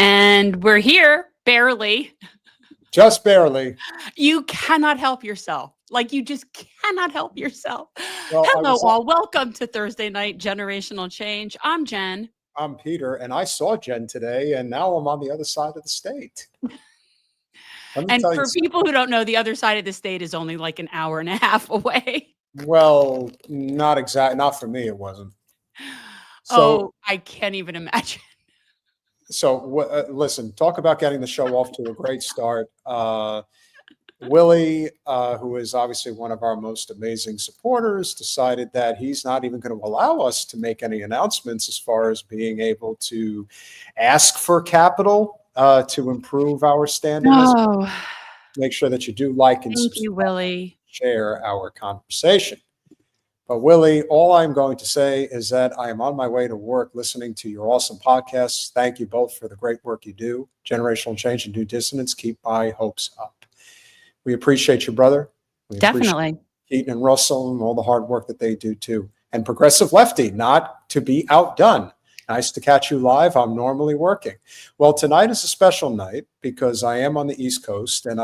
And we're here, barely. Just barely. You cannot help yourself. Like, you just cannot help yourself. Well, hello, all. Welcome to Thursday Night Generational Change. I'm Jen. I'm Peter, and I saw Jen today, and now I'm on the other side of the state. And for people who don't know, the other side of the state is only like an hour and a half away. Well, not exactly. Not for me, it wasn't. So, I can't even imagine. So listen, talk about getting the show off to a great start. Willie, who is obviously one of our most amazing supporters, decided that he's not even going to allow us to make any announcements as far as being able to ask for capital to improve our standing. No. Make sure that you do like and Thank you, Willie. Share our conversation. But Willie, all I'm going to say is that I am on my way to work listening to your awesome podcasts. Thank you both for the great work you do. Generational Change and New Dissonance. Keep my hopes up. We appreciate you, brother. We Definitely. Keaton and Russell and all the hard work that they do too. And Progressive Lefty, not to be outdone. Nice to catch you live. I'm normally working. Well, tonight is a special night because I am on the East Coast and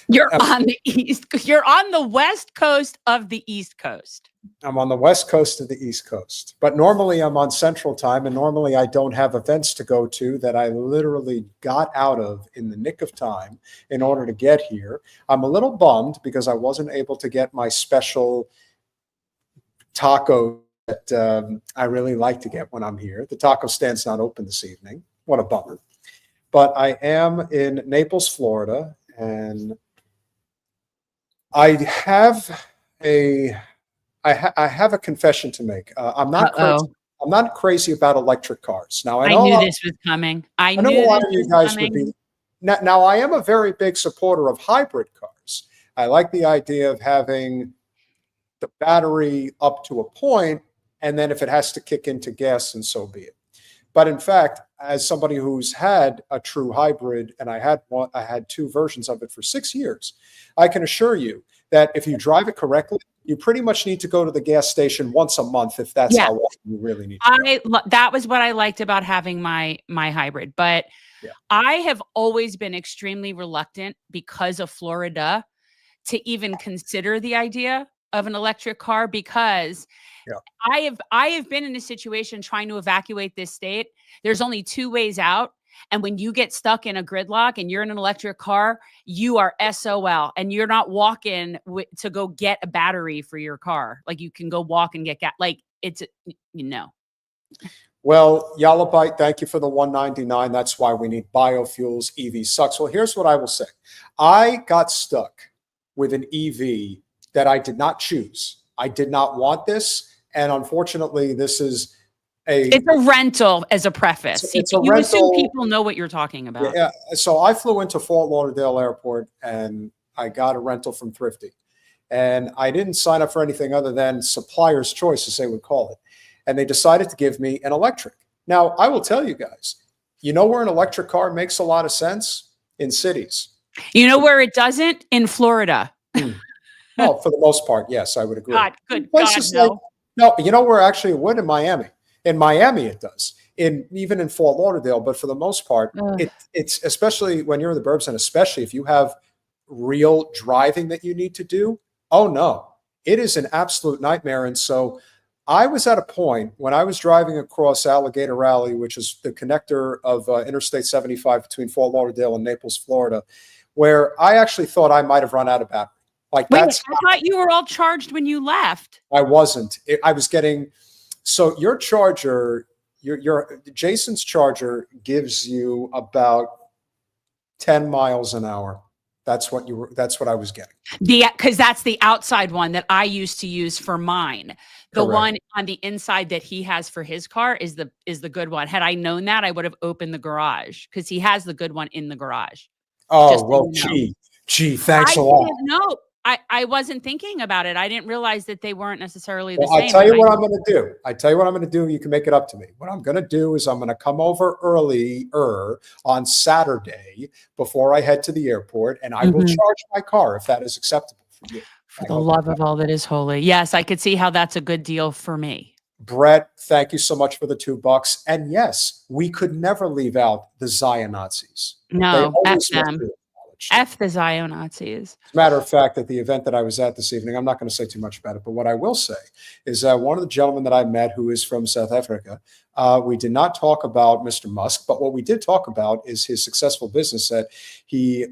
You're on the East. You're on the West Coast of the East Coast. I'm on the West Coast of the East Coast. But normally I'm on Central Time, and normally I don't have events to go to that I literally got out of in the nick of time in order to get here. I'm a little bummed because I wasn't able to get my special taco that I really like to get when I'm here. The taco stand's not open this evening. What a bummer. But I am in Naples, Florida, and I have a confession to make. I'm not crazy about electric cars. Now I knew this was coming. I know a lot of you guys would be. Now I am a very big supporter of hybrid cars. I like the idea of having the battery up to a point, and then if it has to kick into gas, and so be it. But in fact, as somebody who's had a true hybrid, and I had two versions of it for 6 years, I can assure you that if you drive it correctly, you pretty much need to go to the gas station once a month if that's how often you really need to go. That was what I liked about having my hybrid. But I have always been extremely reluctant because of Florida to even consider the idea of an electric car because I have been in a situation trying to evacuate this state. There's only two ways out. And when you get stuck in a gridlock and you're in an electric car, you are SOL and you're not walking to go get a battery for your car. Like you can go walk and get gas. Like it's, Well, Yalabite, thank you for the $1.99. That's why we need biofuels. EV sucks. Well, here's what I will say. I got stuck with an EV that I did not choose. I did not want this. And unfortunately, this is it's a rental as a preface. It's a you rental. Assume people know what you're talking about. Yeah. So I flew into Fort Lauderdale Airport and I got a rental from Thrifty. And I didn't sign up for anything other than supplier's choice, as they would call it. And they decided to give me an electric. Now, I will tell you guys, you know where an electric car makes a lot of sense? In cities. You know where it doesn't? In Florida. Well, for the most part, yes, I would agree. Good God, no. No, you know where actually it would? In Miami. In Miami, it does. Even in Fort Lauderdale, but for the most part, it's especially when you're in the burbs, and especially if you have real driving that you need to do. Oh no, it is an absolute nightmare. And so I was at a point when I was driving across Alligator Alley, which is the connector of Interstate 75 between Fort Lauderdale and Naples, Florida, where I actually thought I might have run out of battery. Like I thought you were all charged when you left. I wasn't. I was getting. So your charger, your Jason's charger gives you about 10 miles an hour. That's what I was getting. Because that's the outside one that I used to use for mine. The Correct. one on the inside that he has for his car is the good one. Had I known that, I would have opened the garage, because he has the good one in the garage. Oh, well, gee, thanks a lot. I didn't know. I wasn't thinking about it. I didn't realize that they weren't necessarily the Well, same. I tell you what I'm going to do. You can make it up to me. What I'm going to do is I'm going to come over earlier on Saturday before I head to the airport, and I will charge my car if that is acceptable for you. For the love of all that is holy. Yes, I could see how that's a good deal for me. Brett, thank you so much for the $2. And yes, we could never leave out the Zion Nazis. No, F them. F the Zion Nazis. As a matter of fact, at the event that I was at this evening, I'm not going to say too much about it, but what I will say is that one of the gentlemen that I met who is from South Africa, we did not talk about Mr. Musk, but what we did talk about is his successful business that he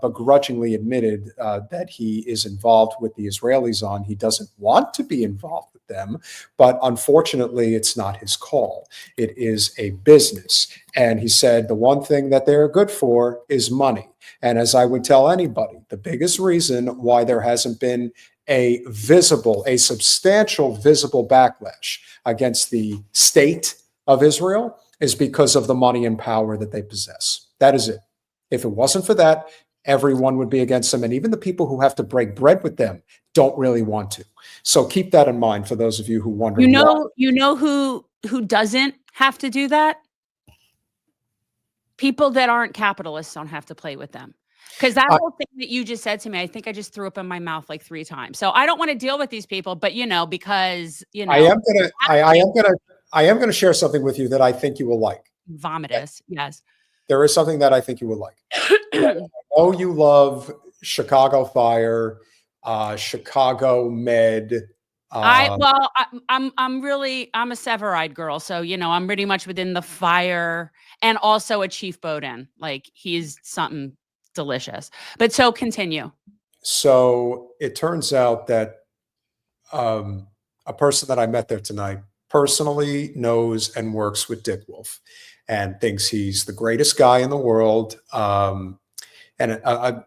begrudgingly admitted that he is involved with the Israelis on. He doesn't want to be involved with them, but unfortunately, it's not his call. It is a business. And he said the one thing that they're good for is money. And as I would tell anybody, the biggest reason why there hasn't been a substantial visible backlash against the state of Israel is because of the money and power that they possess. That is it. If it wasn't for that, everyone would be against them. And even the people who have to break bread with them don't really want to. So keep that in mind for those of you who wonder. You know who doesn't have to do that? People that aren't capitalists don't have to play with them. Because that whole thing that you just said to me, I think I just threw up in my mouth like 3 times. So I don't want to deal with these people, but because I am gonna share something with you that I think you will like. Vomitous, yes. There is something that I think you will like. I know you love Chicago Fire, Chicago Med. I'm a Severide girl, so I'm pretty much within the fire, and also a Chief Bowden. Like, he's something delicious. But so continue. So it turns out that a person that I met there tonight personally knows and works with Dick Wolf and thinks he's the greatest guy in the world.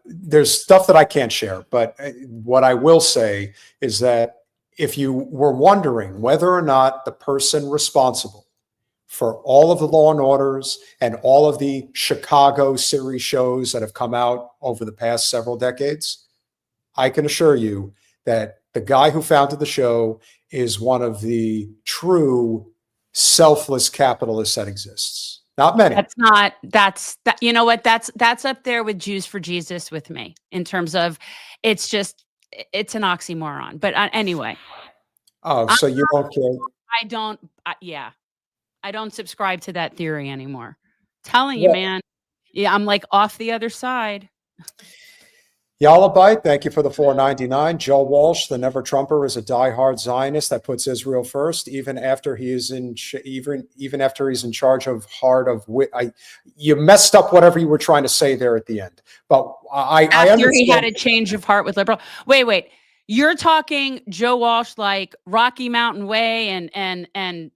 There's stuff that I can't share, but what I will say is that if you were wondering whether or not the person responsible for all of the Law and Orders and all of the Chicago series shows that have come out over the past several decades, I can assure you that the guy who founded the show is one of the true selfless capitalists that exists. Not many. You know what? That's up there with Jews for Jesus with me in terms of it's an oxymoron. But anyway. Oh, so you don't care? I don't subscribe to that theory anymore. Telling you, man. Yeah, I'm like off the other side. Yalabite, thank you for the $4.99. Joe Walsh, the Never Trumper, is a diehard Zionist that puts Israel first, even after he's in charge of heart of wit. You messed up whatever you were trying to say there at the end, but I understand. He had a change of heart with liberal. Wait. You're talking Joe Walsh like Rocky Mountain Way and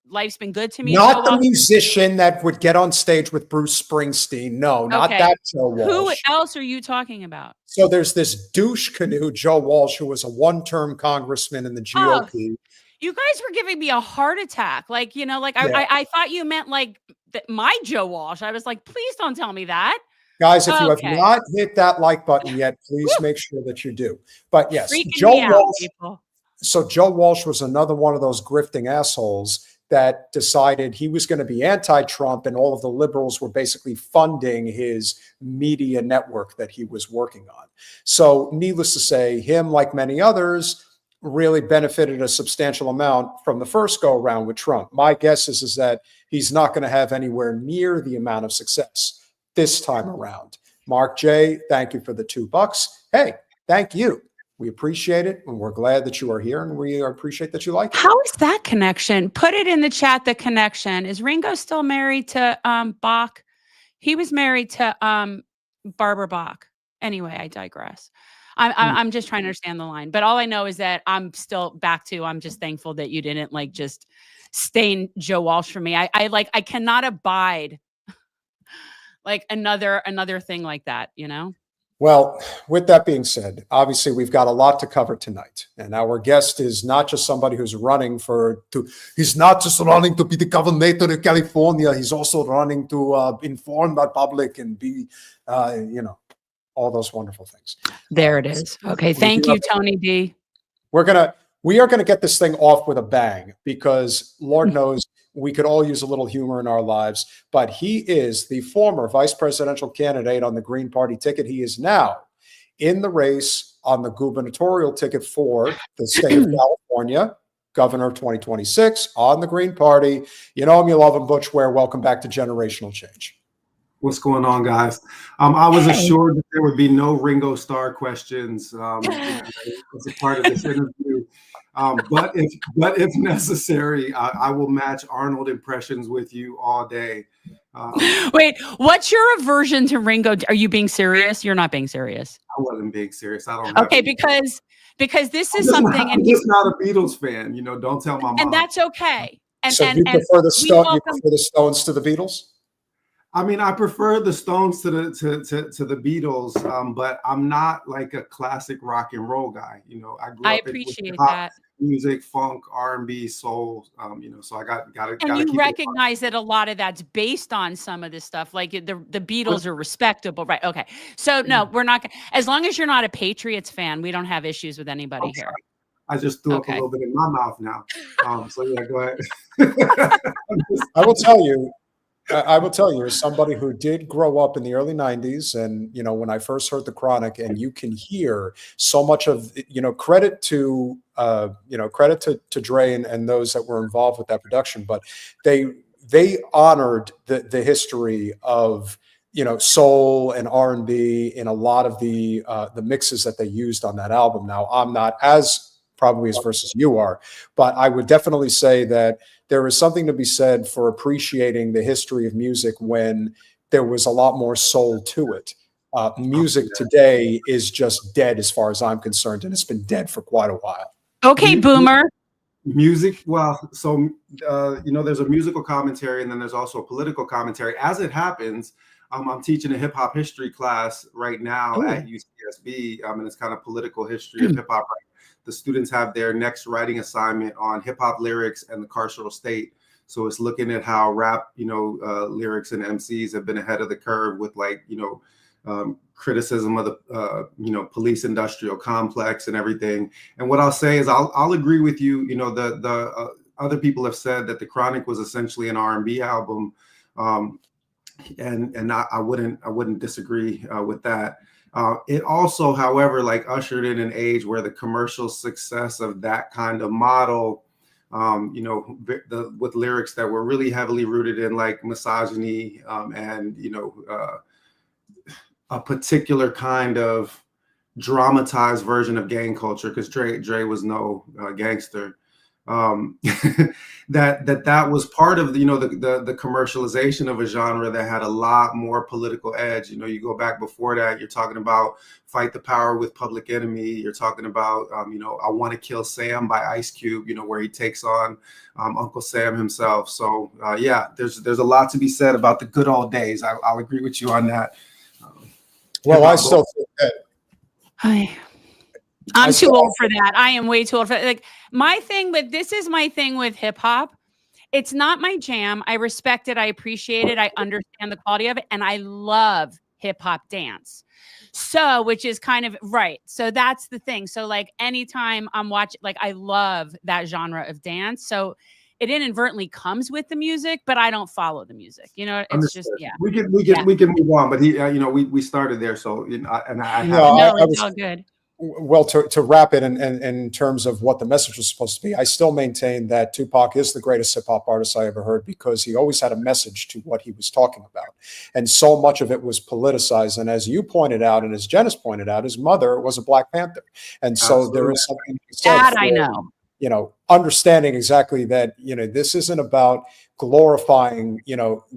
Life's Been Good to Me? Not the musician that would get on stage with Bruce Springsteen. No, not that Joe Walsh. Who else are you talking about? So there's this douche canoe, Joe Walsh, who was a one-term congressman in the GOP. You guys were giving me a heart attack. I thought you meant like my Joe Walsh. I was like, please don't tell me that. Guys, if you have not hit that like button yet, please make sure that you do. But yes, Joe Walsh. So Joe Walsh was another one of those grifting assholes that decided he was going to be anti-Trump, and all of the liberals were basically funding his media network that he was working on. So needless to say, him, like many others, really benefited a substantial amount from the first go around with Trump. My guess is that he's not going to have anywhere near the amount of success this time around. Mark J, thank you for the $2. Hey, thank you. We appreciate it, and we're glad that you are here, and we appreciate that you like it. How is that connection? Put it in the chat, the connection. Is Ringo still married to Bach? He was married to Barbara Bach. Anyway, I digress. I'm just trying to understand the line. But all I know is that I'm just thankful that you didn't just stain Joe Walsh for me. I cannot abide like another thing like that, Well, with that being said, obviously we've got a lot to cover tonight, and our guest is not just somebody who's he's not just running to be the governor of California. He's also running to inform the public and be, all those wonderful things. There it is. Okay. Thank you, Tony D. We are going to get this thing off with a bang, because Lord knows we could all use a little humor in our lives, but he is the former vice presidential candidate on the Green Party ticket. He is now in the race on the gubernatorial ticket for the state of California, governor 2026 on the Green Party. You know him, you love him, Butch Ware. Welcome back to Generational Change. What's going on, guys? I was assured that there would be no Ringo Starr questions as a part of this interview. But if necessary, I will match Arnold impressions with you all day. Wait, what's your aversion to Ringo? Are you being serious? You're not being serious. I wasn't being serious. I don't. Okay, because this is something. I'm just not a Beatles fan. Don't tell my mom. And that's okay. And so you prefer the Stones to the Beatles? I mean, I prefer the Stones to the Beatles, but I'm not like a classic rock and roll guy. I appreciate that. Music, funk, R&B, soul. So I got to. And you recognize that a lot of that's based on some of this stuff. Like the Beatles are respectable, right? Okay. So no, we're not. As long as you're not a Patriots fan, we don't have issues with anybody here. I just threw up a little bit in my mouth now. So yeah, go ahead. I will tell you, as somebody who did grow up in the early 90s, and, when I first heard the Chronic, and you can hear so much of, credit to Dre and those that were involved with that production, but they honored the history of, soul and R&B in a lot of the mixes that they used on that album. Now, I'm not probably as versed as you are, but I would definitely say that there is something to be said for appreciating the history of music when there was a lot more soul to it. Music today is just dead as far as I'm concerned, and it's been dead for quite a while. Okay, boomer. Music, well, so, there's a musical commentary, and then there's also a political commentary. As it happens, I'm teaching a hip hop history class right now at UCSB, and it's kind of political history of hip hop. The students have their next writing assignment on hip hop lyrics and the carceral state. So it's looking at how rap, lyrics and MCs have been ahead of the curve with criticism of the, police industrial complex and everything. And what I'll say is I'll agree with you. The other people have said that the Chronic was essentially an R&B album. And I wouldn't disagree with that. It also, however, ushered in an age where the commercial success of that kind of model, with lyrics that were really heavily rooted in misogyny and, a particular kind of dramatized version of gang culture, because Dre was no gangster. that was part of the commercialization of a genre that had a lot more political edge. You go back before that, you're talking about Fight the Power with Public Enemy. You're talking about I Want to Kill Sam by Ice Cube, where he takes on Uncle Sam himself. So yeah, there's a lot to be said about the good old days. I'll agree with you on that. Well, I still think that I'm too old for that. I am way too old for that. This is my thing with hip hop. It's not my jam. I respect it. I appreciate it. I understand the quality of it. And I love hip hop dance. So, which is kind of right. So that's the thing. So anytime I'm watching, I love that genre of dance. So it inadvertently comes with the music, but I don't follow the music. It's Understood. just, yeah. We can move on, but we started there. So, it's all good. Well, to wrap it in terms of what the message was supposed to be, I still maintain that Tupac is the greatest hip hop artist I ever heard, because he always had a message to what he was talking about. And so much of it was politicized. And as you pointed out, and as Janice pointed out, his mother was a Black Panther. And so Absolutely. There is something to be said that I know. Understanding exactly that, this isn't about glorifying,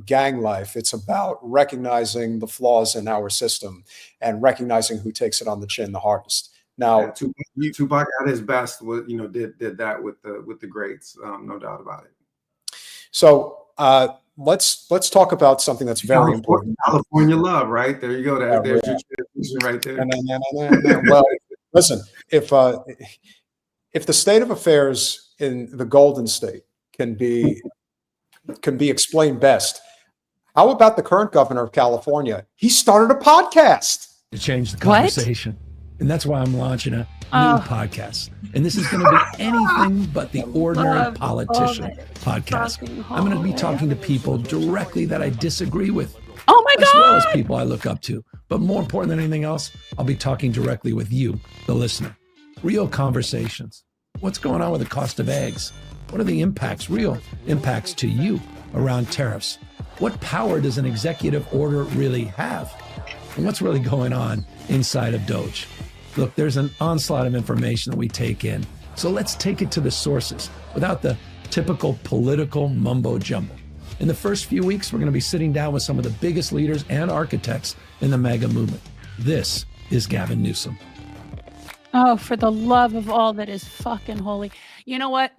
gang life. It's about recognizing the flaws in our system and recognizing who takes it on the chin the hardest. Now, Tupac at his best was, did that with the greats, no doubt about it. So let's talk about something that's very important. California love, right? There you go. There's your conversation right there. Well, listen, if the state of affairs in the Golden State can be explained best, how about the current governor of California? He started a podcast to change the conversation. What? And that's why I'm launching a new podcast. And this is going to be anything but the ordinary politician podcast. I'm going to be talking to people directly that I disagree with. Oh my God. As well as people I look up to. But more important than anything else, I'll be talking directly with you, the listener. Real conversations. What's going on with the cost of eggs? What are the impacts, real impacts to you around tariffs? What power does an executive order really have? And what's really going on inside of Doge? Look, there's an onslaught of information that we take in. So let's take it to the sources without the typical political mumbo jumbo. In the first few weeks, we're going to be sitting down with some of the biggest leaders and architects in the MAGA movement. This is Gavin Newsom. Oh, for the love of all that is fucking holy. You know what?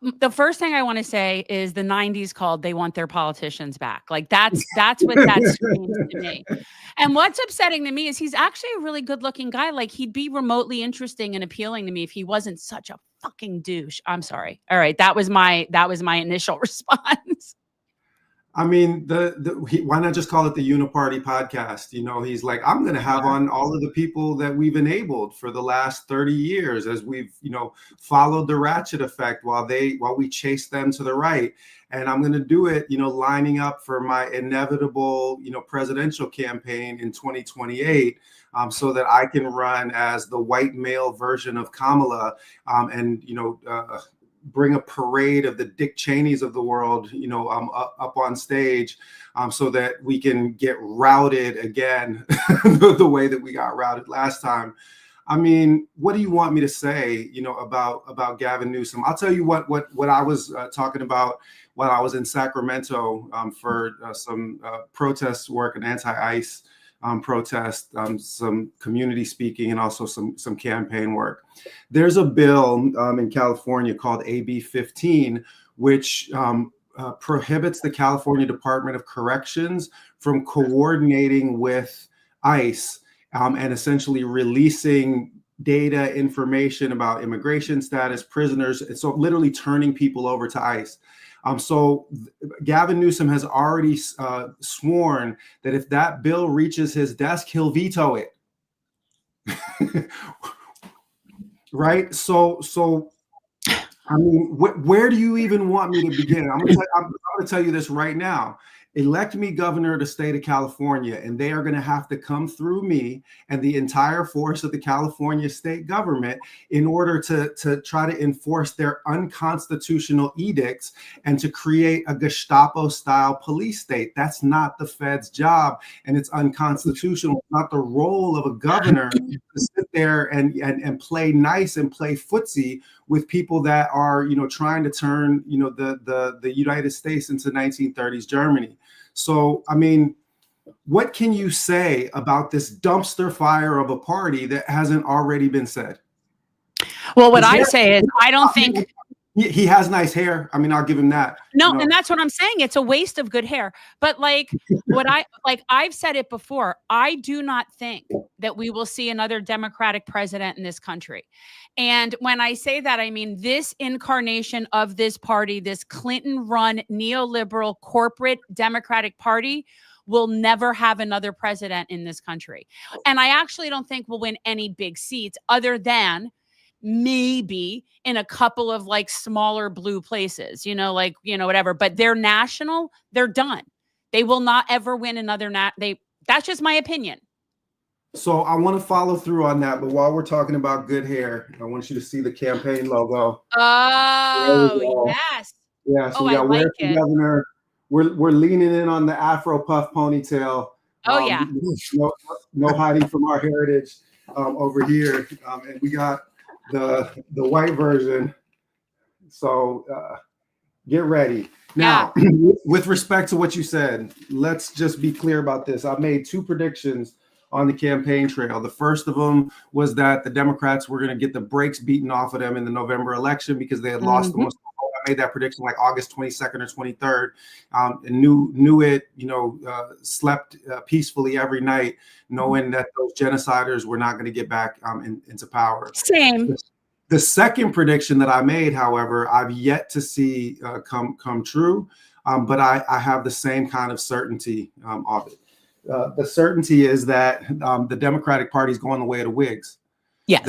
The first thing I want to say is the 90s called they want their politicians back. Like that's what that screams to me. And what's upsetting to me is he's actually a really good looking guy. Like he'd be remotely interesting and appealing to me if he wasn't such a fucking douche. I'm sorry. All right. That was my initial response. I mean, why not just call it the Uniparty podcast? You know, he's like, I'm going to have on all of the people that we've enabled for the last 30 years as we've, you know, followed the ratchet effect while we chase them to the right. And I'm going to do it, you know, lining up for my inevitable, you know, presidential campaign in 2028 so that I can run as the white male version of Kamala and, you know, bring a parade of the Dick Cheneys of the world, you know, up on stage so that we can get routed again the way that we got routed last time. I mean, what do you want me to say, you know, about Gavin Newsom? I'll tell you what I was talking about while I was in Sacramento for some protest work and anti-ICE protest, some community speaking, and also some campaign work. There's a bill in California called AB 15, which prohibits the California Department of Corrections from coordinating with ICE and essentially releasing data, information about immigration status, prisoners, and so literally turning people over to ICE. So Gavin Newsom has already sworn that if that bill reaches his desk, he'll veto it. Right? So I mean, where do you even want me to begin? I'm going to tell you this right now. Elect me governor of the state of California, and they are going to have to come through me and the entire force of the California state government in order to try to enforce their unconstitutional edicts and to create a Gestapo-style police state. That's not the Fed's job, and it's unconstitutional. It's not the role of a governor to sit there and play nice and play footsie with people that are, you know, trying to turn, you know, the United States into 1930s Germany. So, I mean, what can you say about this dumpster fire of a party that hasn't already been said? Well, what I say is I don't think he has nice hair. I mean, I'll give him that. No, you know? and that's what I'm saying. It's a waste of good hair. But like I've said it before, I do not think that we will see another Democratic president in this country. And when I say that, I mean this incarnation of this party, this Clinton-run neoliberal corporate Democratic Party will never have another president in this country. And I actually don't think we'll win any big seats other than maybe in a couple of like smaller blue places, you know, like, you know, whatever, but they're national, they're done. They will not ever win another. That's just my opinion. So I want to follow through on that. But while we're talking about good hair, I want you to see the campaign logo. Oh, yes. Yeah. So we got Ware for governor. We're leaning in on the Afro puff ponytail. Oh, yeah. No hiding from our heritage over here. And we got the white version. So get ready. Now, with respect to what you said, let's just be clear about this. I made 2 predictions on the campaign trail. The first of them was that the Democrats were going to get the brakes beaten off of them in the November election because they had lost almost the whole made that prediction like August 22nd or 23rd, and knew it, slept peacefully every night, knowing that those genociders were not going to get back into power. Same. The second prediction that I made, however, I've yet to see come true, but I have the same kind of certainty of it. The certainty is that the Democratic Party is going the way of the Whigs. Yes.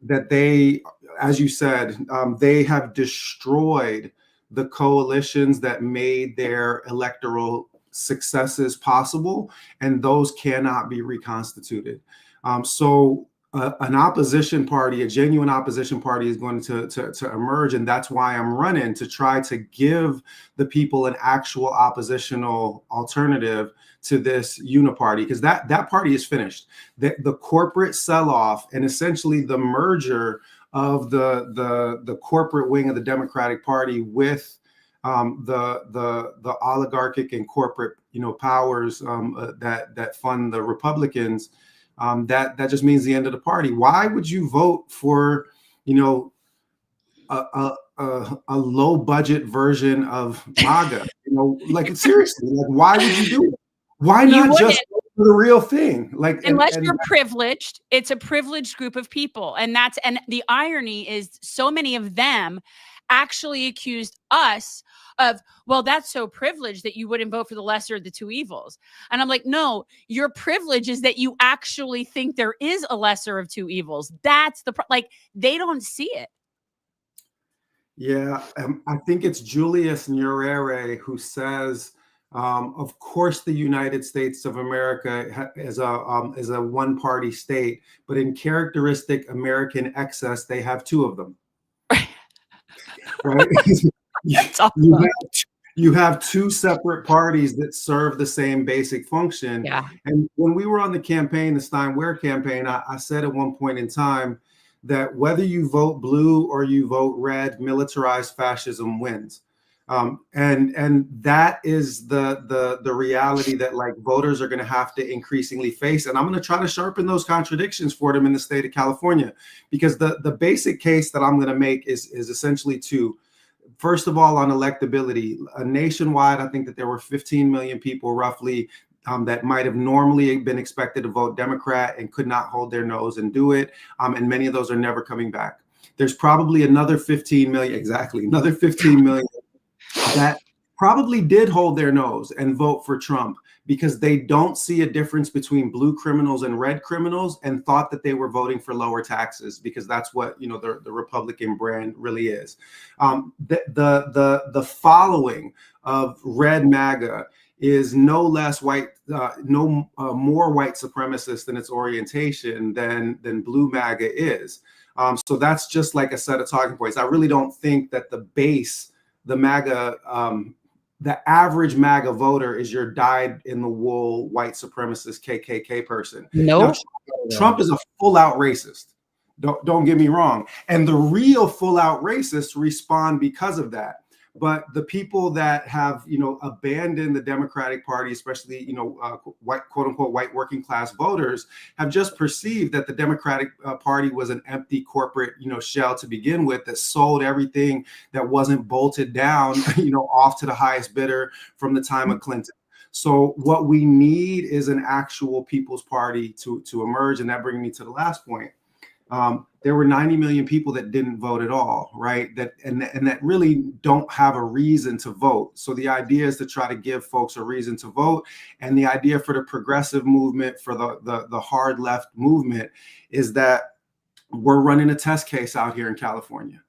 That they, as you said, they have destroyed the coalitions that made their electoral successes possible, and those cannot be reconstituted. So an opposition party, a genuine opposition party, is going to emerge, and that's why I'm running, to try to give the people an actual oppositional alternative to this uniparty, because that party is finished. The corporate sell-off and essentially the merger of the corporate wing of the Democratic Party with the oligarchic and corporate powers that fund the Republicans. That just means the end of the party. Why would you vote for a low budget version of MAGA? Like, seriously, like, why would you do it? Why not just go for the real thing? Like, unless you're privileged, it's a privileged group of people, and the irony is so many of them actually accused us of, well, that's so privileged that you wouldn't vote for the lesser of the two evils. And I'm like, no, your privilege is that you actually think there is a lesser of two evils. That's like, they don't see it. Yeah, I think it's Julius Nyerere who says, of course, the United States of America is a one-party state, but in characteristic American excess, they have two of them. Right? That's awesome. You have two separate parties that serve the same basic function. Yeah. And when we were on the campaign, the Stein-Ware campaign, I said at one point in time that whether you vote blue or you vote red, militarized fascism wins. And that is the reality that, like, voters are going to have to increasingly face. And I'm going to try to sharpen those contradictions for them in the state of California, because the basic case that I'm going to make is essentially two. First of all, on electability, nationwide, I think that there were 15 million people roughly that might have normally been expected to vote Democrat and could not hold their nose and do it. And many of those are never coming back. There's probably another 15 million, another 15 million that probably did hold their nose and vote for Trump because they don't see a difference between blue criminals and red criminals, and thought that they were voting for lower taxes because that's what the Republican brand really is. The following of red MAGA is no less white, more white supremacist in its orientation than blue MAGA is. So that's just like a set of talking points. I really don't think that the base, the MAGA, the average MAGA voter is your dyed-in-the-wool white supremacist KKK person. No, Trump is a full-out racist. Don't get me wrong. And the real full-out racists respond because of that. But the people that have, abandoned the Democratic Party, especially, white, quote unquote, white working class voters, have just perceived that the Democratic Party was an empty corporate, shell to begin with, that sold everything that wasn't bolted down, off to the highest bidder from the time of Clinton. So what we need is an actual People's Party to emerge. And that brings me to the last point. There were 90 million people that didn't vote at all, right? That really don't have a reason to vote. So the idea is to try to give folks a reason to vote. And the idea for the progressive movement, for the hard left movement, is that we're running a test case out here in California.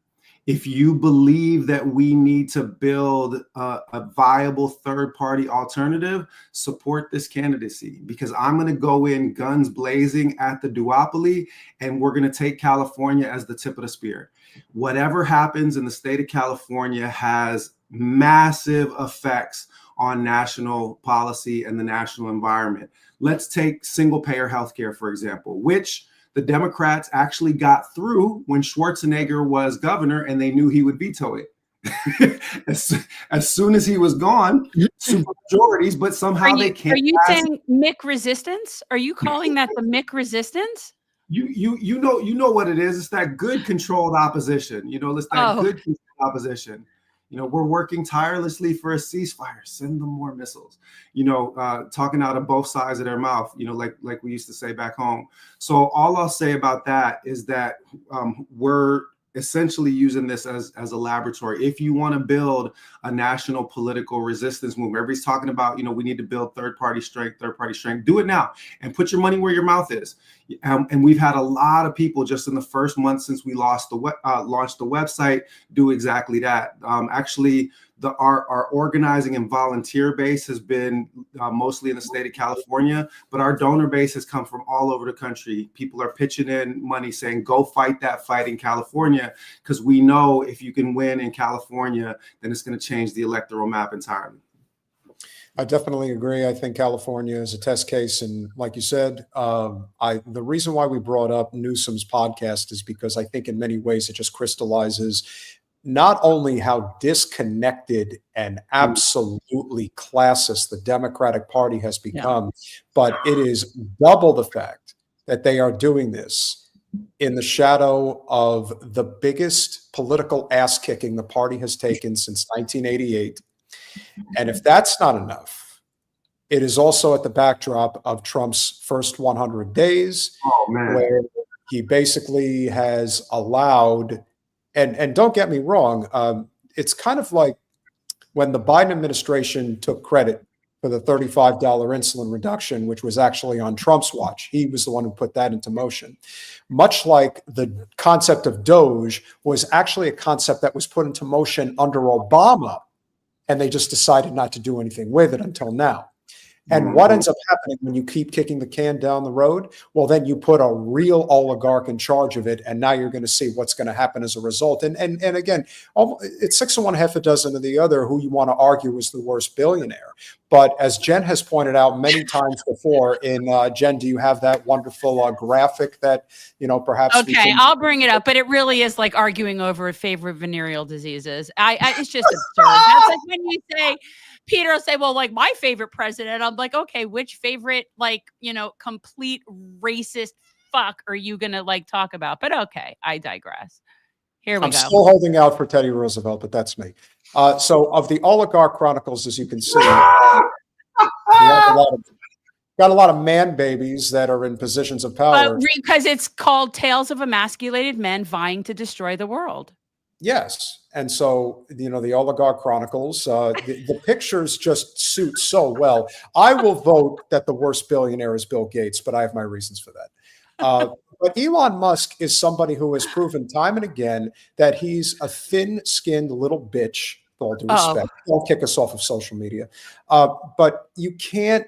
If you believe that we need to build a viable third-party alternative, support this candidacy, because I'm going to go in guns blazing at the duopoly, and we're going to take California as the tip of the spear. Whatever happens in the state of California has massive effects on national policy and the national environment. Let's take single-payer healthcare, for example, which the Democrats actually got through when Schwarzenegger was governor, and they knew he would veto it. as soon as he was gone, super majorities, but somehow they can't. Are you saying Mick resistance? Are you calling that the Mick resistance? You know what it is. It's that good controlled opposition. It's that good controlled opposition. We're working tirelessly for a ceasefire. Send them more missiles. Talking out of both sides of their mouth. Like we used to say back home. So all I'll say about that is that we're essentially using this as a laboratory. If you want to build a national political resistance movement, everybody's talking about, we need to build third-party strength, do it now and put your money where your mouth is. And we've had a lot of people just in the first month since we launched the website do exactly that. Actually, our organizing and volunteer base has been mostly in the state of California, but our donor base has come from all over the country. People are pitching in money saying, go fight that fight in California, because we know if you can win in California, then it's going to change the electoral map entirely. I definitely agree. I think California is a test case. And like you said, the reason why we brought up Newsom's podcast is because I think in many ways it just crystallizes not only how disconnected and absolutely classist the Democratic Party has become, but it is double the fact that they are doing this in the shadow of the biggest political ass kicking the party has taken since 1988. And if that's not enough, it is also at the backdrop of Trump's first 100 days, where he basically has allowed, and don't get me wrong, it's kind of like when the Biden administration took credit for the $35 insulin reduction, which was actually on Trump's watch. He was the one who put that into motion. Much like the concept of Doge was actually a concept that was put into motion under Obama, and they just decided not to do anything with it until now. And what ends up happening when you keep kicking the can down the road? Well, then you put a real oligarch in charge of it, and now you're going to see what's going to happen as a result. And again, it's 6 of one, half a dozen of the other who you want to argue is the worst billionaire. But as Jen has pointed out many times before, Jen, do you have that wonderful graphic that, perhaps? Okay, I'll bring it up, but it really is like arguing over a favorite venereal diseases. It's just absurd. That's like when you say, Peter will say, well, like my favorite president. I'm like, okay, which favorite, complete racist fuck are you going to talk about? But okay, I digress. Here we go. I'm still holding out for Teddy Roosevelt, but that's me. So of the Oligarch Chronicles, as you can see, got a lot of man babies that are in positions of power. Because it's called Tales of Emasculated Men Vying to Destroy the World. Yes. And so, the Oligarch Chronicles, the pictures just suit so well. I will vote that the worst billionaire is Bill Gates, but I have my reasons for that. But Elon Musk is somebody who has proven time and again that he's a thin-skinned little bitch, with all due respect. Don't kick us off of social media. But you can't,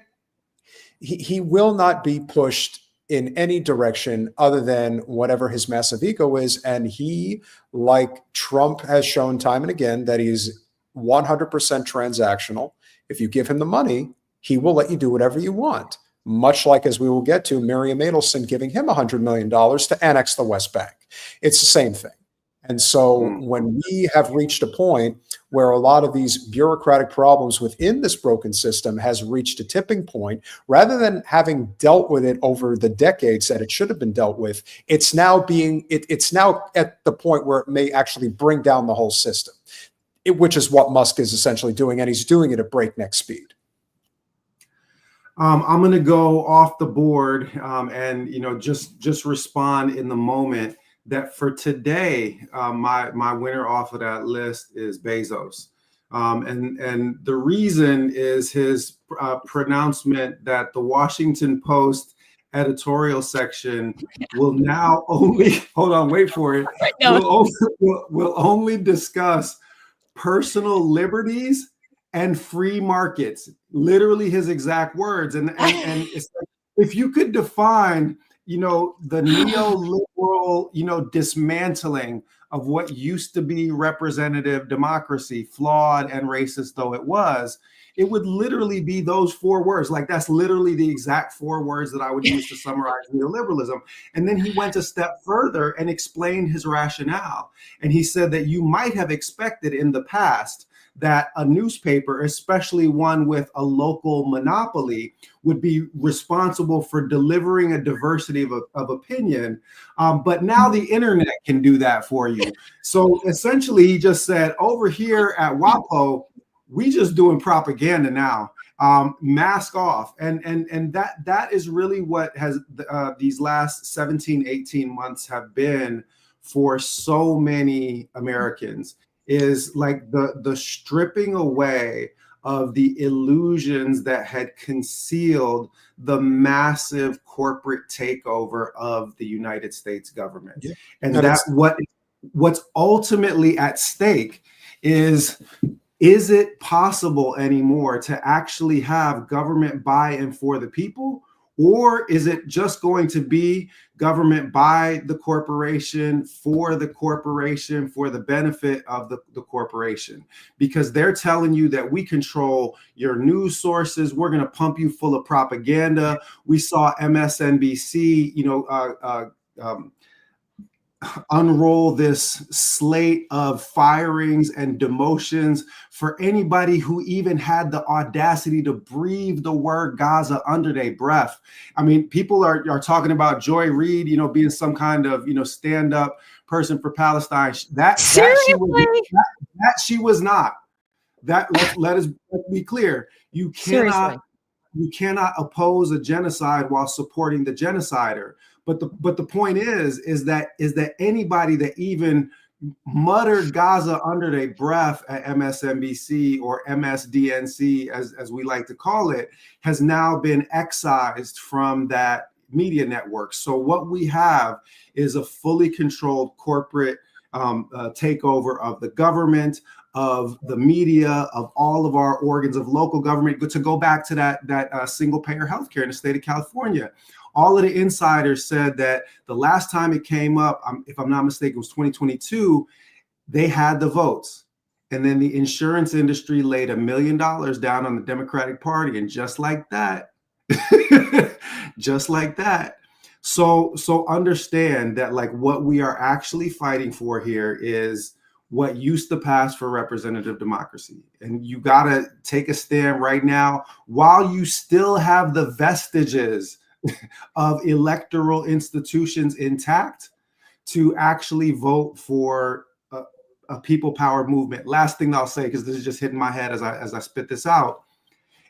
he will not be pushed in any direction other than whatever his massive ego is. And he, like Trump has shown time and again, that he's 100% transactional. If you give him the money, he will let you do whatever you want. Much like, as we will get to, Miriam Adelson giving him $100 million to annex the West Bank. It's the same thing. And so when we have reached a point where a lot of these bureaucratic problems within this broken system has reached a tipping point, rather than having dealt with it over the decades that it should have been dealt with, it's now it's now at the point where it may actually bring down the whole system, which is what Musk is essentially doing, and he's doing it at breakneck speed. I'm going to go off the board and just respond in the moment that for today, my winner off of that list is Bezos. And the reason is his pronouncement that the Washington Post editorial section will now only, hold on, wait for it, will only discuss personal liberties and free markets. Literally his exact words. And it's like, if you could define the neoliberal, dismantling of what used to be representative democracy, flawed and racist though it was, it would literally be those 4 words. Like, that's literally the exact 4 words that I would use to summarize neoliberalism. And then he went a step further and explained his rationale. And he said that you might have expected in the past that a newspaper, especially one with a local monopoly, would be responsible for delivering a diversity of opinion. But now the internet can do that for you. So essentially, he just said, over here at WAPO, we just doing propaganda now. Mask off. And that is really what has these last 17, 18 months have been for so many Americans, is like the stripping away of the illusions that had concealed the massive corporate takeover of the United States government. Yeah. And that's what's ultimately at stake is it possible anymore to actually have government by and for the people? Or is it just going to be government by the corporation, for the benefit of the corporation? Because they're telling you that we control your news sources. We're going to pump you full of propaganda. We saw MSNBC, unroll this slate of firings and demotions for anybody who even had the audacity to breathe the word Gaza under their breath. I mean, people are talking about Joy Reid, being some kind of, stand-up person for Palestine. That she was not. Let us be clear. You cannot oppose a genocide while supporting the genocider. But the point is that anybody that even muttered Gaza under their breath at MSNBC or MSDNC, as we like to call it, has now been excised from that media network. So what we have is a fully controlled corporate takeover of the government, of the media, of all of our organs of local government. To go back to that single payer healthcare in the state of California. All of the insiders said that the last time it came up, if I'm not mistaken, it was 2022, they had the votes. And then the insurance industry laid $1 million down on the Democratic Party. And just like that, So understand that like what we are actually fighting for here is what used to pass for representative democracy. And you got to take a stand right now while you still have the vestiges of electoral institutions intact to actually vote for a people powered movement. Last thing I'll say, because this is just hitting my head as I spit this out,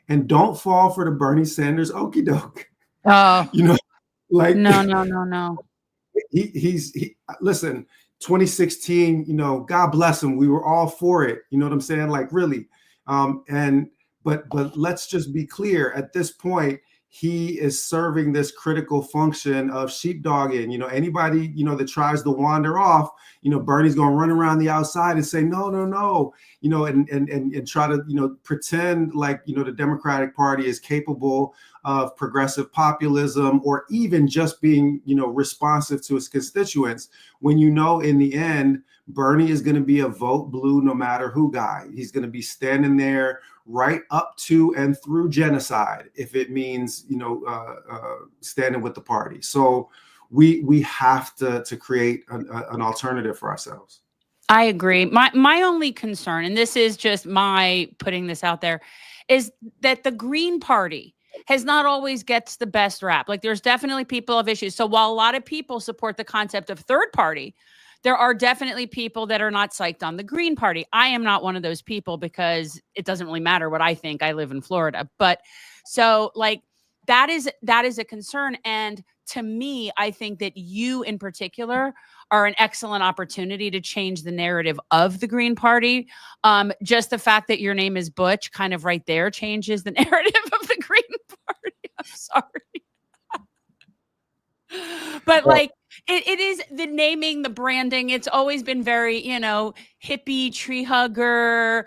and don't fall for the Bernie Sanders okie doke. Oh, like no. He listen, 2016, God bless him. We were all for it. You know what I'm saying? Like really. But let's just be clear at this point, he is serving this critical function of sheepdogging. Anybody, that tries to wander off, Bernie's going to run around the outside and say, no, and try to, pretend like, the Democratic Party is capable of progressive populism or even just being, responsive to its constituents when, in the end, Bernie is going to be a vote blue no matter who guy. He's going to be standing there right up to and through genocide if it means standing with the party. So we have to create an alternative for ourselves. I agree. My only concern, and this is just my putting this out there, is that the Green Party has not always gets the best rap. Like there's definitely people of issues. So while a lot of people support the concept of third party, there are definitely people that are not psyched on the Green Party. I am not one of those people because it doesn't really matter what I think. I live in Florida. But so like that is a concern. And to me, I think that you in particular are an excellent opportunity to change the narrative of the Green Party. Just the fact that your name is Butch kind of right there changes the narrative of the Green Party. I'm sorry. But like it is the naming, the branding. It's always been very, hippie, tree hugger,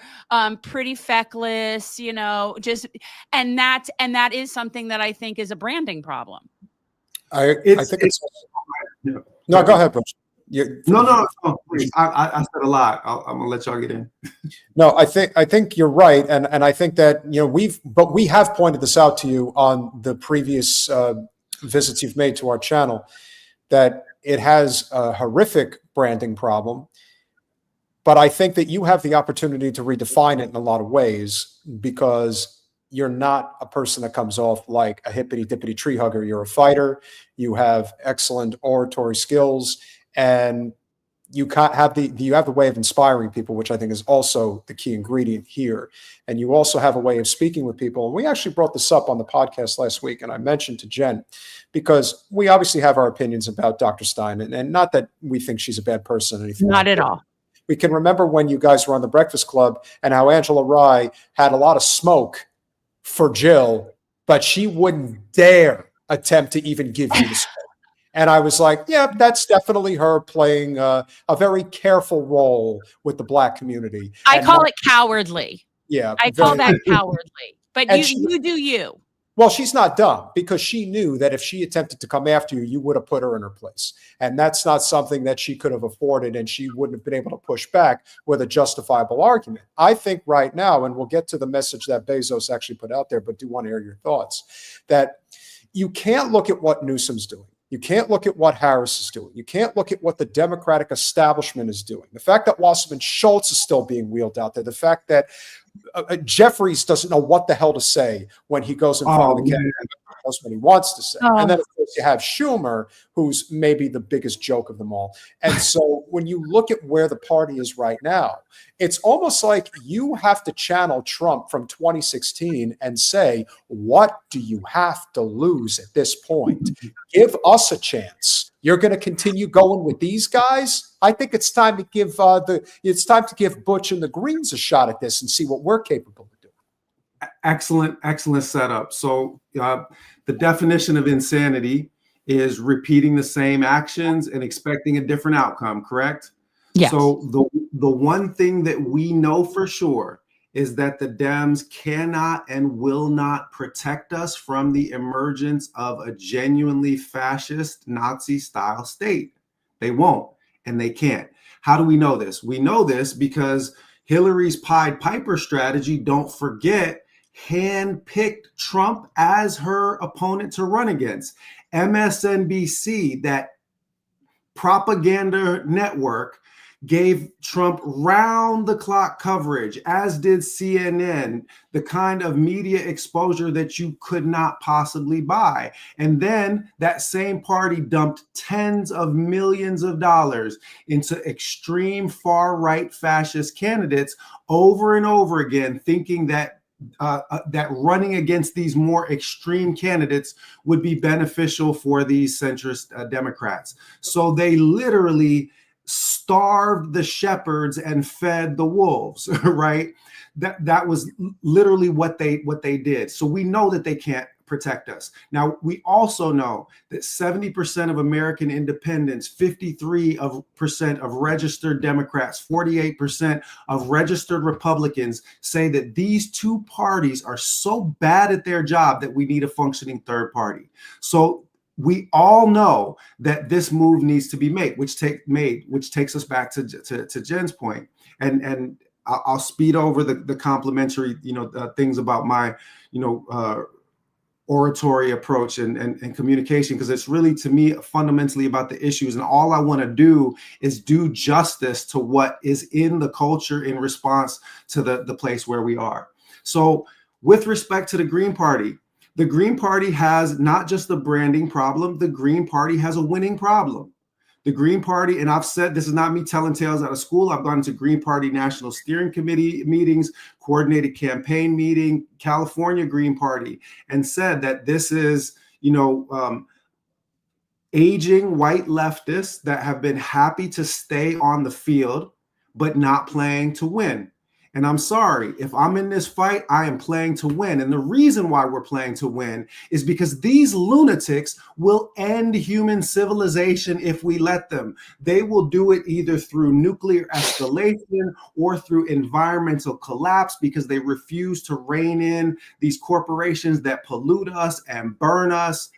pretty feckless, and that is something that I think is a branding problem. I think it's no. Go ahead, Butch. No, please. I said a lot. I'm gonna let y'all get in. No, I think you're right, and I think that we have pointed this out to you on the previous visits you've made to our channel, that it has a horrific branding problem. But I think that you have the opportunity to redefine it in a lot of ways, because you're not a person that comes off like a hippity dippity tree hugger. You're a fighter. You have excellent oratory skills, and you have the way of inspiring people, which I think is also the key ingredient here. And you also have a way of speaking with people. And we actually brought this up on the podcast last week, and I mentioned to Jen, because we obviously have our opinions about Dr. Stein, and not that we think she's a bad person or anything. Not at all. We can remember when you guys were on the Breakfast Club and how Angela Rye had a lot of smoke for Jill, but she wouldn't dare attempt to even give you the smoke. And I was like, yeah, that's definitely her playing a very careful role with the Black community. I call it cowardly. Yeah. I call that cowardly. But you do you. Well, she's not dumb, because she knew that if she attempted to come after you, you would have put her in her place. And that's not something that she could have afforded, and she wouldn't have been able to push back with a justifiable argument. I think right now, and we'll get to the message that Bezos actually put out there, but do want to hear your thoughts, that you can't look at what Newsom's doing. You can't look at what Harris is doing. You can't look at what the Democratic establishment is doing. The fact that Wasserman Schultz is still being wheeled out there. The fact that Jeffries doesn't know what the hell to say when he goes in front of the camera. Knows what he wants to say. And then, of course, you have Schumer, who's maybe the biggest joke of them all. And so when you look at where the party is right now, it's almost like you have to channel Trump from 2016 and say, what do you have to lose at this point? Give us a chance. You're going to continue going with these guys? I think it's time to give Butch and the Greens a shot at this and see what we're capable of doing. Excellent setup. So the definition of insanity is repeating the same actions and expecting a different outcome, correct? Yes. So the one thing that we know for sure is that the Dems cannot and will not protect us from the emergence of a genuinely fascist Nazi-style state. They won't, and they can't. How do we know this? We know this because Hillary's Pied Piper strategy, don't forget, handpicked Trump as her opponent to run against. MSNBC, that propaganda network, gave Trump round-the-clock coverage, as did CNN, the kind of media exposure that you could not possibly buy. And then that same party dumped tens of millions of dollars into extreme far-right fascist candidates over and over again, thinking that that running against these more extreme candidates would be beneficial for these centrist Democrats. So they literally starved the shepherds and fed the wolves, right? That was literally what they did. So we know that they can't protect us. Now, we also know that 70% of American independents, 53% of registered Democrats, 48% of registered Republicans say that these two parties are so bad at their job that we need a functioning third party. So we all know that this move needs to be made, which takes us back to Jen's point. And I'll speed over the complimentary, things about my, oratory approach and communication, because it's really, to me, fundamentally about the issues. And all I want to do is do justice to what is in the culture in response to the place where we are. So with respect to the Green Party has not just the branding problem, the Green Party has a winning problem. The Green Party, and I've said, this is not me telling tales out of school. I've gone to Green Party National Steering Committee meetings, coordinated campaign meeting, California Green Party, and said that this is, aging white leftists that have been happy to stay on the field, but not playing to win. And I'm sorry, if I'm in this fight, I am playing to win. And the reason why we're playing to win is because these lunatics will end human civilization if we let them. They will do it either through nuclear escalation or through environmental collapse, because they refuse to rein in these corporations that pollute us and burn us.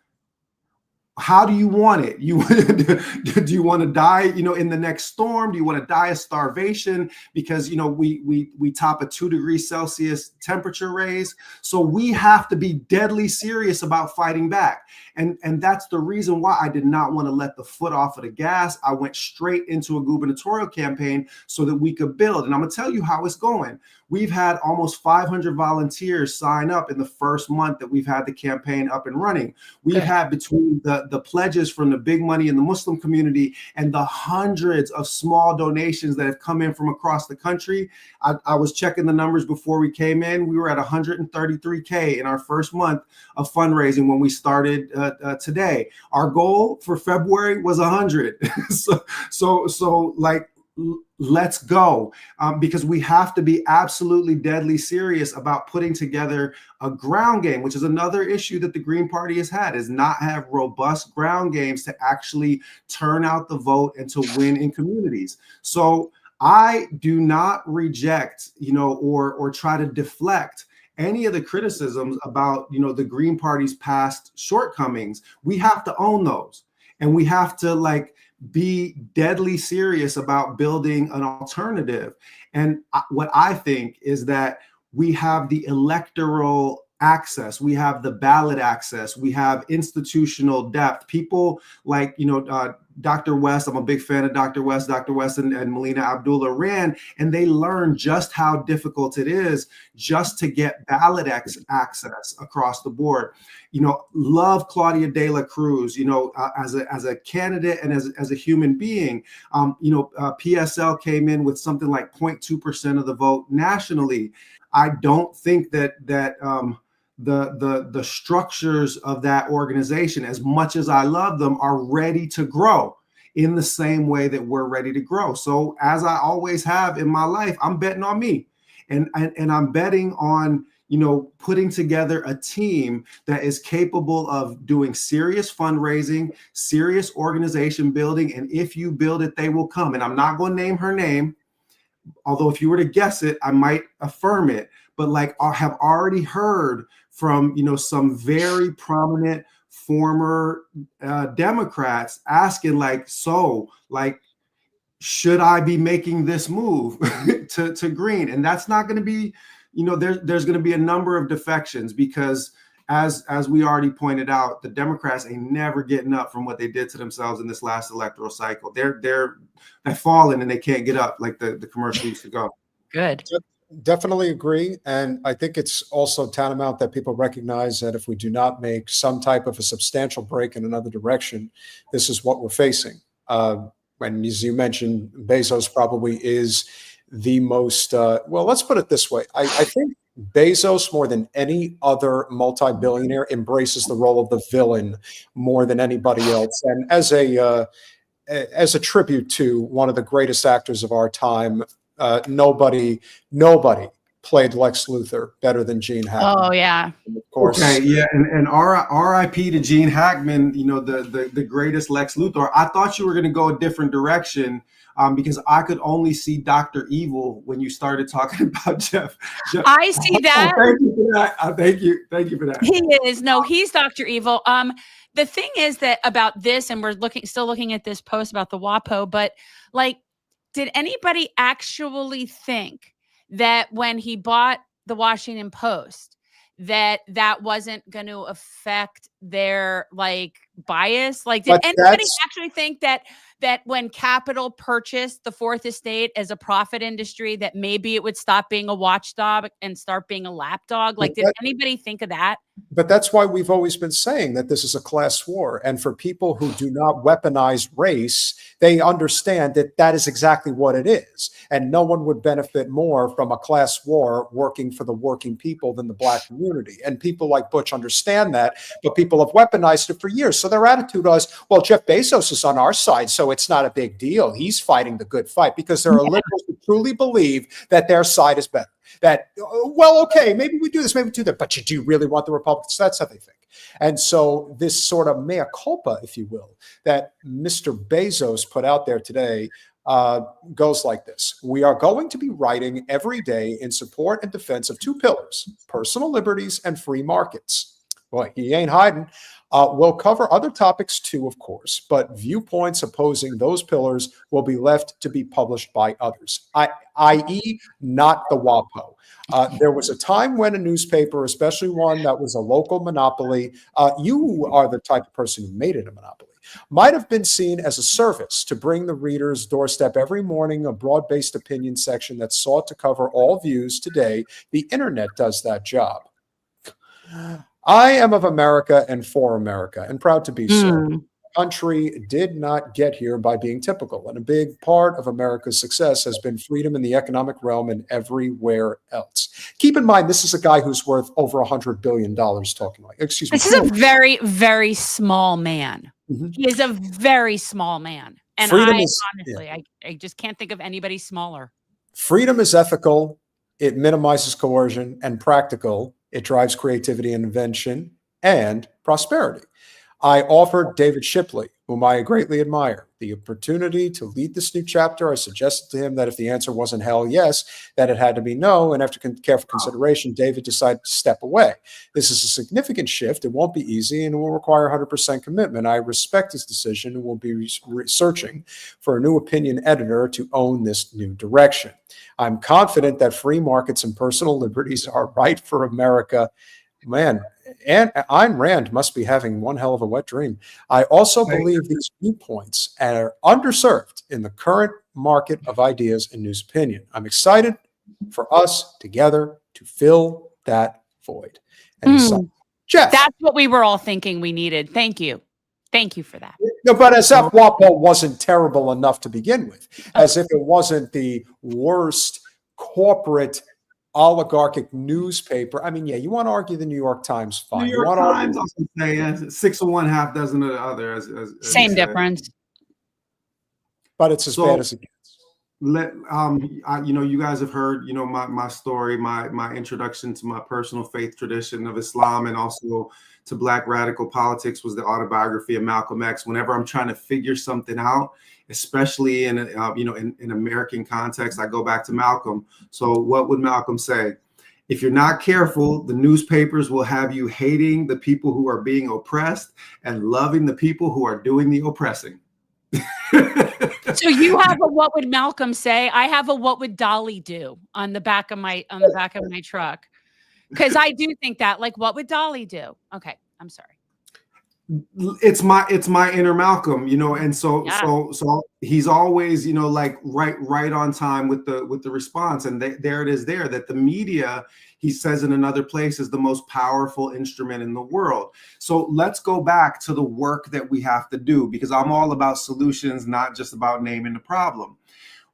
How do you want it? Do you want to die, in the next storm? Do you want to die of starvation because, we top a 2 degrees Celsius temperature raise? So we have to be deadly serious about fighting back. And that's the reason why I did not want to let the foot off of the gas. I went straight into a gubernatorial campaign so that we could build. And I'm going to tell you how it's going. We've had almost 500 volunteers sign up in the first month that we've had the campaign up and running. We've had between the pledges from the big money in the Muslim community and the hundreds of small donations that have come in from across the country. I was checking the numbers before we came in. We were at 133K in our first month of fundraising when we started today. Our goal for February was 100. so like, let's go, because we have to be absolutely deadly serious about putting together a ground game, which is another issue that the Green Party has had, is not have robust ground games to actually turn out the vote and to win in communities. So I do not reject, or try to deflect any of the criticisms about, the Green Party's past shortcomings. We have to own those, and we have to be deadly serious about building an alternative. And what I think is that we have the electoral access, we have the ballot access, we have institutional depth. People like, Dr. West, I'm a big fan of Dr. West. Dr. West and Melina Abdullah ran, and they learned just how difficult it is just to get ballot access across the board. Love Claudia de la Cruz, as a candidate and as a human being. PSL came in with something like 0.2% of the vote nationally. I don't think that the structures of that organization, as much as I love them, are ready to grow in the same way that we're ready to grow. So as I always have in my life, I'm betting on me, and I'm betting on, putting together a team that is capable of doing serious fundraising, serious organization building. And if you build it, they will come. And I'm not going to name her name, although if you were to guess it, I might affirm it. But I have already heard from, some very prominent former Democrats asking should I be making this move to green? And that's not going to be, there's going to be a number of defections, because as we already pointed out, the Democrats ain't never getting up from what they did to themselves in this last electoral cycle. They're falling and they can't get up like the commercial used to go. Good. Definitely agree. And I think it's also tantamount that people recognize that if we do not make some type of a substantial break in another direction, this is what we're facing. When, as you mentioned, Bezos probably is the most, well, let's put it this way. I think Bezos, more than any other multi-billionaire, embraces the role of the villain more than anybody else. And as a tribute to one of the greatest actors of our time, nobody played Lex Luthor better than Gene Hackman. Oh yeah, of course. Okay, yeah, and R.I.P. to Gene Hackman. The greatest Lex Luthor. I thought you were going to go a different direction, because I could only see Dr. Evil when you started talking about Jeff. I see that. Oh, thank you for that. Thank you for that. He is. No, he's Dr. Evil. The thing is that about this, and we're still looking at this post about the WAPO, but did anybody actually think that when he bought the Washington Post, that wasn't going to affect their bias? Did anybody actually think that when Capital purchased the Fourth Estate as a profit industry, that maybe it would stop being a watchdog and start being a lapdog? Did anybody think of that? But that's why we've always been saying that this is a class war. And for people who do not weaponize race, they understand that that is exactly what it is. And no one would benefit more from a class war working for the working people than the Black community. And people like Butch understand that, but people have weaponized it for years. So their attitude was, well, Jeff Bezos is on our side, so it's not a big deal. He's fighting the good fight, because there are liberals who truly believe that their side is better. That, well, okay, maybe we do this, maybe we do that, but do you really want the Republicans? That's how they think. And so this sort of mea culpa, if you will, that Mr. Bezos put out there today goes like this. We are going to be writing every day in support and defense of two pillars, personal liberties and free markets. Boy, he ain't hiding. We'll cover other topics too, of course, but viewpoints opposing those pillars will be left to be published by others, i.e. not the WAPO. There was a time when a newspaper, especially one that was a local monopoly, you are the type of person who made it a monopoly, might have been seen as a service to bring the reader's doorstep every morning a broad-based opinion section that sought to cover all views. Today, the internet does that job. I am of America and for America, and proud to be so. Country did not get here by being typical, and a big part of America's success has been freedom in the economic realm and everywhere else. Keep in mind, this is a guy who's worth over $100 billion talking like, excuse me. This is a very, very small man. He is a very small man. And I just can't think of anybody smaller. Freedom is ethical. It minimizes coercion and practical. It drives creativity and invention and prosperity. I offered David Shipley, whom I greatly admire, the opportunity to lead this new chapter. I suggested to him that if the answer wasn't hell yes, that it had to be no. And after careful consideration, David decided to step away. This is a significant shift. It won't be easy and it will require 100% commitment. I respect his decision and will be searching for a new opinion editor to own this new direction. I'm confident that free markets and personal liberties are right for America. Man, and Ayn Rand must be having one hell of a wet dream. I also believe these viewpoints are underserved in the current market of ideas and news opinion. I'm excited for us together to fill that void. And Jeff. That's what we were all thinking we needed. Thank you. Thank you for that. No, but as if WAPO wasn't terrible enough to begin with, as if it wasn't the worst corporate oligarchic newspaper. I mean, yeah, you want to argue the New York Times, fine. New York Times, also say 6 of one, half dozen of the other. As same difference. But it's as bad as it gets. You guys have heard, my story, my introduction to my personal faith tradition of Islam and also to Black radical politics was the autobiography of Malcolm X. Whenever I'm trying to figure something out, especially in in American context, I go back to Malcolm. So what would Malcolm say? If you're not careful, the newspapers will have you hating the people who are being oppressed and loving the people who are doing the oppressing. So you have a what would Malcolm say? I have a what would Dolly do on the back of my truck. Because I do think that, like, what would Dolly do? Okay, I'm sorry. It's my inner Malcolm, and so he's always, like right on time with the response. And there it is there that the media, he says in another place, is the most powerful instrument in the world. So let's go back to the work that we have to do, because I'm all about solutions, not just about naming the problem.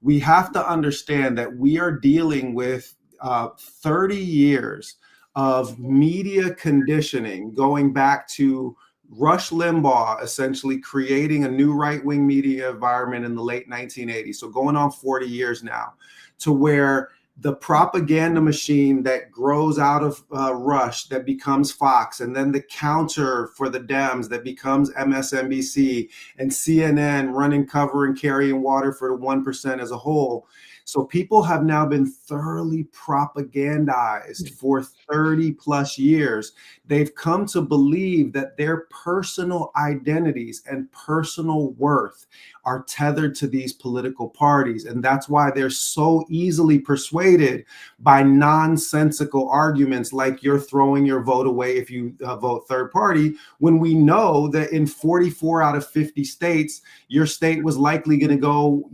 We have to understand that we are dealing with 30 years of media conditioning, going back to Rush Limbaugh essentially creating a new right-wing media environment in the late 1980s. So going on 40 years now, to where the propaganda machine that grows out of Rush that becomes Fox, and then the counter for the Dems that becomes MSNBC, and CNN running cover and carrying water for the 1% as a whole. So people have now been thoroughly propagandized for 30 plus years. They've come to believe that their personal identities and personal worth are tethered to these political parties. And that's why they're so easily persuaded by nonsensical arguments like you're throwing your vote away if you vote third party, when we know that in 44 out of 50 states, your state was likely going to go,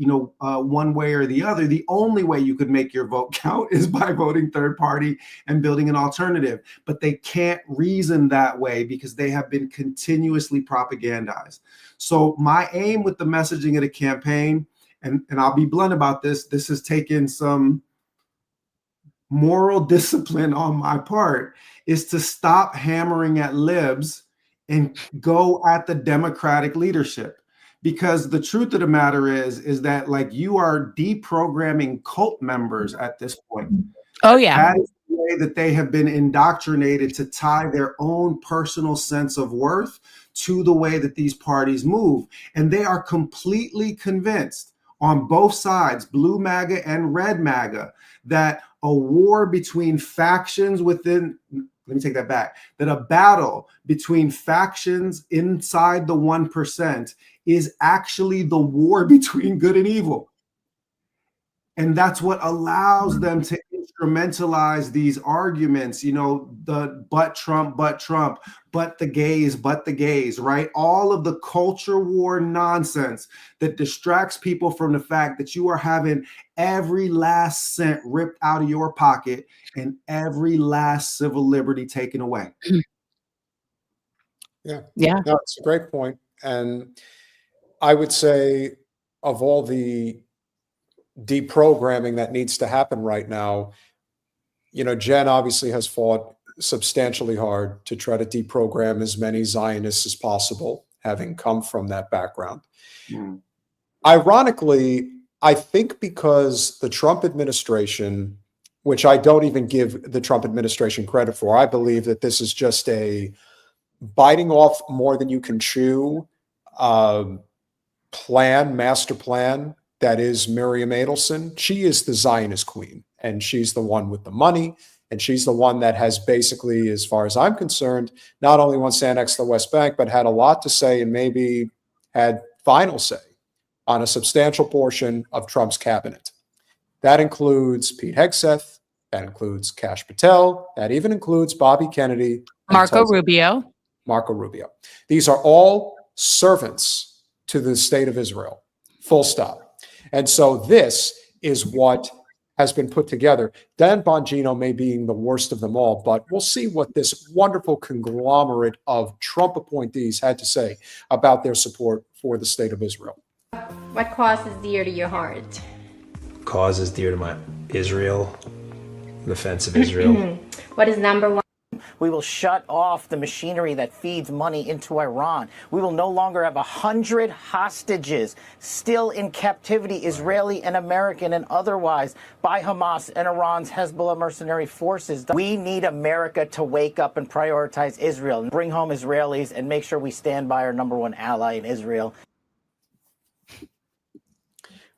one way or the other. The only way you could make your vote count is by voting third party and building an alternative. But they can't reason that way because they have been continuously propagandized. So my aim with the messaging of the campaign, and I'll be blunt about this has taken some moral discipline on my part, is to stop hammering at libs and go at the Democratic leadership. Because the truth of the matter is that, like, you are deprogramming cult members at this point. Oh, yeah. That is the way that they have been indoctrinated to tie their own personal sense of worth to the way that these parties move. And they are completely convinced on both sides, blue MAGA and red MAGA, that a war between factions within, let me take that back, that a battle between factions inside the 1% is actually the war between good and evil. And that's what allows them to instrumentalize these arguments, you know, the but Trump, but the gays, right? All of the culture war nonsense that distracts people from the fact that you are having every last cent ripped out of your pocket and every last civil liberty taken away. Yeah. Yeah. No, it's a great point. And I would say of all the deprogramming that needs to happen right now, you know, Jen obviously has fought substantially hard to try to deprogram as many Zionists as possible, having come from that background. Ironically, I think because the Trump administration, which I don't even give the Trump administration credit for, I believe that this is just a biting off more than you can chew master plan that is Miriam Adelson. She is the Zionist queen, and she's the one with the money, and she's the one that has basically, as far as I'm concerned, not only wants to annex the West Bank, but had a lot to say and maybe had final say on a substantial portion of Trump's cabinet. That includes Pete Hegseth, that includes Kash Patel, that even includes Bobby Kennedy. Marco Rubio. These are all servants to the state of Israel, full stop. And so this is what has been put together. Dan Bongino may be the worst of them all, but we'll see what this wonderful conglomerate of Trump appointees had to say about their support for the state of Israel. What cause is dear to your heart? Cause is dear to my Israel, defense of Israel. What is number one? We will shut off the machinery that feeds money into Iran. We will no longer have 100 hostages still in captivity, Israeli and American and otherwise, by Hamas and Iran's Hezbollah mercenary forces. We need America to wake up and prioritize Israel, and bring home Israelis, and make sure we stand by our number one ally in Israel.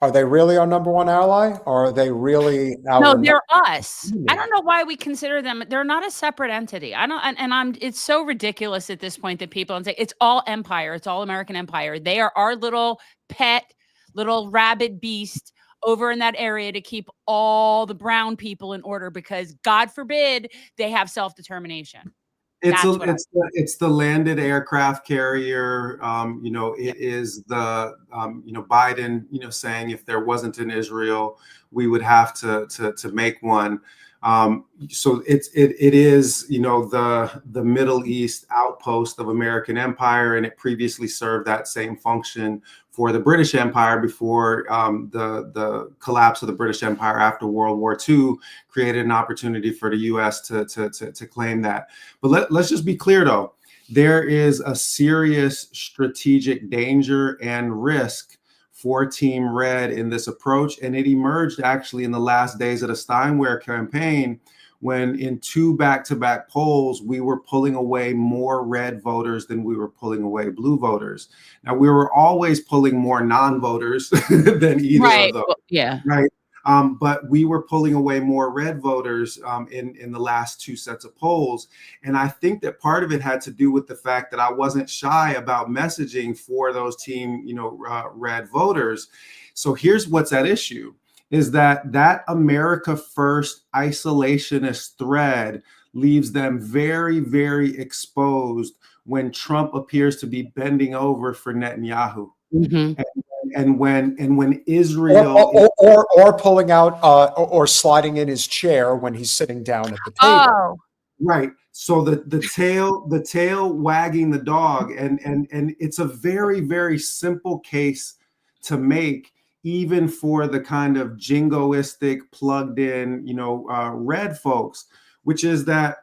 Are they really our number one ally, or are they really our? No, they're us. I don't know why we consider them. They're not a separate entity. I don't, and I'm. It's so ridiculous at this point that people say it's all empire. It's all American empire. They are our little pet, little rabid beast over in that area to keep all the brown people in order, because God forbid they have self-determination. It's the landed aircraft carrier. You know, it is the you know, Biden, you know, saying if there wasn't an Israel, we would have to make one. So it is, you know, the Middle East outpost of American empire, and it previously served that same function for the British Empire before the collapse of the British Empire after World War II created an opportunity for the U.S. to claim that. But let's just be clear, though. There is a serious strategic danger and risk for Team Red in this approach, and it emerged actually in the last days of the Steinway campaign, when in 2 back-to-back polls, we were pulling away more red voters than we were pulling away blue voters. Now, we were always pulling more non-voters than either of those. Well, yeah. Right. But we were pulling away more red voters in the last 2 sets of polls. And I think that part of it had to do with the fact that I wasn't shy about messaging for those Team, you know, red voters. So here's what's at issue, is that America First isolationist thread leaves them very, very exposed when Trump appears to be bending over for Netanyahu. Mm-hmm. And when Israel or pulling out or sliding in his chair when he's sitting down at the table. Oh, right. So the tail wagging the dog, and it's a very, very simple case to make, even for the kind of jingoistic, plugged in, you know, red folks, which is that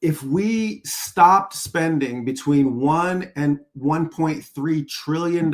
if we stopped spending between $1 and $1.3 trillion,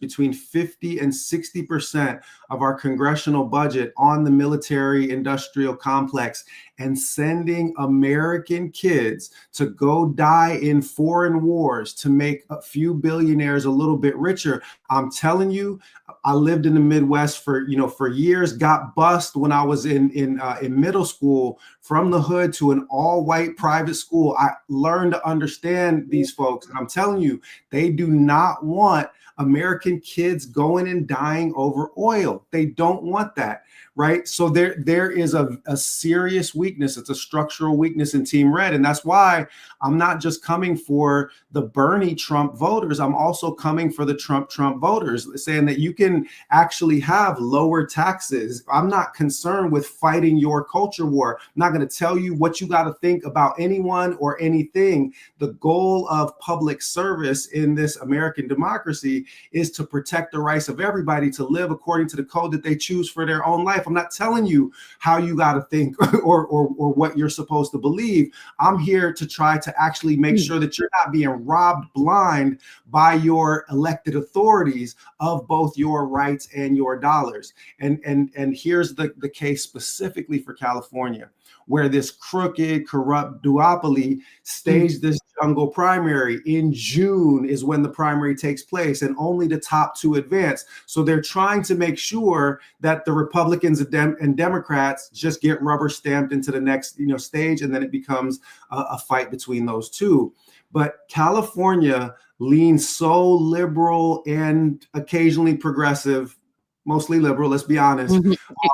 between 50 and 60% of our congressional budget on the military industrial complex and sending American kids to go die in foreign wars to make a few billionaires a little bit richer. I'm telling you, I lived in the Midwest for years, got bused when I was in middle school from the hood to an all-white private school. I learned to understand these folks. And I'm telling you, they do not want American kids going and dying over oil. They don't want that, right? So there is a serious weakness. It's a structural weakness in Team Red. And that's why I'm not just coming for the Bernie Trump voters. I'm also coming for the Trump voters, saying that you can actually have lower taxes. I'm not concerned with fighting your culture war. I'm not going to tell you what you got to think about anyone or anything. The goal of public service in this American democracy is to protect the rights of everybody to live according to the code that they choose for their own life. I'm not telling you how you got to think or what you're supposed to believe. I'm here to try to actually make sure that you're not being robbed blind by your elected authorities of both your rights and your dollars. And here's the case specifically for California, where this crooked, corrupt duopoly staged this jungle primary. In June is when the primary takes place, and only the top two advance. So they're trying to make sure that the Republicans and Democrats just get rubber stamped into the next stage, and then it becomes a fight between those two. But California leans so liberal and occasionally progressive, mostly liberal, let's be honest.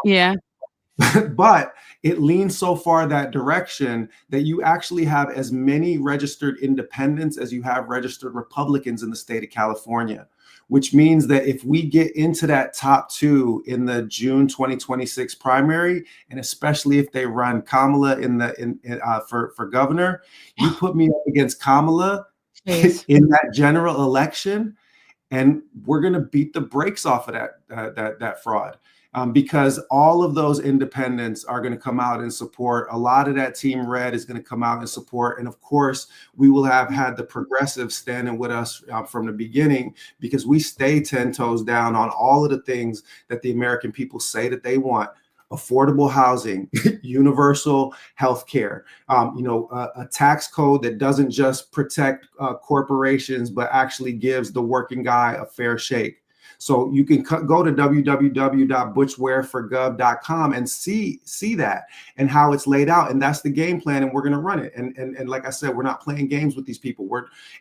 Yeah. But it leans so far that direction that you actually have as many registered independents as you have registered Republicans in the state of California, which means that if we get into that top two in the June 2026 primary, and especially if they run Kamala for governor, you put me up against Kamala in that general election, and we're going to beat the brakes off of that fraud. Because all of those independents are going to come out and support. A lot of that Team Red is going to come out and support. And of course, we will have had the progressives standing with us from the beginning, because we stay 10 toes down on all of the things that the American people say that they want. Affordable housing, universal health care, a tax code that doesn't just protect corporations, but actually gives the working guy a fair shake. So you can go to www.butchwareforgov.com and see that and how it's laid out. And that's the game plan. And we're going to run it. And like I said, we're not playing games with these people.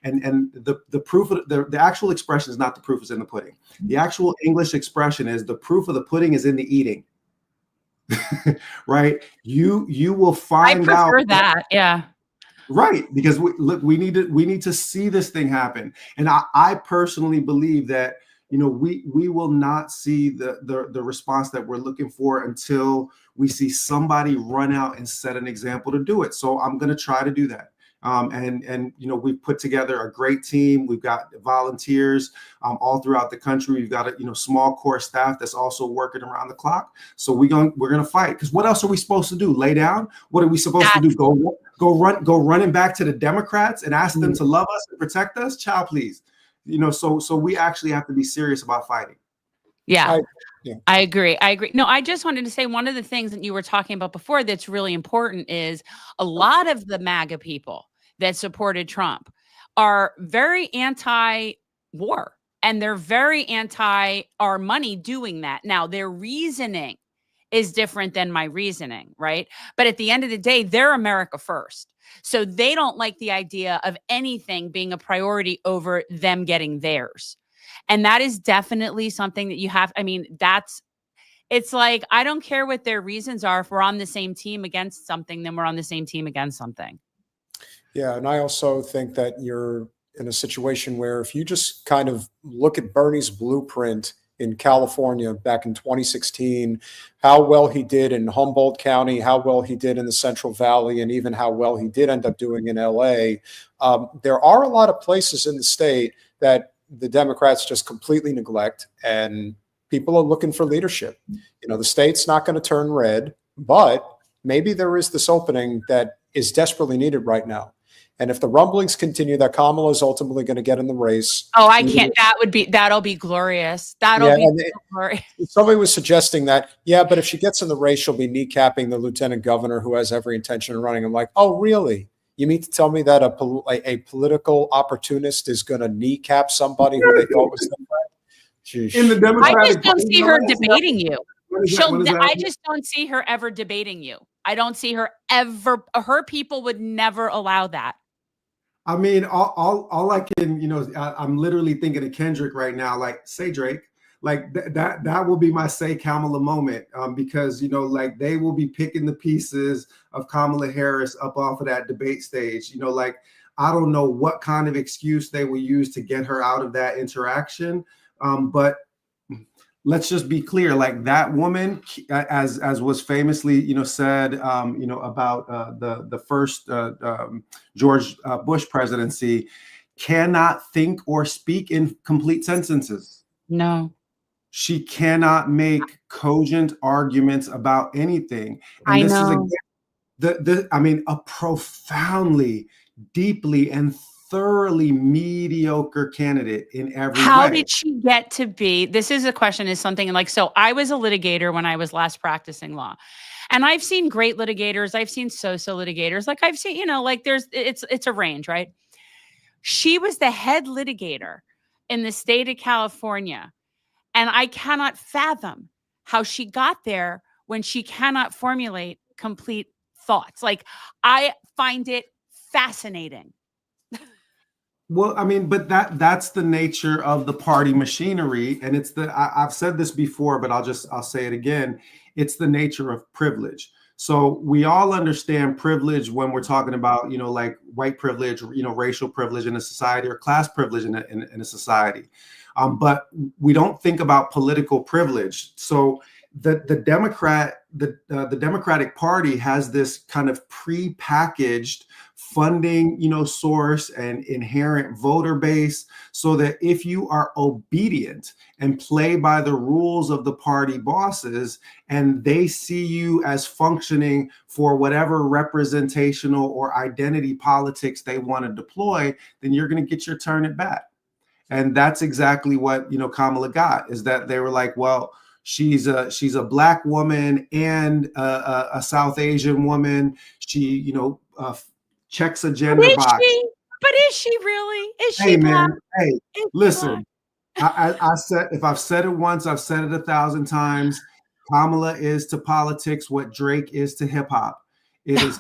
The proof of the actual expression is not the proof is in the pudding. The actual English expression is the proof of the pudding is in the eating. Right? You will find out. I prefer that. Yeah. Right, because we need to see this thing happen. And I personally believe that we will not see the response that we're looking for until we see somebody run out and set an example to do it. So I'm going to try to do that. We've put together a great team. We've got volunteers all throughout the country. We've got a small core staff that's also working around the clock. So we're going to fight, because what else are we supposed to do? Lay down? What are we supposed to do? Go running back to the Democrats and ask them to love us and protect us? Child, please. So we actually have to be serious about fighting. Yeah. I agree. No, I just wanted to say one of the things that you were talking about before that's really important is a lot of the MAGA people that supported Trump are very anti-war, and they're very anti our money doing that. Now, their reasoning is different than my reasoning, right? But at the end of the day, they're America first. So they don't like the idea of anything being a priority over them getting theirs. And that is definitely something that you have. I mean, it's like, I don't care what their reasons are. If we're on the same team against something, then we're on the same team against something. Yeah. And I also think that you're in a situation where if you just kind of look at Bernie's blueprint in California back in 2016, how well he did in Humboldt County, how well he did in the Central Valley, and even how well he did end up doing in LA. There are a lot of places in the state that the Democrats just completely neglect, and people are looking for leadership. The state's not going to turn red, but maybe there is this opening that is desperately needed right now. And if the rumblings continue that Kamala is ultimately going to get in the race. Oh, I can't. That'll be glorious. That'll be glorious. Somebody was suggesting that, yeah, but if she gets in the race, she'll be kneecapping the lieutenant governor who has every intention of running. I'm like, oh, really? You mean to tell me that a political opportunist is going to kneecap somebody who they thought was the friend? In the Democratic I just don't see her Party, debating you. I just don't see her ever debating you. I don't see her ever. Her people would never allow that. I mean, all I can, I'm literally thinking of Kendrick right now. Like, say Drake. Like that will be my say Kamala moment, because like they will be picking the pieces of Kamala Harris up off of that debate stage. Like I don't know what kind of excuse they will use to get her out of that interaction, but let's just be clear. Like that woman, as was famously said, about the first George Bush presidency, cannot think or speak in complete sentences. No. She cannot make cogent arguments about anything. And this is again, a profoundly, deeply, and thoroughly mediocre candidate in every way. How did she get to be? This is a question, is something like, so I was a litigator when I was last practicing law. And I've seen great litigators. I've seen so-so litigators. Like I've seen, like it's a range, right? She was the head litigator in the state of California. And I cannot fathom how she got there when she cannot formulate complete thoughts. Like, I find it fascinating. Well, I mean, but that's the nature of the party machinery. And it's I've said this before, but I'll say it again. It's the nature of privilege. So we all understand privilege when we're talking about, like white privilege, racial privilege in a society, or class privilege in a society. But we don't think about political privilege. So the Democratic Party has this kind of pre-packaged funding, source and inherent voter base, so that if you are obedient and play by the rules of the party bosses, and they see you as functioning for whatever representational or identity politics they want to deploy, then you're going to get your turn at bat. And that's exactly what, Kamala got, is that they were like, well, she's a Black woman and a South Asian woman. She, checks a gender box. But is she really? Is she? Hey, Black? man. Hey, listen, I said, if I've said it once, I've said it 1,000 times. Kamala is to politics what Drake is to hip hop. It is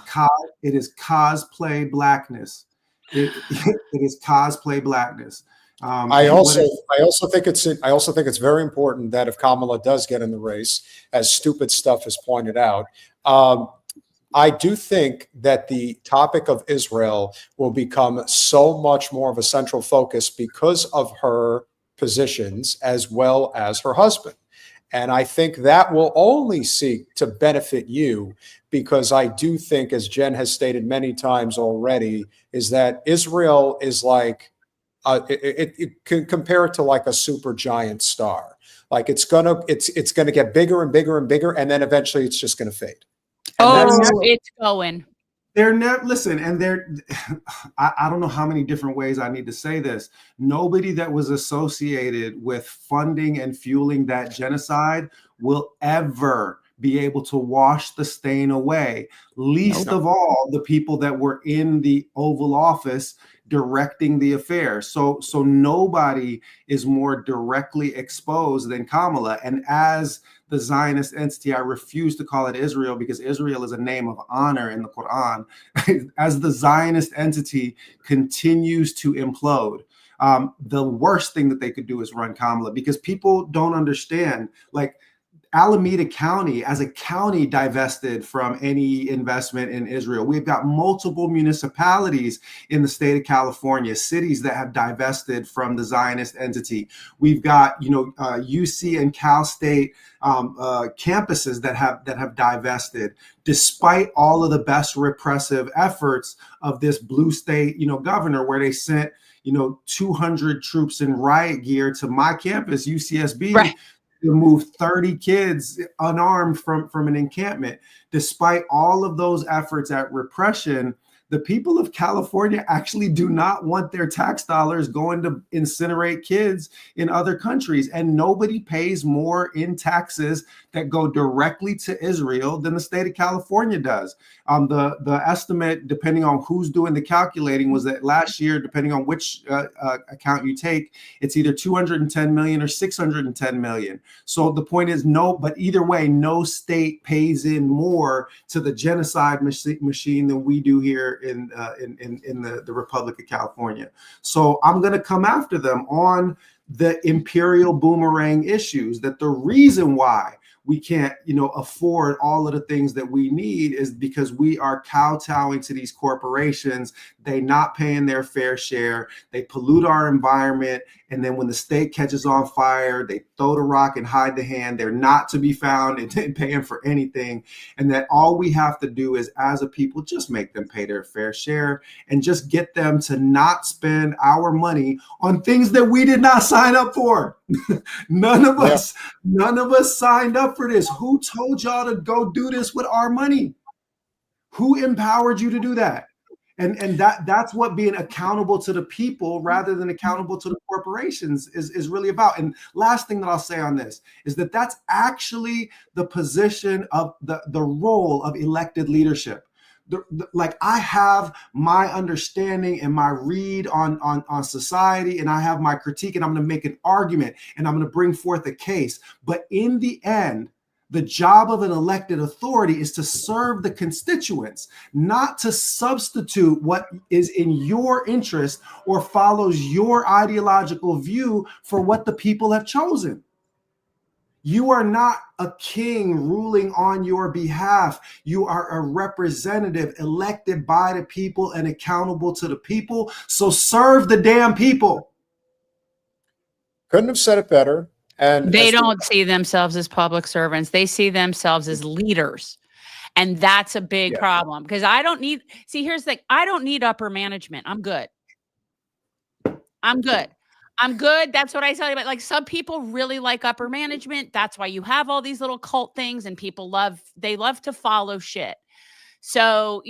cosplay blackness. It is cosplay blackness. I also think it's very important that if Kamala does get in the race, as stupid stuff is pointed out, I do think that the topic of Israel will become so much more of a central focus because of her positions as well as her husband. And I think that will only seek to benefit you, because I do think, as Jen has stated many times already, is that Israel is like, it can compare it to like a super giant star. Like it's gonna get bigger and bigger and bigger, and then eventually it's just gonna fade. And it's going. They're never, listen, and I don't know how many different ways I need to say this. Nobody that was associated with funding and fueling that genocide will ever be able to wash the stain away, least of all the people that were in the Oval Office directing the affair. So nobody is more directly exposed than Kamala. And as the Zionist entity, I refuse to call it Israel, because Israel is a name of honor in the Quran. As the Zionist entity continues to implode, the worst thing that they could do is run Kamala, because people don't understand, like, Alameda County as a county divested from any investment in Israel. We've got multiple municipalities in the state of California, cities that have divested from the Zionist entity. We've got, UC and Cal State campuses that have divested, despite all of the best repressive efforts of this blue state, governor, where they sent, 200 troops in riot gear to my campus, UCSB. Right. To move 30 kids unarmed from an encampment. Despite all of those efforts at repression, The people of California actually do not want their tax dollars going to incinerate kids in other countries. And nobody pays more in taxes that go directly to Israel than the state of California does. The estimate, depending on who's doing the calculating, was that last year, depending on which account you take, it's either 210 million or 610 million. So the point is but either way, no state pays in more to the genocide machine than we do here in the Republic of California. So I'm going to come after them on the imperial boomerang issues, that the reason why we can't, afford all of the things that we need is because we are kowtowing to these corporations. They not paying their fair share. They pollute our environment. And then when the state catches on fire, they throw the rock and hide the hand. They're not to be found and paying for anything. And that all we have to do is, as a people, just make them pay their fair share and just get them to not spend our money on things that we did not sign up for. None of us signed up for this. Who told y'all to go do this with our money? Who empowered you to do that? And that's what being accountable to the people rather than accountable to the corporations is really about. And last thing that I'll say on this is that that's actually the position of the role of elected leadership. Like, I have my understanding and my read on society, and I have my critique, and I'm going to make an argument, and I'm going to bring forth a case. But in the end, the job of an elected authority is to serve the constituents, not to substitute what is in your interest or follows your ideological view for what the people have chosen. You are not a king ruling on your behalf. You are a representative elected by the people and accountable to the people. So serve the damn people. Couldn't have said it better. And they don't see themselves as public servants. They see themselves as leaders. And that's a big problem, because here's the thing. I don't need upper management. I'm good. That's what I tell you about. Like, some people really like upper management. That's why you have all these little cult things, and people love to follow shit. So,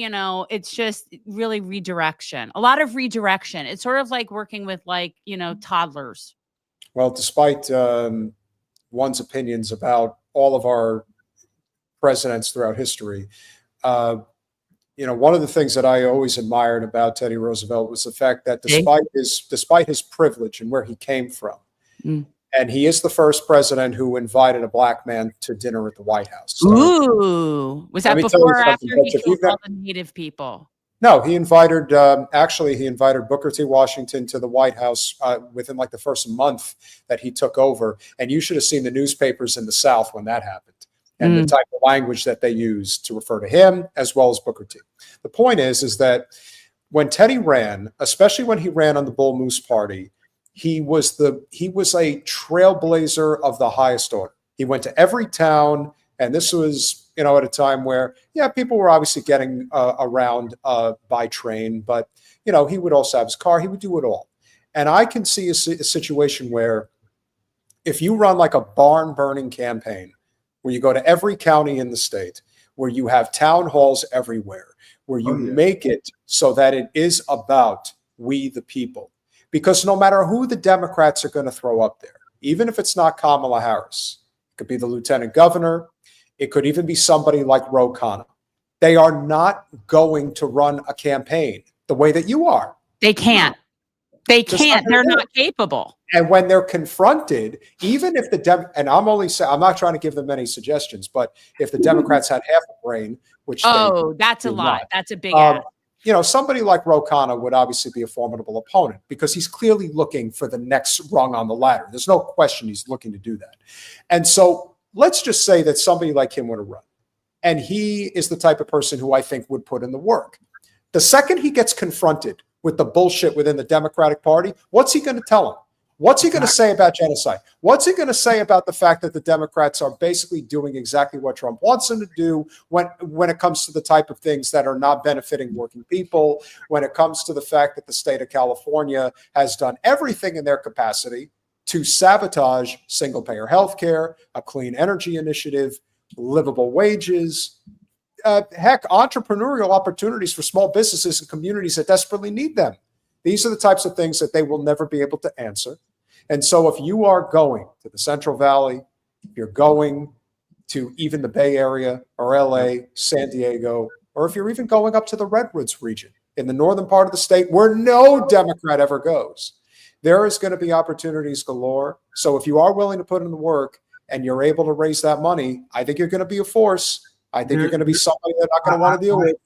it's just really redirection, a lot of redirection. It's sort of like working with toddlers. Well, despite one's opinions about all of our presidents throughout history, one of the things that I always admired about Teddy Roosevelt was the fact that despite his privilege and where he came from, and he is the first president who invited a black man to dinner at the White House. So, ooh, was that before or after he killed all the Native people? No, he invited Booker T. Washington to the White House within like the first month that he took over. And you should have seen the newspapers in the South when that happened, and the type of language that they used to refer to him as well as Booker T. The point is that when Teddy ran, especially when he ran on the Bull Moose Party, he was a trailblazer of the highest order. He went to every town, and this was at a time where, people were obviously getting around by train, but, he would also have his car. He would do it all. And I can see a situation where if you run like a barn burning campaign, where you go to every county in the state, where you have town halls everywhere, where you make it so that it is about we the people. Because no matter who the Democrats are going to throw up there, even if it's not Kamala Harris, it could be the lieutenant governor, it could even be somebody like Ro Khanna. They are not going to run a campaign the way that you are. They can't. They can't. They're not capable. And when they're confronted, even if and I'm not trying to give them any suggestions, but if the Democrats had half a brain, which that's a lot. That's a big ask. Somebody like Ro Khanna would obviously be a formidable opponent because he's clearly looking for the next rung on the ladder. There's no question he's looking to do that. And so let's just say that somebody like him would have run, and he is the type of person who I think would put in the work. The second he gets confronted with the bullshit within the Democratic Party, what's he going to tell them? What's he going to say about genocide? What's he going to say about the fact that the Democrats are basically doing exactly what Trump wants them to do when it comes to the type of things that are not benefiting working people, when it comes to the fact that the state of California has done everything in their capacity to sabotage single-payer health care, a clean energy initiative, livable wages, heck, entrepreneurial opportunities for small businesses and communities that desperately need them. These are the types of things that they will never be able to answer. And so if you are going to the Central Valley, if you're going to even the Bay Area or LA, San Diego, or if you're even going up to the Redwoods region in the northern part of the state where no Democrat ever goes, there is going to be opportunities galore. So if you are willing to put in the work and you're able to raise that money, I think you're going to be a force. I think you're going to be somebody they're not going to want to deal with.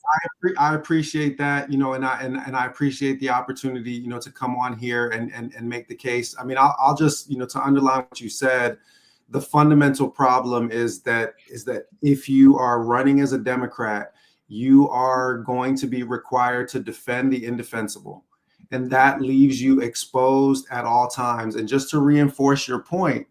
I appreciate that, and I appreciate the opportunity, to come on here and make the case. I mean, I'll just, to underline what you said, the fundamental problem is that if you are running as a Democrat, you are going to be required to defend the indefensible. And that leaves you exposed at all times. And just to reinforce your point,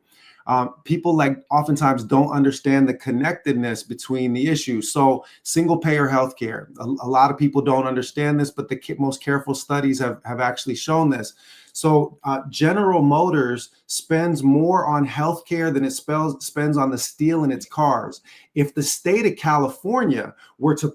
people oftentimes don't understand the connectedness between the issues. So single payer healthcare, a lot of people don't understand this, but the most careful studies have actually shown this. So General Motors spends more on healthcare than it spends on the steel in its cars. If the state of California were to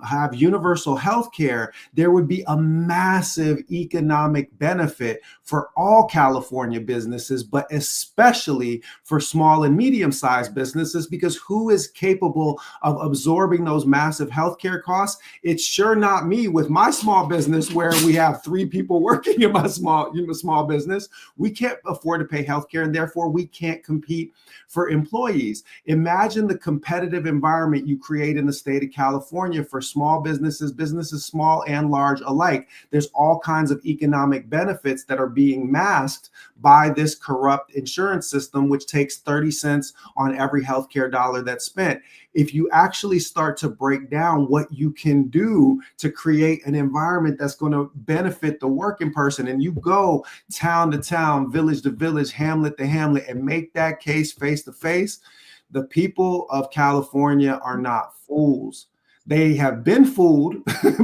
have universal healthcare, there would be a massive economic benefit for all California businesses, but especially for small and medium-sized businesses, because who is capable of absorbing those massive healthcare costs? It's sure not me with my small business where we have 3 people working in my small business. We can't afford to pay healthcare, and therefore we can't compete for employees. Imagine the competitive environment you create in the state of California for small businesses small and large alike. There's all kinds of economic benefits that are being masked by this corrupt insurance system, which takes 30 cents on every healthcare dollar that's spent. If you actually start to break down what you can do to create an environment that's going to benefit the working person, and you go town to town, village to village, hamlet to hamlet, and make that case face to face, the people of California are not fools. They have been fooled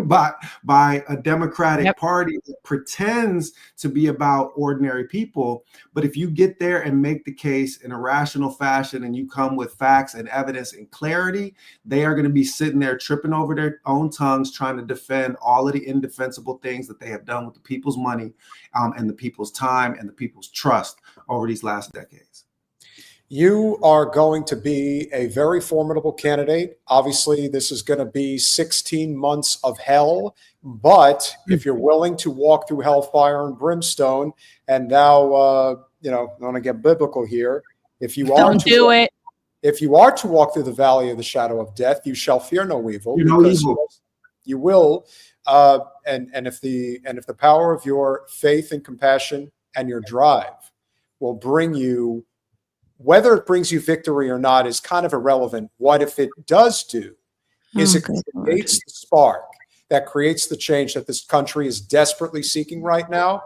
by a Democratic Party that pretends to be about ordinary people. But if you get there and make the case in a rational fashion and you come with facts and evidence and clarity, they are going to be sitting there tripping over their own tongues trying to defend all of the indefensible things that they have done with the people's money and the people's time and the people's trust over these last decades. You are going to be a very formidable candidate. Obviously, this is going to be 16 months of hell. But if you're willing to walk through hellfire and brimstone, and now, I want to get biblical here. If you are if you are to walk through the valley of the shadow of death, you shall fear no evil. You will. And if the power of your faith and compassion and your drive will bring you, whether it brings you victory or not is kind of irrelevant. What if it does do is it creates the spark that creates the change that this country is desperately seeking right now.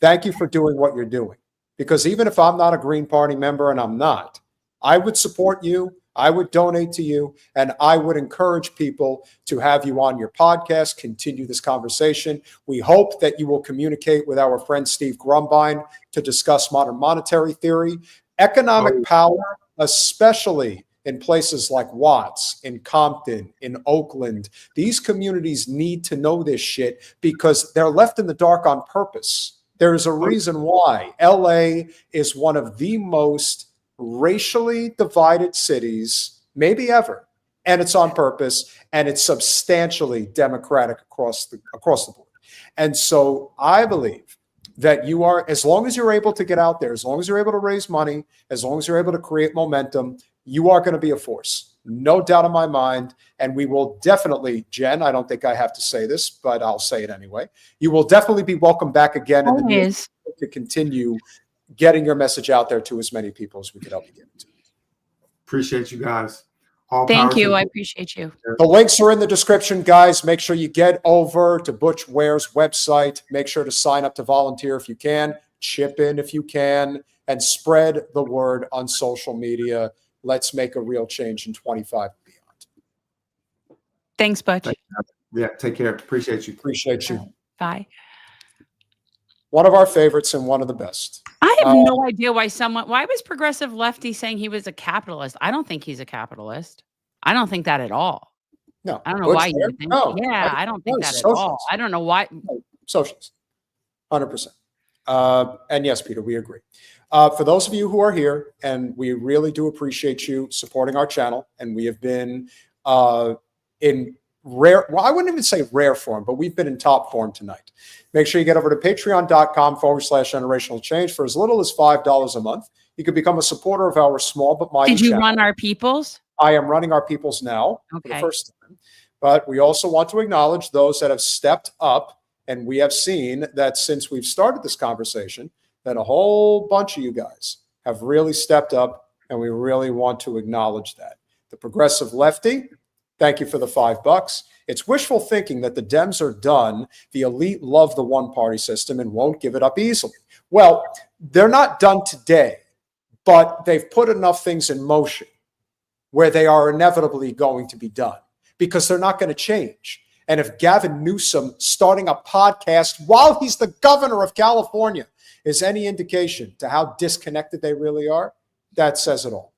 Thank you for doing what you're doing. Because even if I'm not a Green Party member, and I'm not, I would support you. I would donate to you, and I would encourage people to have you on your podcast, continue this conversation. We hope that you will communicate with our friend Steve Grumbine to discuss modern monetary theory. Economic power, especially in places like Watts, in Compton, in Oakland. These communities need to know this shit because they're left in the dark on purpose. There's a reason why. LA is one of the most racially divided cities, maybe ever. And it's on purpose, and it's substantially Democratic across the board. And so I believe that you are, as long as you're able to get out there, as long as you're able to raise money, as long as you're able to create momentum, you are going to be a force. No doubt in my mind. And we will definitely, Jen, I don't think I have to say this, but I'll say it anyway. You will definitely be welcome back again in the near future to continue getting your message out there to as many people as we could help you get into. Appreciate you guys. Thank you. I appreciate you. The links are in the description, guys. Make sure you get over to Butch Ware's website. Make sure to sign up to volunteer if you can, chip in if you can, and spread the word on social media. Let's make a real change in 25 and beyond. Thanks, Butch. Yeah, take care. Appreciate you. Appreciate you. Bye. One of our favorites and one of the best. I have no idea why was progressive lefty saying he was a capitalist? I don't think he's a capitalist. I don't think that at all. No. I don't know Butch why you Ware? would think. No. Yeah, I don't think that at Socialist. all. I don't know why. Socialist. 100%. And yes, Peter, we agree. For those of you who are here, and we really do appreciate you supporting our channel, and we have been in rare, well, I wouldn't even say rare form, but we've been in top form tonight. Make sure you get over to patreon.com/generational change for as little as $5 a month. You can become a supporter of our small but mighty Did you channel. run our peoples? I am running our peoples now for the first time. But we also want to acknowledge those that have stepped up. And we have seen that since we've started this conversation, that a whole bunch of you guys have really stepped up. And we really want to acknowledge that. The progressive lefty, thank you for the $5. It's wishful thinking that the Dems are done. The elite love the one-party system and won't give it up easily. Well, they're not done today, but they've put enough things in motion where they are inevitably going to be done because they're not going to change. And if Gavin Newsom starting a podcast while he's the governor of California is any indication to how disconnected they really are, that says it all.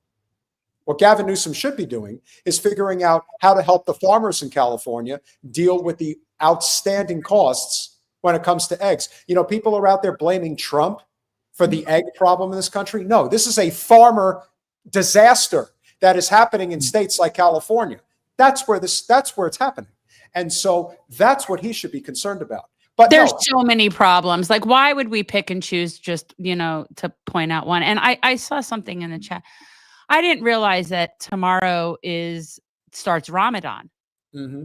What Gavin Newsom should be doing is figuring out how to help the farmers in California deal with the outstanding costs when it comes to eggs. You know, people are out there blaming Trump for the egg problem in this country. No, this is a farmer disaster that is happening in states like California. That's where it's happening. And so that's what he should be concerned about. But there's so many problems. Like, why would we pick and choose just, to point out one? And I saw something in the chat. I didn't realize that tomorrow starts Ramadan. Mm-hmm.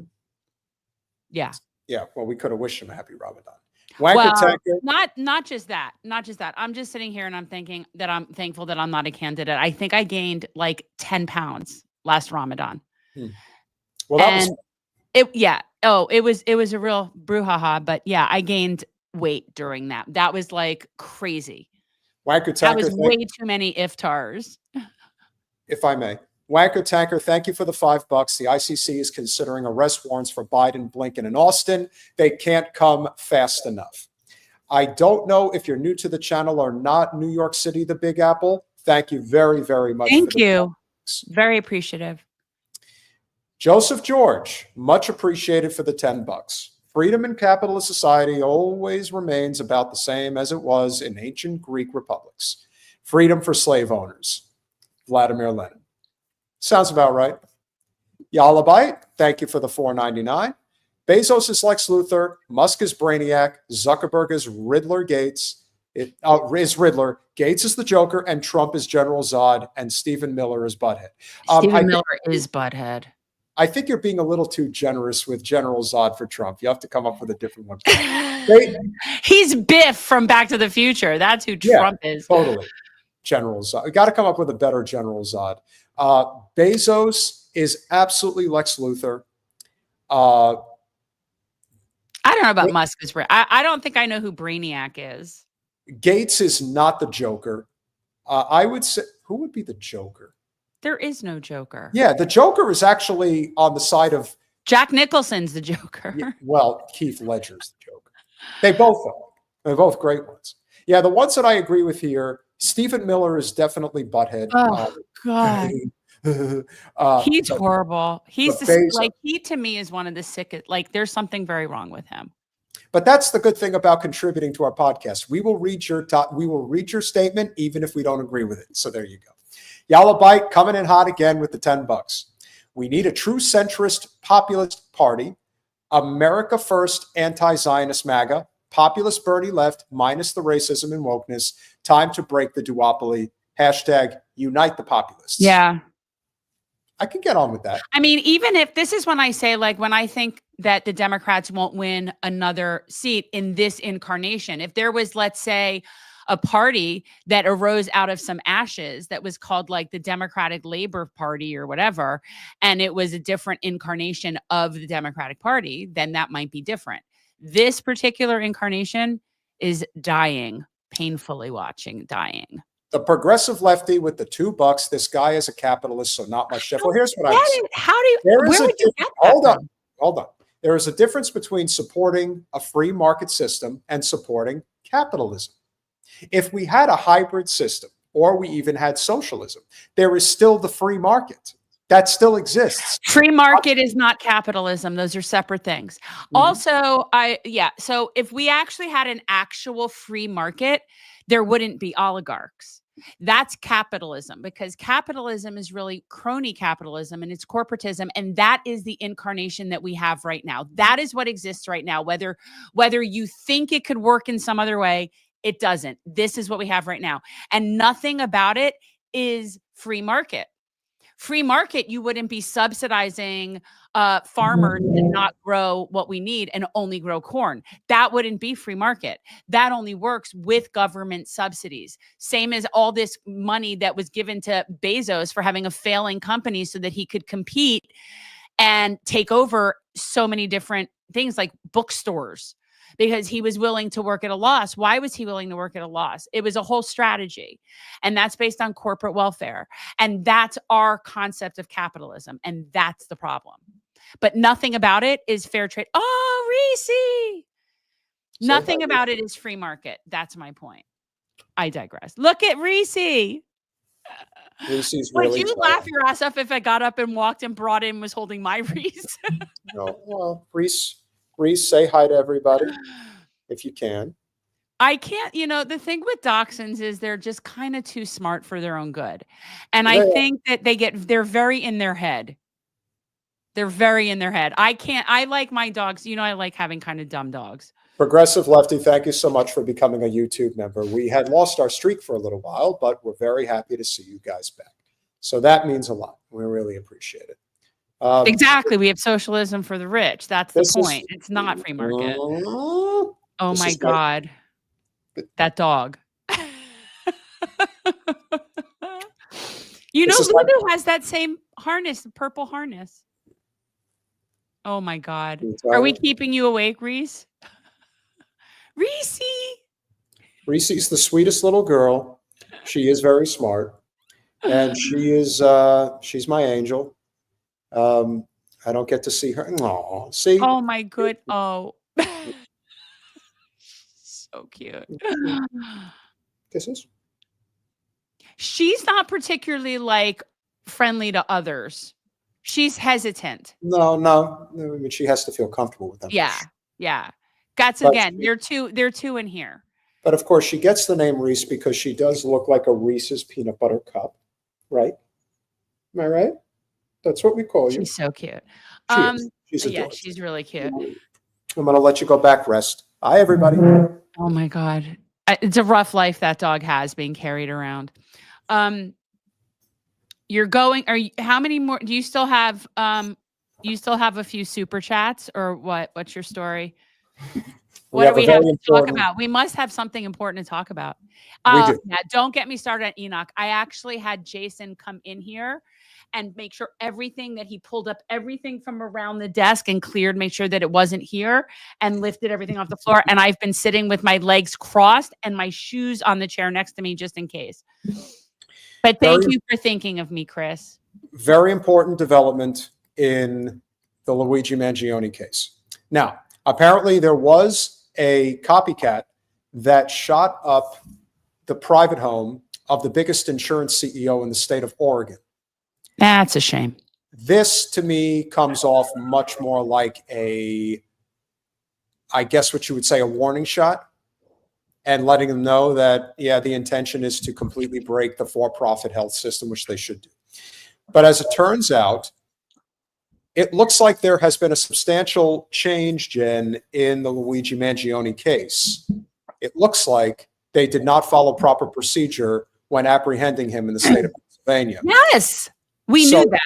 Yeah. Yeah. Well, we could have wished him a happy Ramadan. Not just that. I'm just sitting here and I'm thinking that I'm thankful that I'm not a candidate. I think I gained like 10 pounds last Ramadan. Well, that was... it was a real brouhaha, but yeah, I gained weight during that. That was like crazy. That was way too many iftars. If I may. Wanker Tanker, thank you for the $5. The ICC is considering arrest warrants for Biden, Blinken, and Austin. They can't come fast enough. I don't know if you're new to the channel or not. New York City, the Big Apple. Thank you very, very much. Thank you. Very appreciative. Joseph George, much appreciated for the $10. Freedom in capitalist society always remains about the same as it was in ancient Greek republics. Freedom for slave owners. Vladimir Lenin. Sounds about right. Yalabite, thank you for the $4.99. Bezos is Lex Luthor. Musk is Brainiac. Zuckerberg is Riddler Gates. Is Riddler. Gates is the Joker. And Trump is General Zod. And Stephen Miller is Butthead. Stephen Miller is Butthead. I think you're being a little too generous with General Zod for Trump. You have to come up with a different one. He's Biff from Back to the Future. That's who Trump is. Totally. General Zod. You got to come up with a better General Zod. Bezos is absolutely Lex Luthor. I don't know about Musk. I don't think I know who Brainiac is. Gates is not the Joker. I would say, who would be the Joker? There is no Joker. Yeah, the Joker is actually on the side of... Jack Nicholson's the Joker. Yeah, well, Keith Ledger's the Joker. They both are. They're both great ones. Yeah, the ones that I agree with here, Stephen Miller is definitely Butthead. Oh, God. He's horrible. He to me is one of the sickest. Like, there's something very wrong with him. But that's the good thing about contributing to our podcast. We will read your statement, even if we don't agree with it. So there you go. Yalabite coming in hot again with the $10. We need a true centrist populist party. America first, anti-Zionist MAGA. Populist Bernie left, minus the racism and wokeness. Time to break the duopoly. Hashtag unite the populists. Yeah. I can get on with that. I mean, even if this is when I say, like, when I think that the Democrats won't win another seat in this incarnation, if there was, let's say, a party that arose out of some ashes that was called like the Democratic Labor Party or whatever, and it was a different incarnation of the Democratic Party, then that might be different. This particular incarnation is painfully dying. The progressive lefty with the $2. This guy is a capitalist, so not much different. Well, here's what I'm saying. Hold on. There is a difference between supporting a free market system and supporting capitalism. If we had a hybrid system, or we even had socialism, there is still the free market. That still exists. Free market is not capitalism. Those are separate things. Also, so if we actually had an actual free market, there wouldn't be oligarchs. That's capitalism, because capitalism is really crony capitalism and it's corporatism. And that is the incarnation that we have right now. That is what exists right now. Whether you think it could work in some other way, it doesn't. This is what we have right now. And nothing about it is free market. Free market, you wouldn't be subsidizing farmers and not grow what we need and only grow corn. That wouldn't be free market. That only works with government subsidies. Same as all this money that was given to Bezos for having a failing company so that he could compete and take over so many different things like bookstores, because he was willing to work at a loss. Why was he willing to work at a loss? It was a whole strategy. And that's based on corporate welfare. And that's our concept of capitalism. And that's the problem. But nothing about it is fair trade. Oh, Reese! Nothing about it is free market. That's my point. I digress. Look at Reese. Reese's Would really you laugh your ass off if I got up and walked and brought in was holding my Reese? No, well, Reese, say hi to everybody if you can. I can't, the thing with dachshunds is they're just kind of too smart for their own good. And I think that they're very in their head. They're very in their head. I like my dogs. I like having kind of dumb dogs. Progressive Lefty, thank you so much for becoming a YouTube member. We had lost our streak for a little while, but we're very happy to see you guys back. So that means a lot. We really appreciate it. Exactly. We have socialism for the rich. That's the point. It's not free market. Oh my God. That dog. Lulu has that same harness, the purple harness. Oh my God. Are we keeping you awake, Reese? Reese. Reese's the sweetest little girl. She is very smart. And she's my angel. I don't get to see her. Oh, see? Oh my good. Oh. So cute. Kisses. She's not particularly friendly to others. She's hesitant. No. I mean, she has to feel comfortable with them. Yeah. That's again. They're two in here. But of course, she gets the name Reese because she does look like a Reese's peanut butter cup, right? Am I right? That's what we call you. She's so cute. She's adorable. Yeah, she's really cute. I'm going to let you go back rest. Bye, everybody. Oh my God. It's a rough life that dog has, being carried around. How many more? Do you still have a few super chats, or what? What's your story? What do we have to talk about? We must have something important to talk about. We do. Yeah, don't get me started on Enoch. I actually had Jason come in here and make sure everything that he pulled up, everything from around the desk and cleared, make sure that it wasn't here, and lifted everything off the floor. And I've been sitting with my legs crossed and my shoes on the chair next to me just in case. But thank you for thinking of me, Chris. Very important development in the Luigi Mangione case. Now, apparently there was a copycat that shot up the private home of the biggest insurance CEO in the state of Oregon. That's a shame. This, to me, comes off much more like I guess what you would say, a warning shot, and letting them know that, the intention is to completely break the for-profit health system, which they should do. But as it turns out, it looks like there has been a substantial change, Jen, in the Luigi Mangione case. It looks like they did not follow proper procedure when apprehending him in the state of Pennsylvania. Yes, we knew that.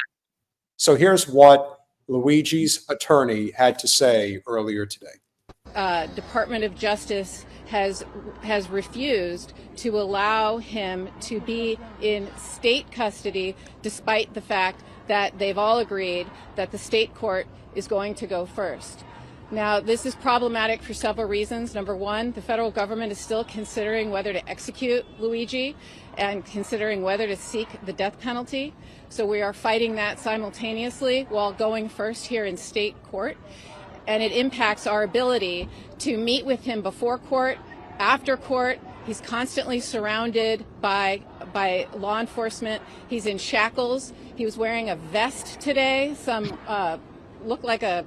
So here's what Luigi's attorney had to say earlier today. Department of Justice has refused to allow him to be in state custody, despite the fact that they've all agreed that the state court is going to go first. Now, this is problematic for several reasons. Number one, the federal government is still considering whether to execute Luigi and considering whether to seek the death penalty. So we are fighting that simultaneously while going first here in state court. And it impacts our ability to meet with him before court, after court. He's constantly surrounded by by law enforcement. He's in shackles. He was wearing a vest today. Some looked like I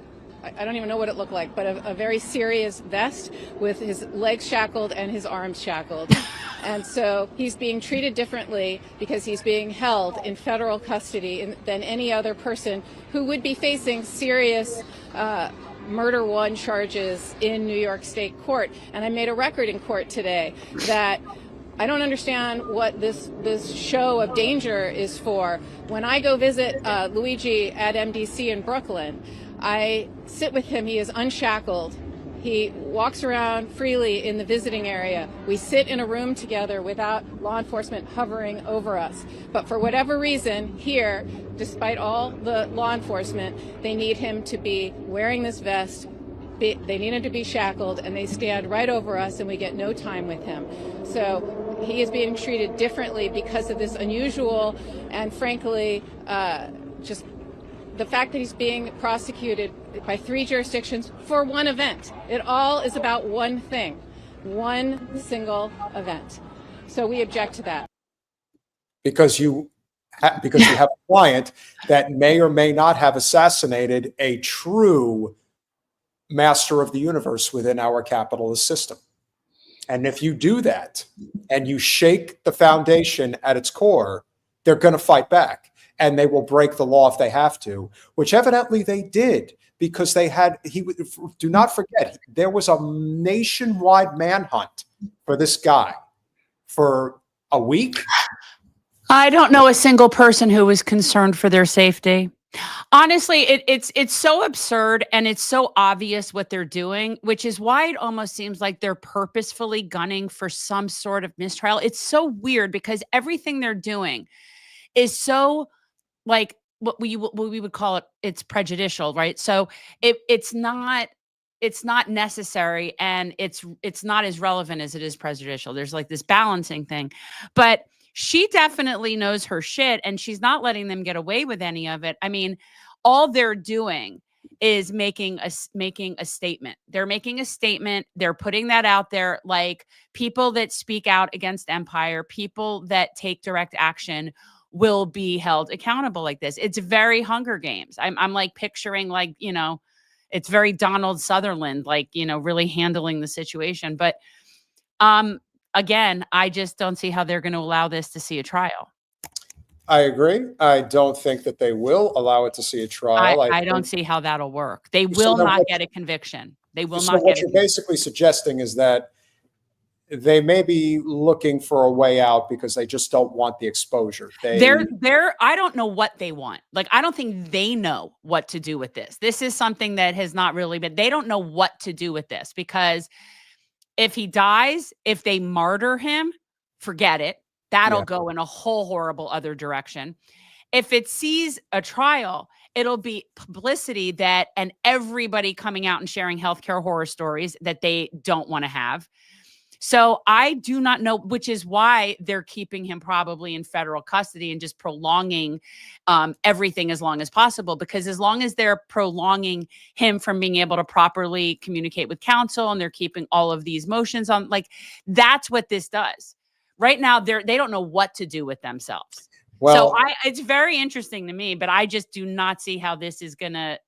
don't even know what it looked like, but a very serious vest with his legs shackled and his arms shackled. And so he's being treated differently because he's being held in federal custody than any other person who would be facing serious murder one charges in New York State court. And I made a record in court today that I don't understand what this show of danger is for. When I go visit Luigi at MDC in Brooklyn, I sit with him. He is unshackled. He walks around freely in the visiting area. We sit in a room together without law enforcement hovering over us. But for whatever reason, here, despite all the law enforcement, they need him to be wearing this vest. They need him to be shackled, and they stand right over us, and we get no time with him. So he is being treated differently because of this unusual and, frankly, just the fact that he's being prosecuted by 3 jurisdictions for one event. It all is about one thing, one single event. So we object to that. Because you have a client that may or may not have assassinated a true master of the universe within our capitalist system. And if you do that and you shake the foundation at its core, they're going to fight back. And they will break the law if they have to, which evidently they did, because do not forget, there was a nationwide manhunt for this guy for a week. I don't know a single person who was concerned for their safety. Honestly, it's so absurd, and it's so obvious what they're doing, which is why it almost seems like they're purposefully gunning for some sort of mistrial. It's so weird because everything they're doing is so, like, what we would call it, it's prejudicial, right? So it's not necessary, and it's not as relevant as it is prejudicial. There's like this balancing thing, but she definitely knows her shit, and she's not letting them get away with any of it. I mean, all they're doing is making a statement. They're making a statement. They're putting that out there. Like, people that speak out against empire, people that take direct action will be held accountable like this. It's very Hunger Games. I'm like picturing, like, you know, it's very Donald Sutherland, like, you know, really handling the situation. But again, I just don't see how they're going to allow this to see a trial. I agree. I don't think that they will allow it to see a trial. I don't see how that'll work. They will not get a conviction. They will not get what you're basically suggesting is that they may be looking for a way out because they just don't want the exposure. I don't know what they want. Like, I don't think they know what to do with this. This is something that has not really been, they don't know what to do with this, because if he dies, if they martyr him, forget it. That'll go in a whole horrible other direction. If it sees a trial, it'll be publicity and everybody coming out and sharing healthcare horror stories that they don't want to have. So I do not know, which is why they're keeping him probably in federal custody and just prolonging everything as long as possible, because as long as they're prolonging him from being able to properly communicate with counsel, and they're keeping all of these motions on, like, that's what this does. Right now, they don't know what to do with themselves. Well, so it's very interesting to me, but I just do not see how this is going to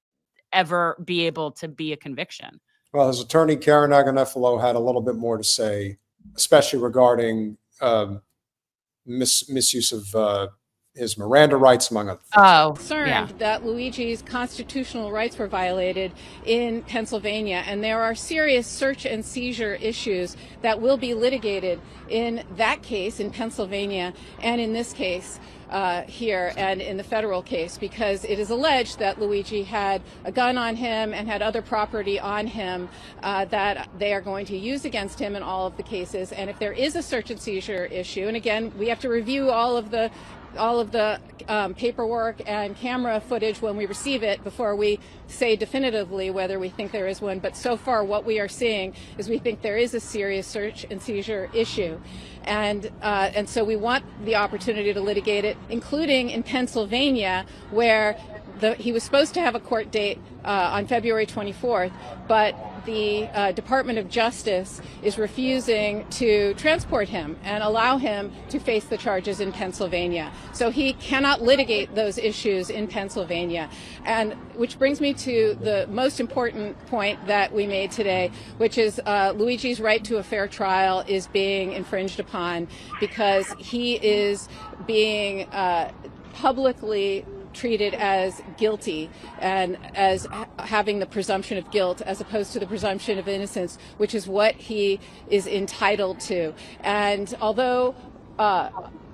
ever be able to be a conviction. Well, his attorney, Karen Aganefalo, had a little bit more to say, especially regarding misuse of his Miranda rights, among other things. Concerned that Luigi's constitutional rights were violated in Pennsylvania, and there are serious search and seizure issues that will be litigated in that case in Pennsylvania, and in this case here, and in the federal case, because it is alleged that Luigi had a gun on him and had other property on him that they are going to use against him in all of the cases. And if there is a search and seizure issue, and again, we have to review all of the paperwork and camera footage when we receive it before we say definitively whether we think there is one. But so far, what we are seeing is we think there is a serious search and seizure issue. And so we want the opportunity to litigate it, including in Pennsylvania, where he was supposed to have a court date on February 24th, but the Department of Justice is refusing to transport him and allow him to face the charges in Pennsylvania. So he cannot litigate those issues in Pennsylvania. And which brings me to the most important point that we made today, which is Luigi's right to a fair trial is being infringed upon because he is being publicly treated as guilty and as having the presumption of guilt as opposed to the presumption of innocence, which is what he is entitled to. And although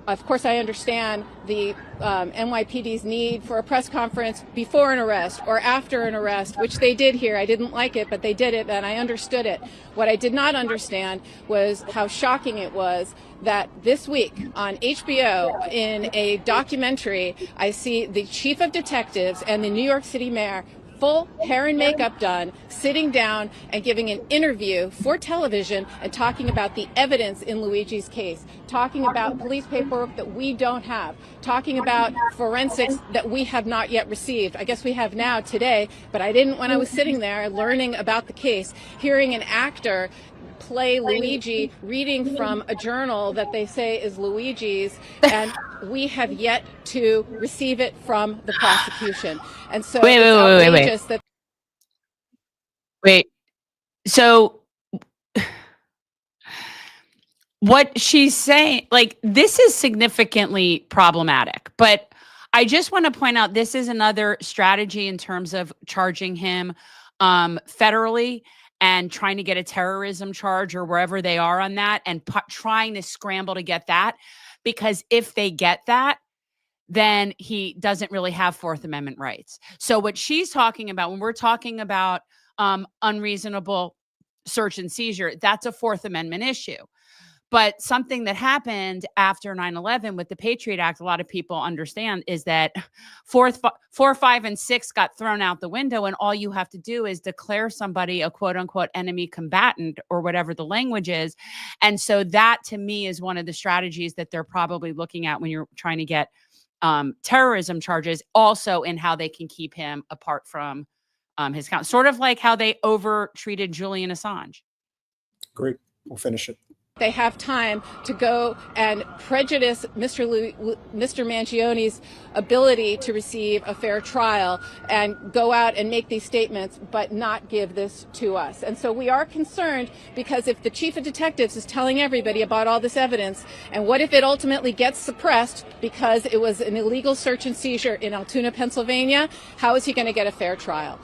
of course, I understand the NYPD's need for a press conference before an arrest or after an arrest, which they did here. I didn't like it, but they did it, and I understood it. What I did not understand was how shocking it was that this week on HBO, in a documentary, I see the chief of detectives and the New York City mayor, full hair and makeup done, sitting down and giving an interview for television and talking about the evidence in Luigi's case, talking about police paperwork that we don't have, talking about forensics that we have not yet received. I guess we have now today, but I didn't when I was sitting there learning about the case, hearing an actor play Luigi reading from a journal that they say is Luigi's, and we have yet to receive it from the prosecution. And so wait. So what she's saying, like, this is significantly problematic, but I just want to point out this is another strategy in terms of charging him federally and trying to get a terrorism charge or wherever they are on that, and trying to scramble to get that, because if they get that, then he doesn't really have Fourth Amendment rights. So what she's talking about, when we're talking about unreasonable search and seizure, that's a Fourth Amendment issue. But something that happened after 9/11 with the Patriot Act, a lot of people understand, is that 4, 5, and 6 got thrown out the window, and all you have to do is declare somebody a quote unquote enemy combatant or whatever the language is. And so that, to me, is one of the strategies that they're probably looking at when you're trying to get terrorism charges, also in how they can keep him apart from his account, sort of like how they over-treated Julian Assange. Great. We'll finish it. They have time to go and prejudice Mr. Mangione's ability to receive a fair trial and go out and make these statements, but not give this to us. And so we are concerned, because if the chief of detectives is telling everybody about all this evidence, and what if it ultimately gets suppressed because it was an illegal search and seizure in Altoona, Pennsylvania, how is he going to get a fair trial?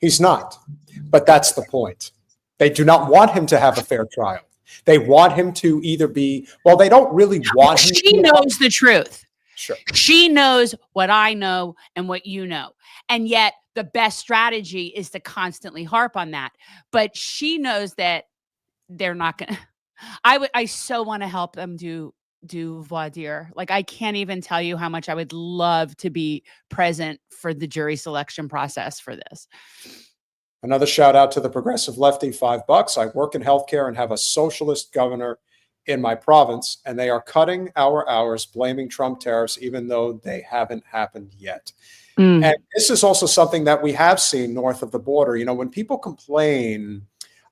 He's not. But that's the point. They do not want him to have a fair trial. They want him to either be, well, they don't really want him. She knows the truth. Sure. She knows what I know and what you know. And yet the best strategy is to constantly harp on that. But she knows that they're not going to. I so want to help them do voir dire. Like, I can't even tell you how much I would love to be present for the jury selection process for this. Another shout out to the progressive lefty, $5. I work in healthcare and have a socialist governor in my province, and they are cutting our hours, blaming Trump tariffs, even though they haven't happened yet. And this is also something that we have seen north of the border. You know, when people complain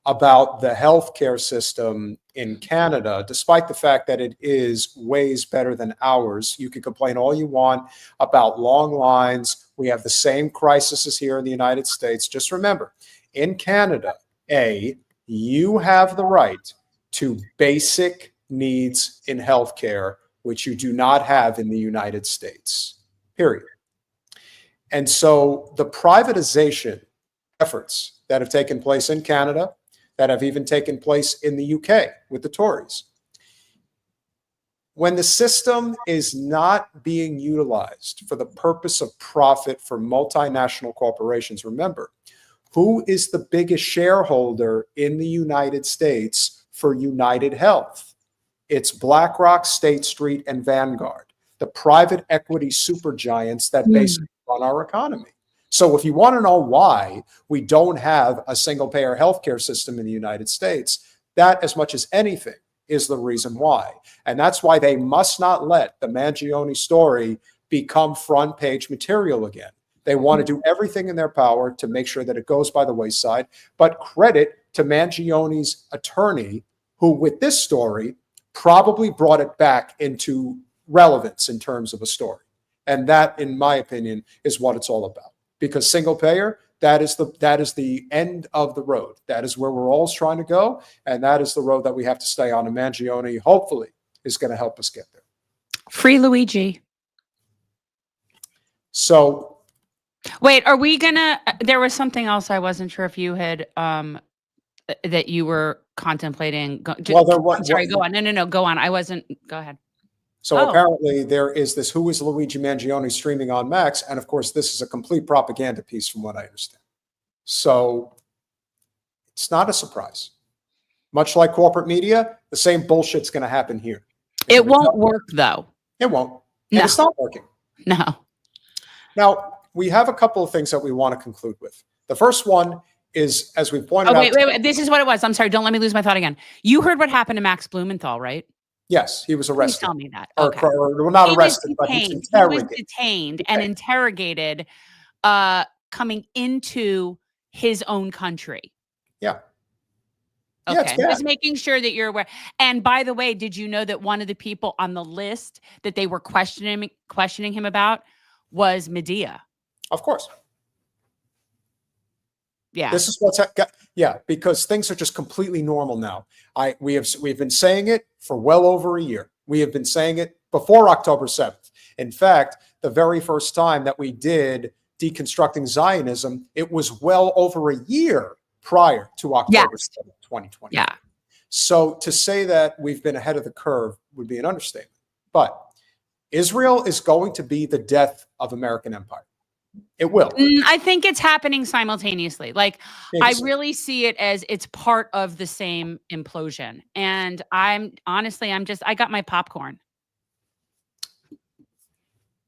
about the healthcare system in Canada, despite the fact that it is ways better than ours, you can complain all you want about long lines. We have the same crisis as here in the United States. Just remember, in Canada, you have the right to basic needs in healthcare, which you do not have in the United States, period. And so the privatization efforts that have taken place in Canada, that have even taken place in the UK with the Tories, when the system is not being utilized for the purpose of profit for multinational corporations, remember, who is the biggest shareholder in the United States for United Health? It's BlackRock, State Street, and Vanguard, the private equity supergiants that basically run our economy. So if you want to know why we don't have a single-payer healthcare system in the United States, that, as much as anything, is the reason why. And that's why they must not let the Mangione story become front-page material again. They want to do everything in their power to make sure that it goes by the wayside. But credit to Mangione's attorney, who with this story probably brought it back into relevance in terms of a story. And that, in my opinion, is what it's all about. Because single payer, that is the end of the road. That is where we're all trying to go. And that is the road that we have to stay on. And Mangione, hopefully, is going to help us get there. Free Luigi. So wait, are we gonna, there was something else I wasn't sure if you had, that you were contemplating. I'm sorry, go on. No, go on. I wasn't, go ahead. So apparently there is this Who is Luigi Mangione streaming on Max. And of course, this is a complete propaganda piece from what I understand. So it's not a surprise. Much like corporate media, the same bullshit's going to happen here. It won't work though. It won't. And it's not working. No. Now, we have a couple of things that we want to conclude with. The first one is, as we pointed out. Wait. This is what it was. I'm sorry. Don't let me lose my thought again. You heard what happened to Max Blumenthal, right? Yes, he was arrested. Please tell me that. Okay. Well, not arrested, but he was interrogated. He was detained and interrogated coming into his own country. Yeah. Okay. Just making sure that you're aware. And by the way, did you know that one of the people on the list that they were questioning him about was Medea? Of course. Yeah. This is what's because things are just completely normal now. We've been saying it for well over a year. We have been saying it before October 7th. In fact, the very first time that we did Deconstructing Zionism, it was well over a year prior to October 7th, 2020. Yeah. So to say that we've been ahead of the curve would be an understatement. But Israel is going to be the death of American empire. It will. I think it's happening simultaneously. Like, I really see it as it's part of the same implosion. And I got my popcorn.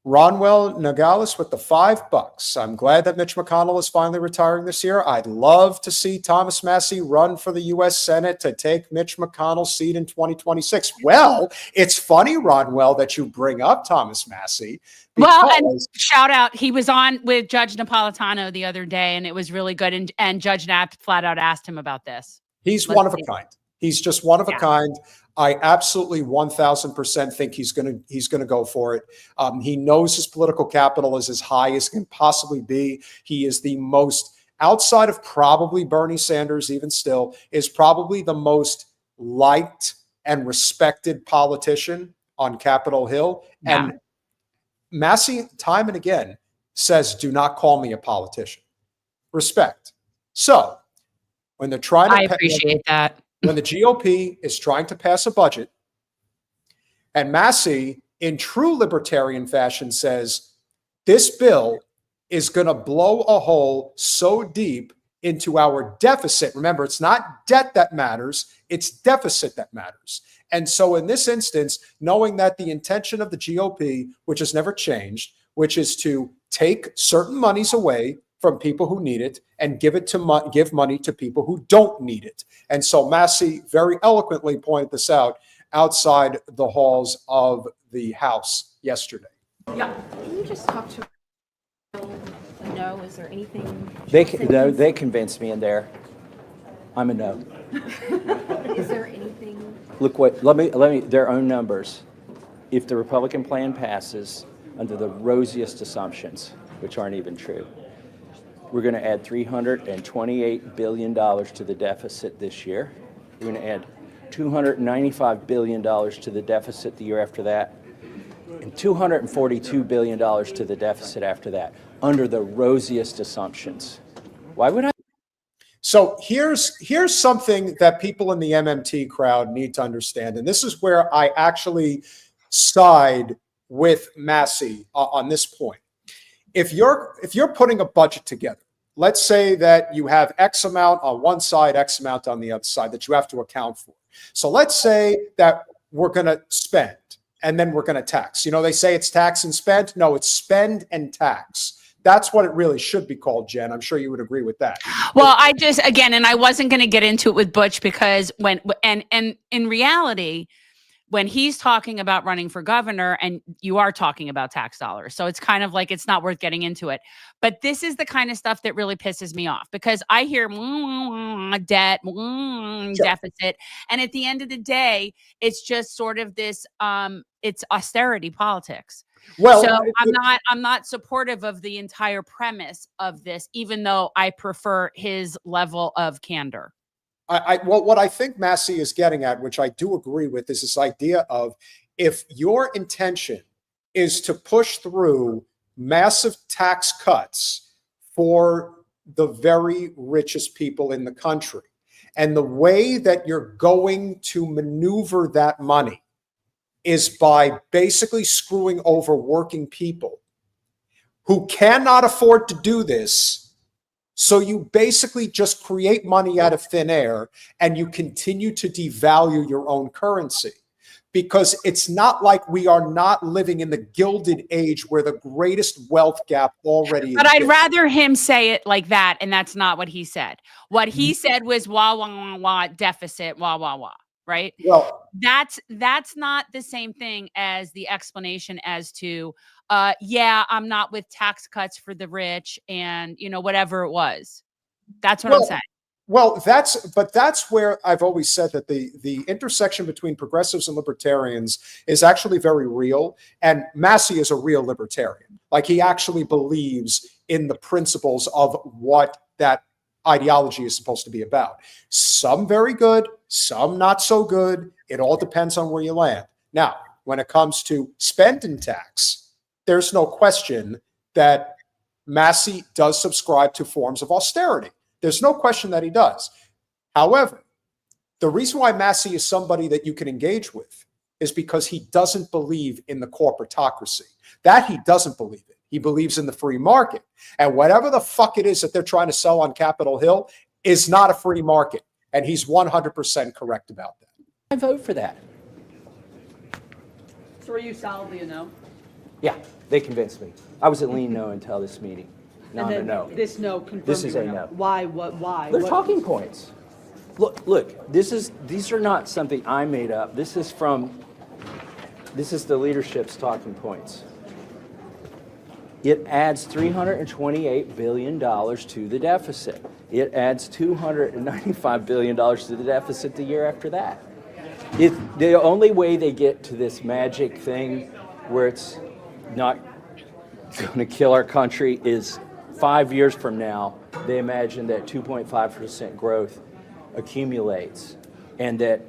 Ronwell Nogales with the $5. I'm glad that Mitch McConnell is finally retiring this year. I'd love to see Thomas Massie run for the U.S. Senate to take Mitch McConnell's seat in 2026. Well, it's funny, Ronwell, that you bring up Thomas Massie. Well, and shout out, he was on with Judge Napolitano the other day, and it was really good. And Judge Nap flat out asked him about this. He's one of a kind. He's just one of a kind. I absolutely 1000% think he's gonna go for it. He knows his political capital is as high as can possibly be. He is the most, outside of probably Bernie Sanders, even still, is probably the most liked and respected politician on Capitol Hill. Yeah. And Massie, time and again, says, "Do not call me a politician." Respect. So when they're trying to, I appreciate that. When the GOP is trying to pass a budget, and Massie, in true libertarian fashion, says this bill is going to blow a hole so deep into our deficit. Remember, it's not debt that matters, it's deficit that matters. And so in this instance, knowing that the intention of the GOP, which has never changed, which is to take certain monies away from people who need it and give money to people who don't need it. And so Massie very eloquently pointed this out outside the halls of the House yesterday. Yeah. Can you just talk to no? Is there anything? They convinced me in there. I'm a no. Is there anything? Look what, let me, their own numbers. If the Republican plan passes under the rosiest assumptions, which aren't even true, we're going to add $328 billion to the deficit this year. We're going to add $295 billion to the deficit the year after that, and $242 billion to the deficit after that, under the rosiest assumptions. Why would I? So here's something that people in the MMT crowd need to understand, and this is where I actually side with Massie on this point. If you're putting a budget together, let's say that you have X amount on one side, X amount on the other side that you have to account for. So let's say that we're going to spend and then we're going to tax. You know, they say it's tax and spend. No, it's spend and tax. That's what it really should be called, Jen. I'm sure you would agree with that. Well, I wasn't going to get into it with Butch because and in reality, when he's talking about running for governor, and you are talking about tax dollars. So it's kind of like, it's not worth getting into it. But this is the kind of stuff that really pisses me off, because I hear debt, deficit. And at the end of the day, it's just sort of this, it's austerity politics. Well, so I'm not supportive of the entire premise of this, even though I prefer his level of candor. Well, what I think Massie is getting at, which I do agree with, is this idea of, if your intention is to push through massive tax cuts for the very richest people in the country, and the way that you're going to maneuver that money is by basically screwing over working people who cannot afford to do this. So you basically just create money out of thin air, and you continue to devalue your own currency, because it's not like we are not living in the Gilded Age where the greatest wealth gap already But exists. I'd rather him say it like that, and that's not what he said. What he said was wah, wah, wah, wah, deficit, wah, wah, wah, right? Well, that's not the same thing as the explanation as to, yeah, I'm not with tax cuts for the rich and, you know, whatever it was. That's what I'm saying. Well, that's where I've always said that the intersection between progressives and libertarians is actually very real. And Massie is a real libertarian. Like, he actually believes in the principles of what that ideology is supposed to be about. Some very good, some not so good. It all depends on where you land. Now, when it comes to spending tax, there's no question that Massie does subscribe to forms of austerity. There's no question that he does. However, the reason why Massie is somebody that you can engage with is because he doesn't believe in the corporatocracy. That he doesn't believe in. He believes in the free market. And whatever the fuck it is that they're trying to sell on Capitol Hill is not a free market. And he's 100% correct about that. I vote for that. So are you solidly a no? Yeah, they convinced me. I was at lean no until this meeting. Now I'm a no. This no confirmed. This is a no. Why? What? Why? They're talking points. Look. These are not something I made up. This is the leadership's talking points. It adds $328 billion to the deficit. It adds $295 billion to the deficit the year after that. The only way they get to this magic thing where it's not going to kill our country is 5 years from now, they imagine that 2.5% growth accumulates, and that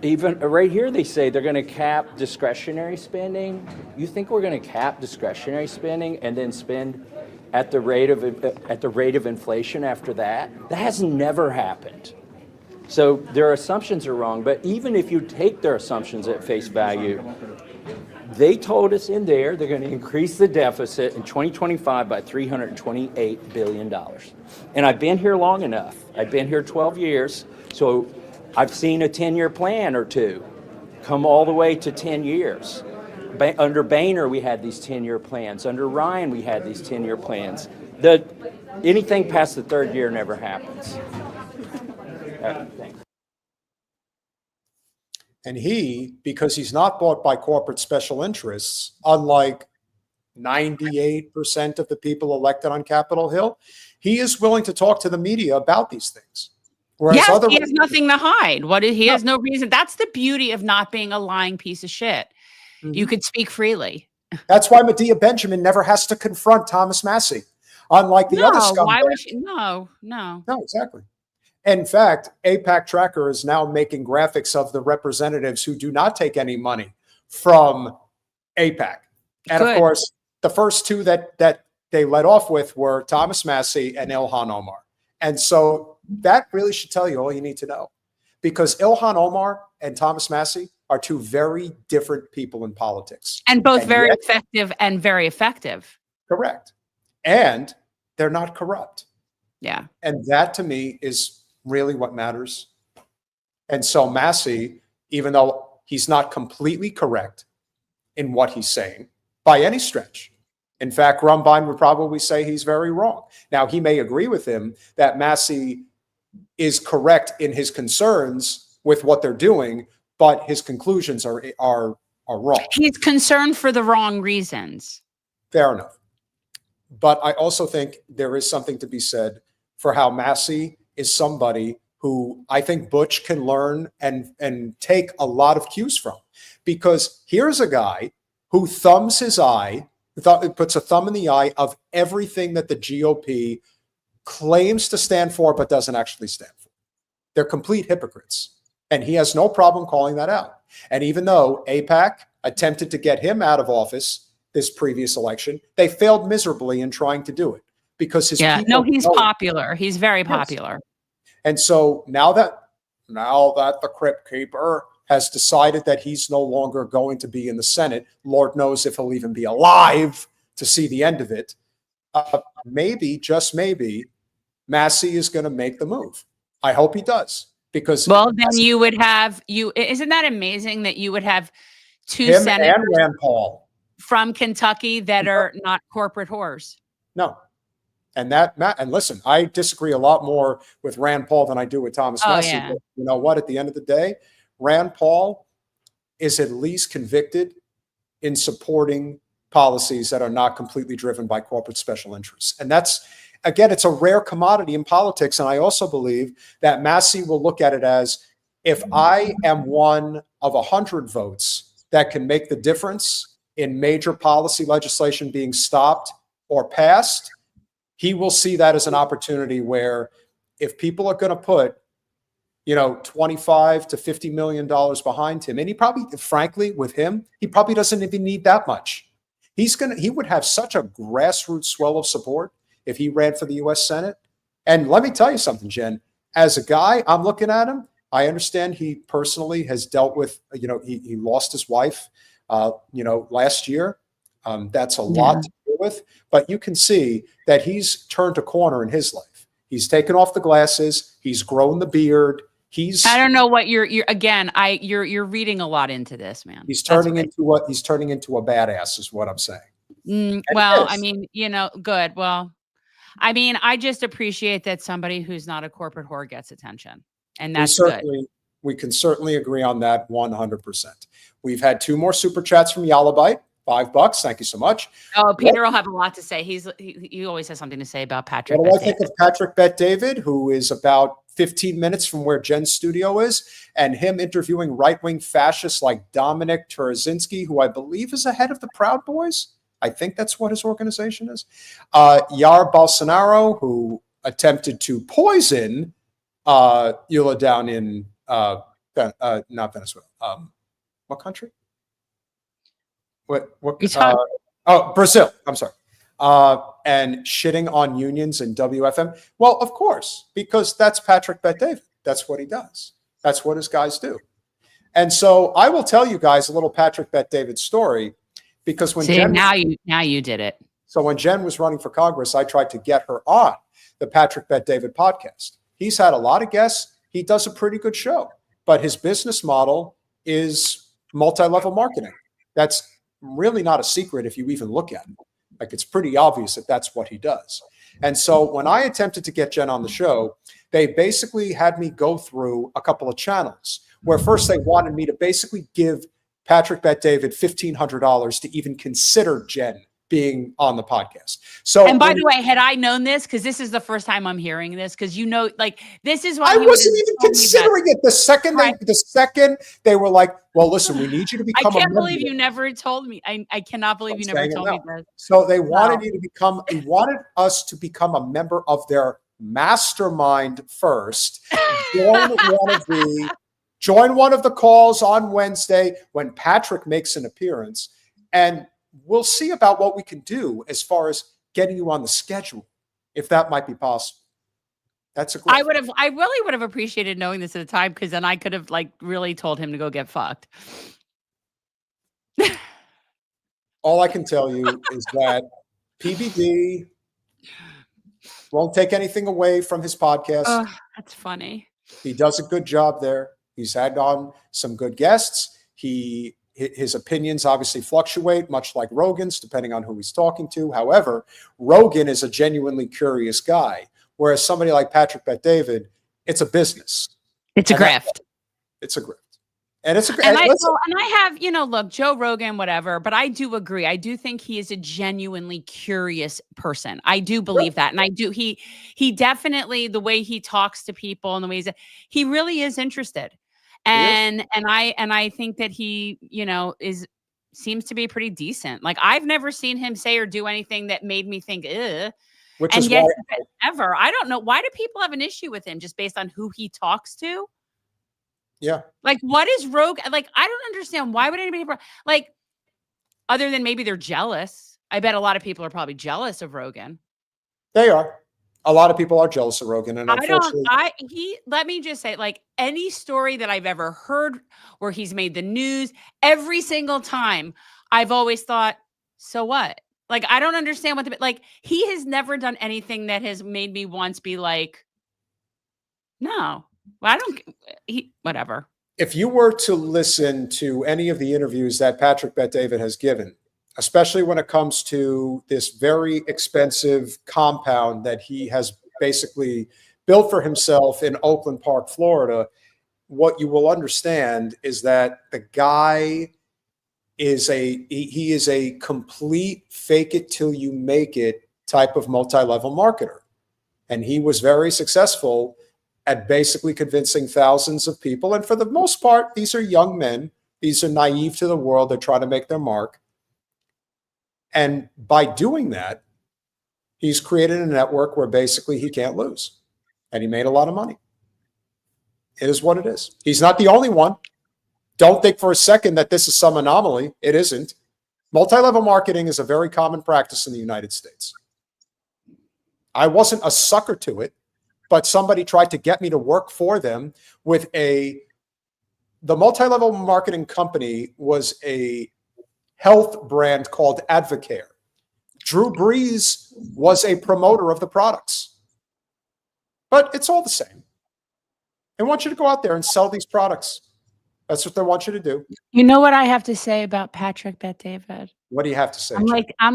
even right here they say they're going to cap discretionary spending. You think we're going to cap discretionary spending and then spend at the rate of inflation after that? That has never happened. So their assumptions are wrong. But even if you take their assumptions at face value, they told us in there they're going to increase the deficit in 2025 by $328 billion. And I've been here long enough. I've been here 12 years. So I've seen a 10-year plan or two come all the way to 10 years. Under Boehner, we had these 10-year plans. Under Ryan, we had these 10-year plans. Anything past the third year never happens. Thanks. And he, because he's not bought by corporate special interests, unlike 98% of the people elected on Capitol Hill, he is willing to talk to the media about these things. Whereas yes, he has nothing to hide. He has no reason. That's the beauty of not being a lying piece of shit. Mm-hmm. You could speak freely. That's why Medea Benjamin never has to confront Thomas Massie, unlike the other scumbags. Why would she? No, exactly. In fact, AIPAC Tracker is now making graphics of the representatives who do not take any money from AIPAC. And of course, the first two that they led off with were Thomas Massie and Ilhan Omar. And so that really should tell you all you need to know, because Ilhan Omar and Thomas Massie are two very different people in politics. And both very effective and very effective. Correct. And they're not corrupt. Yeah. And that to me is really what matters. And so Massie, even though he's not completely correct in what he's saying by any stretch, in fact, Grumbine would probably say he's very wrong. Now, he may agree with him that Massie is correct in his concerns with what they're doing, but his conclusions are wrong. He's concerned for the wrong reasons. Fair enough. But I also think there is something to be said for how Massie is somebody who I think Butch can learn and take a lot of cues from. Because here's a guy who thumbs his eye, puts a thumb in the eye of everything that the GOP claims to stand for, but doesn't actually stand for. They're complete hypocrites. And he has no problem calling that out. And even though AIPAC attempted to get him out of office this previous election, they failed miserably in trying to do it because his people he's popular. He's very popular. And so now that the Crypt Keeper has decided that he's no longer going to be in the Senate, Lord knows if he'll even be alive to see the end of it. Maybe, just maybe, Massie is going to make the move. I hope he does. Because then you would have isn't that amazing that you would have two him senators and Rand Paul from Kentucky that are not corporate whores? No. And listen, I disagree a lot more with Rand Paul than I do with Thomas Massie. Yeah. But you know what? At the end of the day, Rand Paul is at least convicted in supporting policies that are not completely driven by corporate special interests. And that's, again, it's a rare commodity in politics. And I also believe that Massie will look at it as, if I am one of 100 votes that can make the difference in major policy legislation being stopped or passed, he will see that as an opportunity where if people are going to put, $25 to $50 million behind him, and he probably, frankly, with him, he probably doesn't even need that much. He would have such a grassroots swell of support if he ran for the U.S. Senate. And let me tell you something, Jen, as a guy, I'm looking at him. I understand he personally has dealt with, he lost his wife, last year. That's a lot to deal with, but you can see that he's turned a corner in his life. He's taken off the glasses. He's grown the beard. I don't know what you're reading a lot into this, man. He's turning into a badass is what I'm saying. Well, I mean, good. Well, I mean, I just appreciate that somebody who's not a corporate whore gets attention, and that's good. We can certainly agree on that 100%. We've had 2 more super chats from Yalabite, $5. Thank you so much. Oh, Peter will have a lot to say. He always has something to say about Patrick. What do I think of Patrick Bet-David, who is about 15 minutes from where Jen's studio is, and him interviewing right-wing fascists like Dominic Tarazinski, who I believe is the head of the Proud Boys. I think that's what his organization is. Jair Bolsonaro, who attempted to poison Eula down in not Venezuela. What country? Brazil. I'm sorry. And shitting on unions and WFM. Well, of course, because that's Patrick Bet-David. That's what he does. That's what his guys do. And so I will tell you guys a little Patrick Bet-David story, because when now you did it. So when Jen was running for Congress, I tried to get her on the Patrick Bet-David podcast. He's had a lot of guests. He does a pretty good show, but his business model is multi-level marketing. That's really not a secret if you even look at it. Like, it's pretty obvious that that's what he does. And so when I attempted to get Jen on the show, they basically had me go through a couple of channels where first they wanted me to basically give Patrick Bet-David $1,500 to even consider Jen being on the podcast. So, and by the way, had I known this, because this is the first time I'm hearing this, because this is why I wasn't even considering it. The second they were like, "Well, listen, we need you to become." I can't believe you never told me. I cannot believe you never told me this. So they wanted you to become. They wanted us to become a member of their mastermind first. Join one of the calls on Wednesday when Patrick makes an appearance, and we'll see about what we can do as far as getting you on the schedule, if that might be possible. That's a great. I really would have appreciated knowing this at the time, because then I could have really told him to go get fucked. All I can tell you is that PBD won't take anything away from his podcast. Oh, that's funny. He does a good job there. He's had on some good guests. His opinions obviously fluctuate, much like Rogan's, depending on who he's talking to. However, Rogan is a genuinely curious guy, whereas somebody like Patrick Bet-David, it's a business. It's a grift. It's a grift. And it's a and I have, look, Joe Rogan, whatever, but I do agree. I do think he is a genuinely curious person. I do believe that. And he definitely, the way he talks to people and the ways that he really is interested. And I think that he, seems to be pretty decent. Like, I've never seen him say or do anything that made me think, ugh. Which and is yet, why ever. I don't know. Why do people have an issue with him just based on who he talks to? Yeah. Like, what is Rogan? Like, I don't understand. Why would anybody, like, other than maybe they're jealous? I bet a lot of people are probably jealous of Rogan. They are. A lot of people are jealous of Rogan. And unfortunately, let me just say, like, any story that I've ever heard where he's made the news, every single time, I've always thought, so what? Like, I don't understand like, he has never done anything that has made me once be like, no, well, whatever. If you were to listen to any of the interviews that Patrick Bet-David has given, especially when it comes to this very expensive compound that he has basically built for himself in Oakland Park, Florida, what you will understand is that the guy is he is a complete fake it till you make it type of multi-level marketer. And he was very successful at basically convincing thousands of people. And for the most part, these are young men. These are naive to the world. They're trying to make their mark. And by doing that, he's created a network where basically he can't lose. And he made a lot of money. It is what it is. He's not the only one. Don't think for a second that this is some anomaly. It isn't. Multi-level marketing is a very common practice in the United States. I wasn't a sucker to it, but somebody tried to get me to work for them with the multi-level marketing company was a health brand called Advocare. Drew Brees was a promoter of the products. But it's all the same. They want you to go out there and sell these products. That's what they want you to do. You know what I have to say about Patrick Bet-David? What do you have to say? I'm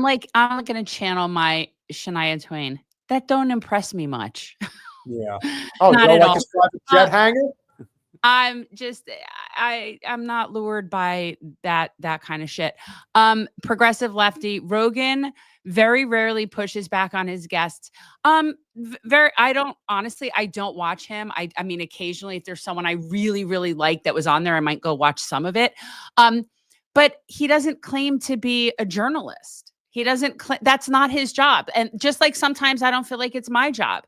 going to channel my Shania Twain. That don't impress me much. Yeah. Oh, you don't like his private jet hangar? I'm just, I'm not lured by that kind of shit. Progressive lefty Rogan very rarely pushes back on his guests. I don't watch him. I mean, occasionally if there's someone I really, really like that was on there, I might go watch some of it. But he doesn't claim to be a journalist. He doesn't, that's not his job. And just like sometimes I don't feel like it's my job.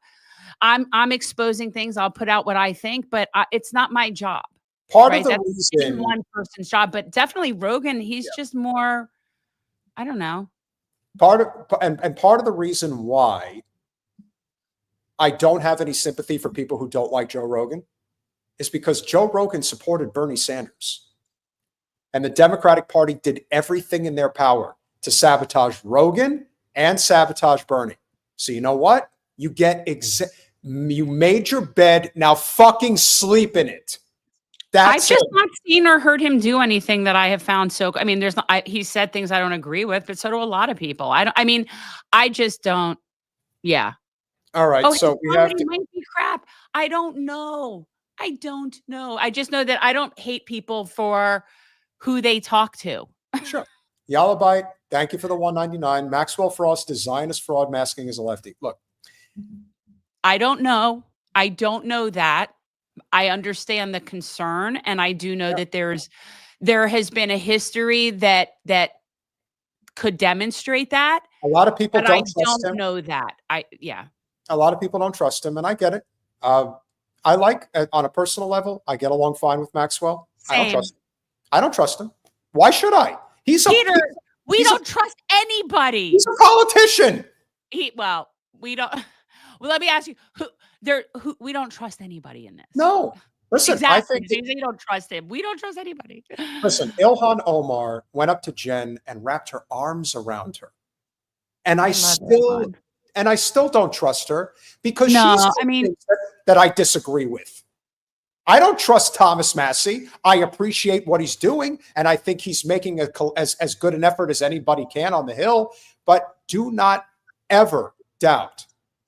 I'm exposing things. I'll put out what I think, but it's not my job. Part of the reason, one person's job, but definitely Rogan. He's just more, I don't know. Part of the reason why I don't have any sympathy for people who don't like Joe Rogan is because Joe Rogan supported Bernie Sanders, and the Democratic Party did everything in their power to sabotage Rogan and sabotage Bernie. So you know what? You you made your bed, now fucking sleep in it. I've just not seen or heard him do anything that I have found so. I mean, he said things I don't agree with, but so do a lot of people. I just don't. Yeah. All right. So we have to. Might be crap. I don't know. I just know that I don't hate people for who they talk to. Sure. Yalabite, thank you for the $1.99. Maxwell Frost, design is fraud, masking is a lefty. Look. I don't know. I don't know that. I understand the concern, and I do know that there has been a history that could demonstrate that. A lot of people don't trust him. I don't know that. A lot of people don't trust him, and I get it. I like, on a personal level, I get along fine with Maxwell. Same. I don't trust him. Why should I? Peter, we don't trust anybody. He's a politician. We don't. Well, let me ask you, we don't trust anybody in this. No. Listen, exactly. I think you don't trust him. We don't trust anybody. Listen, Ilhan Omar went up to Jen and wrapped her arms around her. And I still don't trust her because that I disagree with. I don't trust Thomas Massie. I appreciate what he's doing, and I think he's making as good an effort as anybody can on the Hill. But do not ever doubt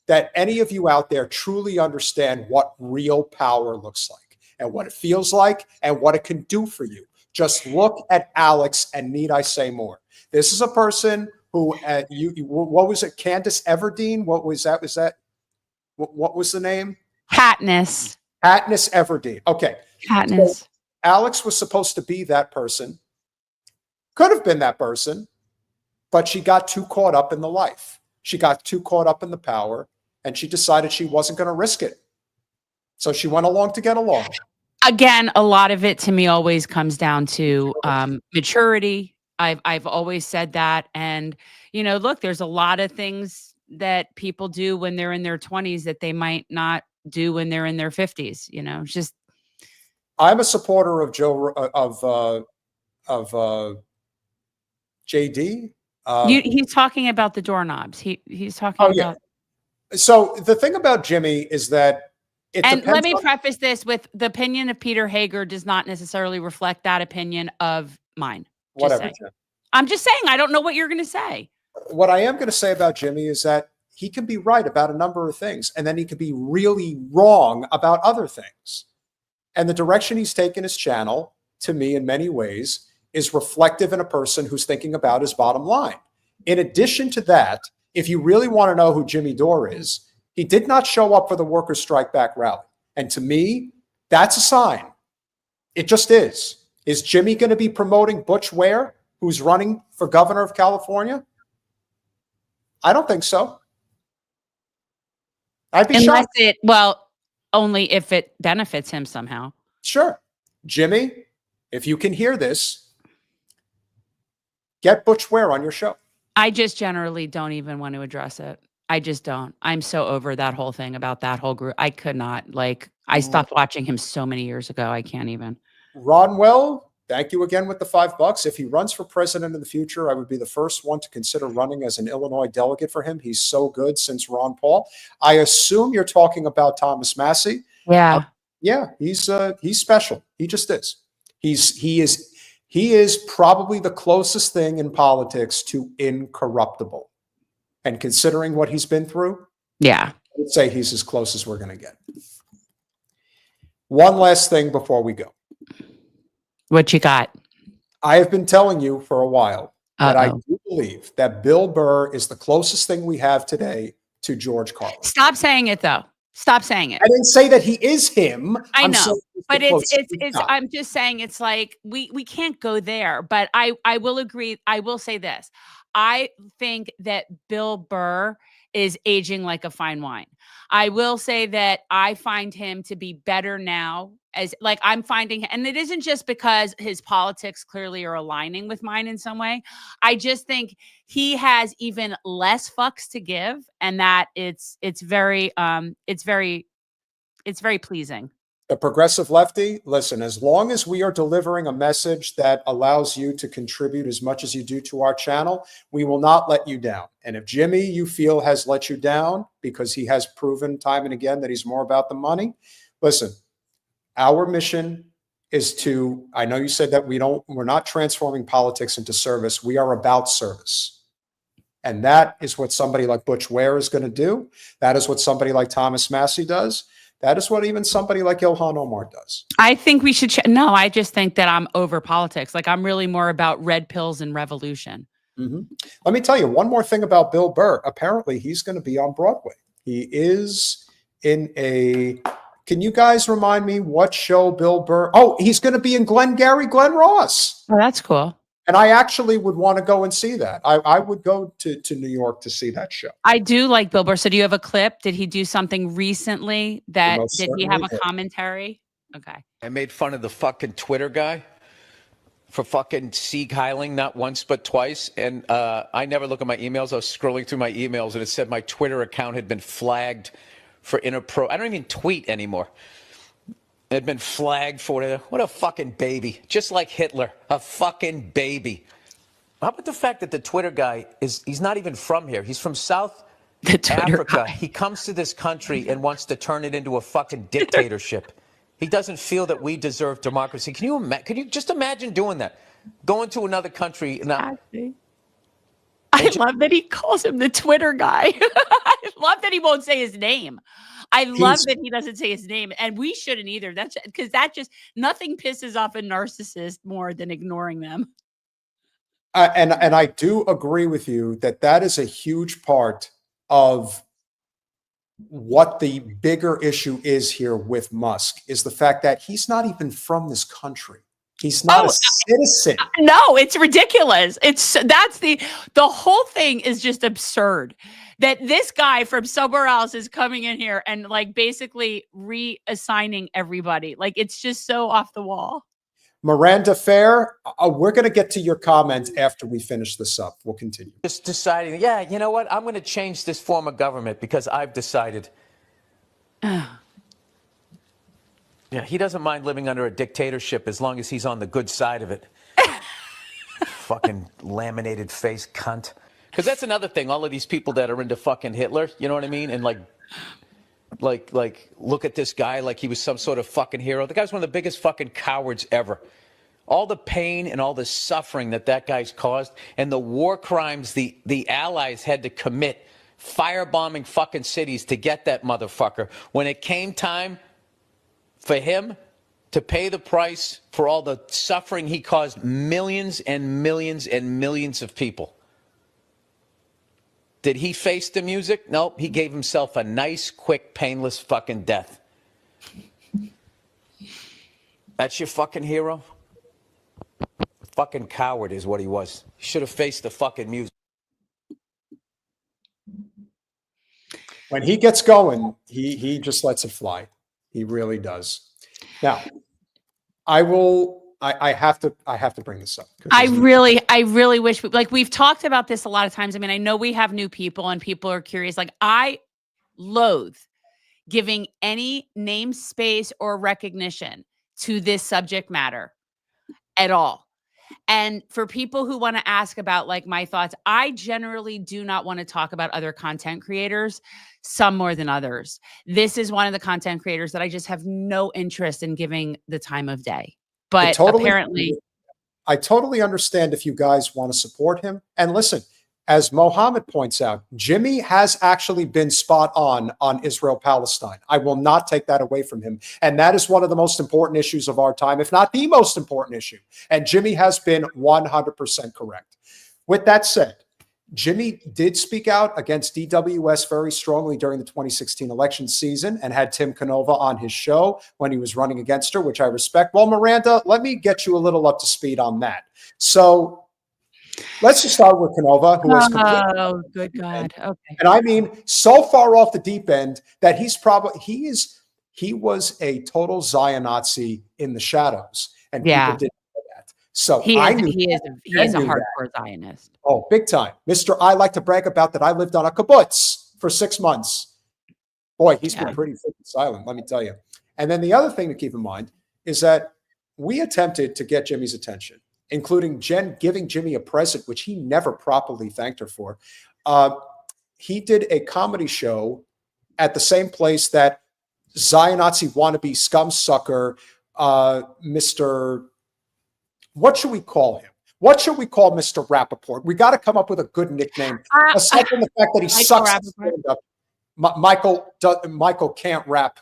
that any of you out there truly understand what real power looks like. and what it feels like and what it can do for you. Just look at Alex, and need I say more? This is a person who, what was it? Candace Everdeen? What was that? What was the name? Katniss Everdeen. Okay. Katniss. So Alex was supposed to be that person. Could have been that person, but she got too caught up in the life. She got too caught up in the power, and she decided she wasn't going to risk it. So she went along to get along. Again, a lot of it to me always comes down to maturity. I've always said that. And, you know, look, there's a lot of things that people do when they're in their 20s that they might not do when they're in their 50s. You know, it's just. I'm a supporter of JD. He's talking about the doorknobs. He's talking about. So the thing about Jimmy is that. And let me preface this with the opinion of Peter Hager does not necessarily reflect that opinion of mine. Whatever. I'm just saying, I don't know what you're going to say. What I am going to say about Jimmy is that he can be right about a number of things, and then he can be really wrong about other things. And the direction he's taken his channel, to me, in many ways, is reflective in a person who's thinking about his bottom line. In addition to that, if you really want to know who Jimmy Dore is, he did not show up for the workers' strike back rally. And to me, that's a sign. It just is. Is Jimmy going to be promoting Butch Ware, who's running for governor of California? I don't think so. I'd be shocked. Only if it benefits him somehow. Sure. Jimmy, if you can hear this, get Butch Ware on your show. I just generally don't even want to address it. I just don't. I'm so over that whole thing about that whole group. I could not. I stopped watching him so many years ago. I can't even. Ronwell, thank you again with the $5. If he runs for president in the future, I would be the first one to consider running as an Illinois delegate for him. He's so good since Ron Paul. I assume you're talking about Thomas Massie. Yeah. Yeah, he's special. He just is. He is probably the closest thing in politics to incorruptible. And considering what he's been through, yeah, I would say he's as close as we're going to get. One last thing before we go. What you got? I have been telling you for a while that I do believe that Bill Burr is the closest thing we have today to George Carlin. Stop saying it, though. Stop saying it. I didn't say that he is him. I know, but it's I'm just saying it's like we can't go there. But I will agree. I will say this. I think that Bill Burr is aging like a fine wine. I will say that I find him to be better now, as like I'm finding, and it isn't just because his politics clearly are aligning with mine in some way. I just think he has even less fucks to give, and that it's very pleasing. The progressive lefty, listen, as long as we are delivering a message that allows you to contribute as much as you do to our channel, we will not let you down. And if Jimmy, you feel, has let you down because he has proven time and again that he's more about the money, listen, our mission is to, I know you said that we're not transforming politics into service. We are about service. And that is what somebody like Butch Ware is going to do. That is what somebody like Thomas Massie does. That is what even somebody like Ilhan Omar does. I think we should. No, I just think that I'm over politics. Like I'm really more about red pills and revolution. Mm-hmm. Let me tell you one more thing about Bill Burr. Apparently, he's going to be on Broadway. He is in a. Can you guys remind me what show Bill Burr? Oh, he's going to be in Glenn Ross. Oh, that's cool. And I actually would want to go and see that. I would go to New York to see that show. I do like Bill Burr. So do you have a clip? Did he do something recently that did he have a commentary? Okay. I made fun of the fucking Twitter guy for fucking Sieg Heiling, not once but twice. And I never look at my emails. I was scrolling through my emails and it said my Twitter account had been flagged for I don't even tweet anymore. It had been flagged for whatever. What a fucking baby. Just like Hitler. A fucking baby. How about the fact that the Twitter guy he's not even from here. He's from South Africa. He comes to this country and wants to turn it into a fucking dictatorship. He doesn't feel that we deserve democracy. Can you just imagine doing that? Going to another country. Now, I love that he calls him the Twitter guy. I love that he won't say his name. I love that he doesn't say his name, and we shouldn't either. That's because that just nothing pisses off a narcissist more than ignoring them. And I do agree with you that is a huge part of what the bigger issue is here with Musk is the fact that he's not even from this country. He's not a citizen. No, it's ridiculous. The whole thing is just absurd that this guy from somewhere else is coming in here and like basically reassigning everybody. Like it's just so off the wall. Miranda Fair, we're going to get to your comment after we finish this up. We'll continue. Just deciding, yeah, you know what? I'm going to change this form of government because I've decided. Yeah, he doesn't mind living under a dictatorship as long as he's on the good side of it. Fucking laminated face cunt. Because that's another thing. All of these people that are into fucking Hitler, you know what I mean? And like look at this guy like he was some sort of fucking hero. The guy's one of the biggest fucking cowards ever. All the pain and all the suffering that guy's caused and the war crimes the Allies had to commit, firebombing fucking cities to get that motherfucker. When it came time for him to pay the price for all the suffering he caused millions and millions and millions of people. Did he face the music? Nope. He gave himself a nice, quick, painless fucking death. That's your fucking hero? Fucking coward is what he was. He should have faced the fucking music. When he gets going, he just lets it fly. He really does. Now, I have to bring this up. I really wish we've talked about this a lot of times. I mean, I know we have new people and people are curious. Like I loathe giving any name, space, or recognition to this subject matter at all. And for people who want to ask about like my thoughts, I generally do not want to talk about other content creators, some more than others. This is one of the content creators that I just have no interest in giving the time of day. But apparently, I totally understand if you guys want to support him. And listen, as Mohammed points out, Jimmy has actually been spot on Israel-Palestine. I will not take that away from him. And that is one of the most important issues of our time, if not the most important issue. And Jimmy has been 100% correct. With that said, Jimmy did speak out against DWS very strongly during the 2016 election season and had Tim Canova on his show when he was running against her, which I respect. Well, Miranda, let me get you a little up to speed on that. So let's just start with Canova, who is completely good God. Okay. And I mean, so far off the deep end that he was a total Zion-Nazi in the shadows. And people didn't know that. So he is a hardcore Zionist. Oh, big time. I like to brag about that. I lived on a kibbutz for 6 months. Boy, he's been pretty freaking silent, let me tell you. And then the other thing to keep in mind is that we attempted to get Jimmy's attention, including Jen giving Jimmy a present, which he never properly thanked her for. He did a comedy show at the same place that Zion-Nazi wannabe scumsucker, Mr. What should we call him? What should we call Mr. Rappaport? We got to come up with a good nickname. Aside from the fact that he sucks at stand-up. Michael can't rap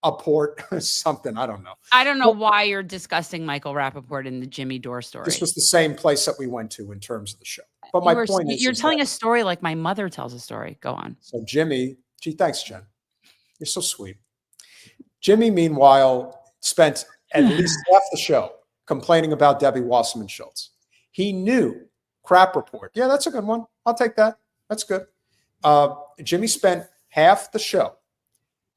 a port something. I don't know. I don't know why you're discussing Michael Rappaport in the Jimmy Dore story. This was the same place that we went to in terms of the show. But my point is, you're telling a story like my mother tells a story. Go on. So Jimmy, thanks, Jen. You're so sweet. Jimmy, meanwhile, spent at least half the show complaining about Debbie Wasserman Schultz. He knew crap report. Yeah, that's a good one. I'll take that. That's good. Jimmy spent half the show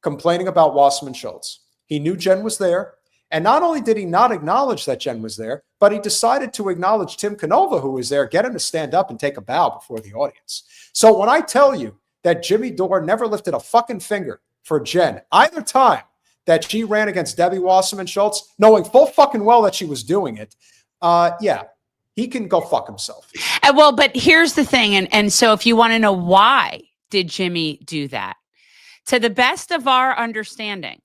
complaining about Wasserman Schultz. He knew Jen was there. And not only did he not acknowledge that Jen was there, but he decided to acknowledge Tim Canova, who was there, get him to stand up and take a bow before the audience. So when I tell you that Jimmy Dore never lifted a fucking finger for Jen, either time that she ran against Debbie Wasserman Schultz, knowing full fucking well that she was doing it, he can go fuck himself. Well, but here's the thing. And so if you want to know why did Jimmy do that? To the best of our understanding,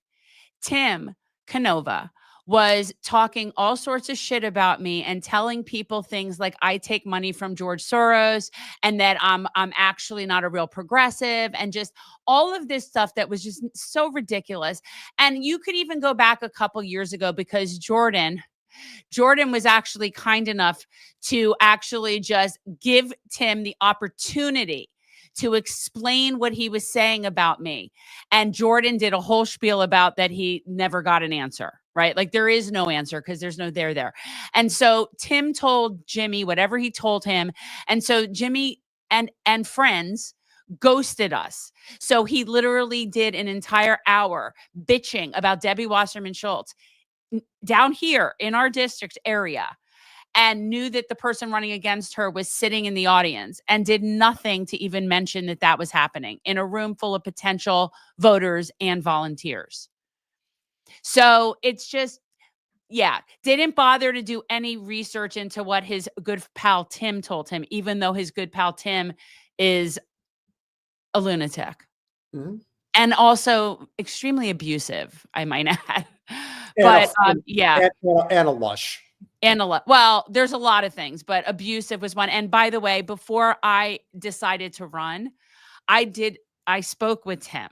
Tim Canova was talking all sorts of shit about me and telling people things like I take money from George Soros and that I'm actually not a real progressive, and just all of this stuff that was just so ridiculous. And you could even go back a couple years ago, because Jordan was actually kind enough to actually just give Tim the opportunity to explain what he was saying about me. And Jordan did a whole spiel about that he never got an answer, right? Like there is no answer because there's no there. And so Tim told Jimmy whatever he told him. And so Jimmy and friends ghosted us. So he literally did an entire hour bitching about Debbie Wasserman Schultz down here in our district area, and knew that the person running against her was sitting in the audience and did nothing to even mention that that was happening in a room full of potential voters and volunteers. So it's just, didn't bother to do any research into what his good pal Tim told him, even though his good pal Tim is a lunatic. Mm-hmm. And also extremely abusive, I might add. And And a lush. Well, there's a lot of things, but abusive was one. And by the way, before I decided to run, I spoke with Tim.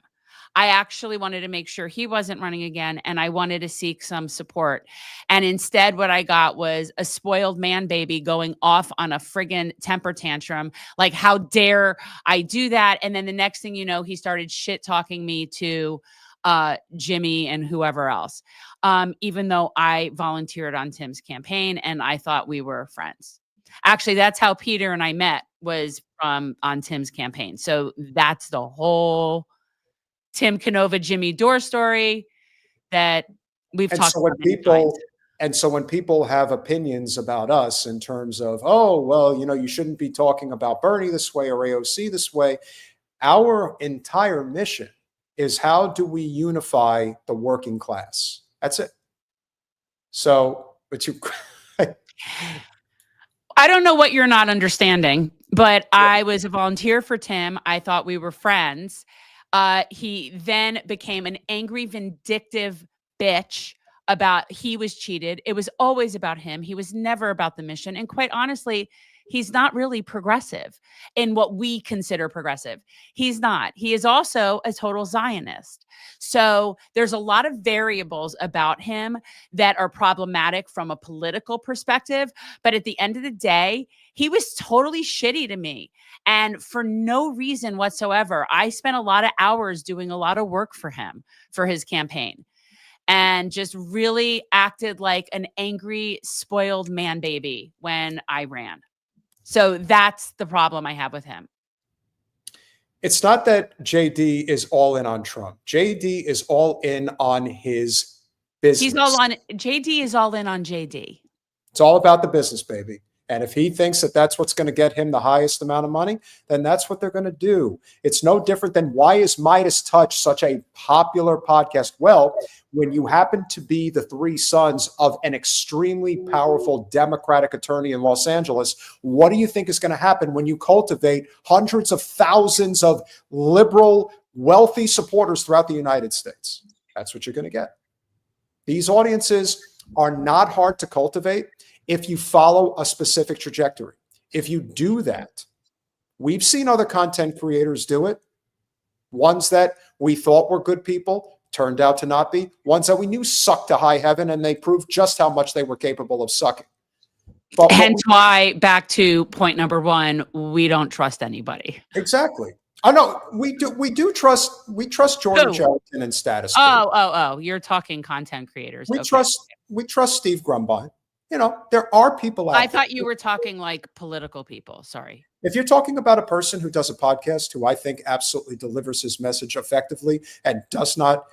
I actually wanted to make sure he wasn't running again, and I wanted to seek some support. And instead, what I got was a spoiled man baby going off on a friggin' temper tantrum. Like, how dare I do that? And then the next thing you know, he started shit talking me to Jimmy and whoever else, even though I volunteered on Tim's campaign and I thought we were friends. Actually, that's how Peter and I met, was on Tim's campaign. So that's the whole Tim Canova, Jimmy Dore story that we've talked about many times. And so when people have opinions about us in terms of, oh, well, you shouldn't be talking about Bernie this way or AOC this way, our entire mission is how do we unify the working class? That's it. So, I don't know what you're not understanding, but I was a volunteer for Tim. I thought we were friends. He then became an angry, vindictive bitch about he was cheated. It was always about him. He was never about the mission. And quite honestly, he's not really progressive in what we consider progressive. He's not. He is also a total Zionist. So there's a lot of variables about him that are problematic from a political perspective. But at the end of the day, he was totally shitty to me. And for no reason whatsoever. I spent a lot of hours doing a lot of work for him, for his campaign, and just really acted like an angry, spoiled man baby when I ran. So that's the problem I have with him. It's not that JD is all in on Trump. JD is all in on his business. JD is all in on JD. It's all about the business, baby. And if he thinks that that's what's going to get him the highest amount of money, then that's what they're going to do. It's no different than, why is Midas Touch such a popular podcast? Well, when you happen to be the three sons of an extremely powerful Democratic attorney in Los Angeles, what do you think is going to happen when you cultivate hundreds of thousands of liberal, wealthy supporters throughout the United States? That's what you're going to get. These audiences are not hard to cultivate if you follow a specific trajectory. If you do that, we've seen other content creators do it. Ones that we thought were good people turned out to not be. Ones that we knew sucked to high heaven, and they proved just how much they were capable of sucking. But hence why, back to point number one, we don't trust anybody. Exactly. Oh no, we do trust Jordan Charlton and Status Quo. Oh, you're talking content creators. We trust Steve Grumbine. There are people out there. I thought you were talking like political people. Sorry. If you're talking about a person who does a podcast who I think absolutely delivers his message effectively and does not,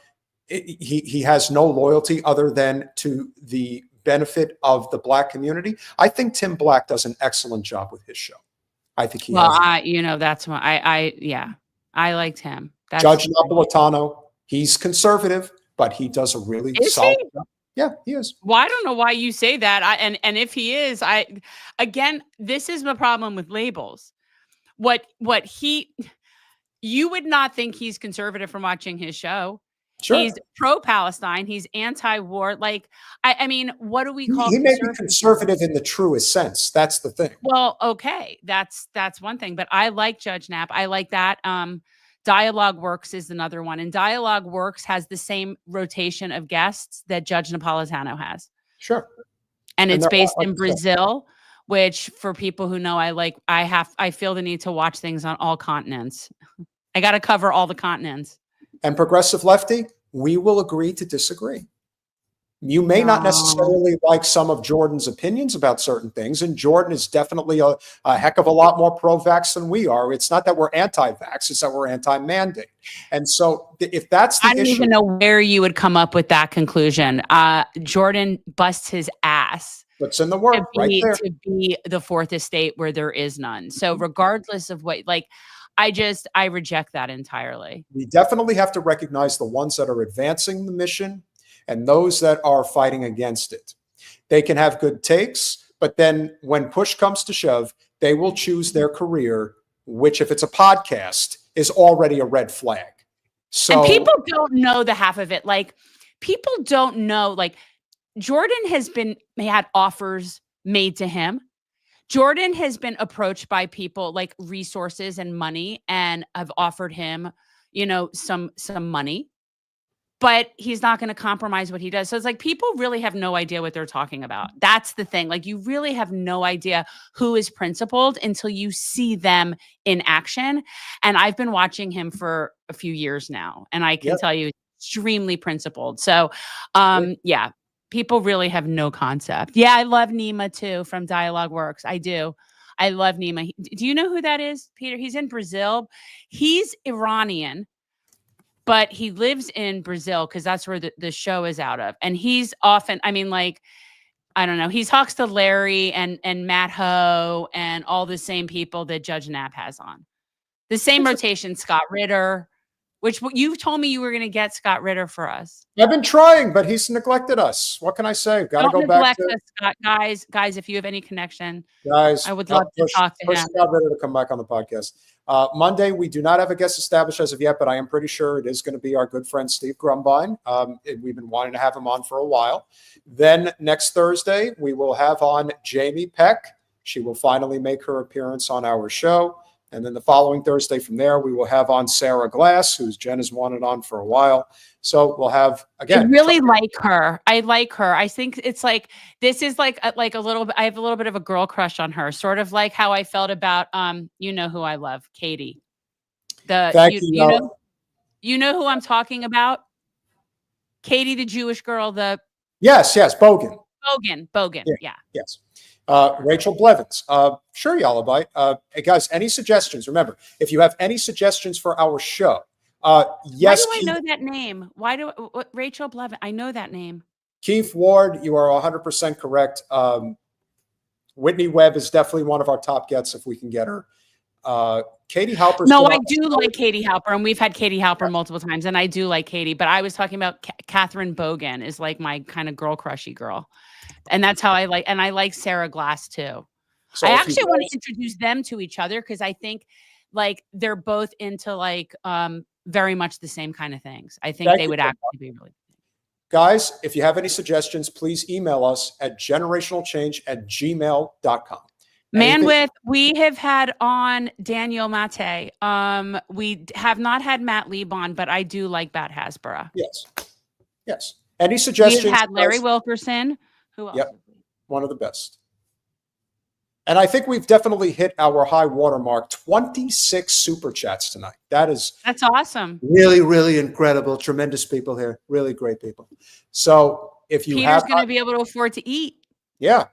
he has no loyalty other than to the benefit of the Black community, I think Tim Black does an excellent job with his show. I think he that's why I liked him. Judge Napolitano, he's conservative, but he does a really solid job. Yeah, he is. Well, I don't know why you say that. And if he is, again, this is my problem with labels. You would not think he's conservative from watching his show. Sure. He's pro-Palestine. He's anti-war. Like, I mean, what do we call He may be conservative in the truest sense. That's the thing. Well, okay. That's one thing. But I like Judge Knapp. I like that. Dialogue Works is another one. And Dialogue Works has the same rotation of guests that Judge Napolitano has. Sure. And it's based in Brazil, which for people who know, I feel the need to watch things on all continents. I got to cover all the continents. And progressive lefty, we will agree to disagree. You may not necessarily like some of Jordan's opinions about certain things, and Jordan is definitely a heck of a lot more pro-vax than we are. It's not that we're anti-vax, it's that we're anti-mandate. And so if that's the issue— I don't even know where you would come up with that conclusion. Jordan busts his ass. What's in the word right there. To be the fourth estate where there is none. So regardless of what, like, I reject that entirely. We definitely have to recognize the ones that are advancing the mission and those that are fighting against it. They can have good takes, but then when push comes to shove, they will choose their career, which if it's a podcast is already a red flag. So, and people don't know the half of it. Like, people don't know, like, Jordan had offers made to him. Jordan has been approached by people like resources and money and have offered him, some money, but he's not going to compromise what he does. So it's like, people really have no idea what they're talking about. That's the thing. Like, you really have no idea who is principled until you see them in action. And I've been watching him for a few years now, and I can tell you extremely principled. So, yeah. People really have no concept. Yeah, I love Nima too from Dialogue Works. I do. I love Nima. Do you know who that is, Peter? He's in Brazil. He's Iranian, but he lives in Brazil because that's where the show is out of. And he's often, I don't know. He talks to Larry and Matt Ho and all the same people that Judge Knapp has on. The same rotation, Scott Ritter. Which you told me you were going to get Scott Ritter for us. I've been trying, but he's neglected us. What can I say? Got to go back to us, Scott. Guys, if you have any connection, guys, I would love to talk to him. Scott Ritter to come back on the podcast. Monday, we do not have a guest established as of yet, but I am pretty sure it is going to be our good friend Steve Grumbine. We've been wanting to have him on for a while. Then next Thursday, we will have on Jamie Peck. She will finally make her appearance on our show. And then the following Thursday from there, we will have on Sarah Glass, who's Jen has wanted on for a while. So we'll have, again. I really like her. I like her. I think it's like, this is like a little bit, I have a little bit of a girl crush on her, sort of like how I felt about, you know who I love, Katie. You know who I'm talking about? Katie, the Jewish girl, Yes, Bogan. Bogan, yeah. Yes. Rachel Blevins. Sure, Yalabite. Hey guys, any suggestions? Remember, if you have any suggestions for our show, yes. Why do I know that name? Rachel Blevins? I know that name. Keith Ward, you are 100% correct. Whitney Webb is definitely one of our top gets if we can get her. Katie Halper. No, I do like Katie Halper, and we've had Katie Halper multiple times, and I do like Katie. But I was talking about Catherine Bogan is like my kind of girl crushy girl. And that's how I like, and I like Sarah Glass too. So I actually want to introduce them to each other because I think like they're both into like very much the same kind of things. I think they would actually be really. Guys, if you have any suggestions, please email us at generationalchange@gmail.com. Manwith, we have had on Daniel Mate. We have not had Matt Lieb on, but I do like Bat Hasbara. Yes. Any suggestions? We've had Larry Wilkerson. Who else? Yep, one of the best. And I think we've definitely hit our high watermark, 26 super chats tonight. That's awesome. Really, really incredible. Tremendous people here. Really great people. So if you Peter's going to be able to afford to eat. Yeah.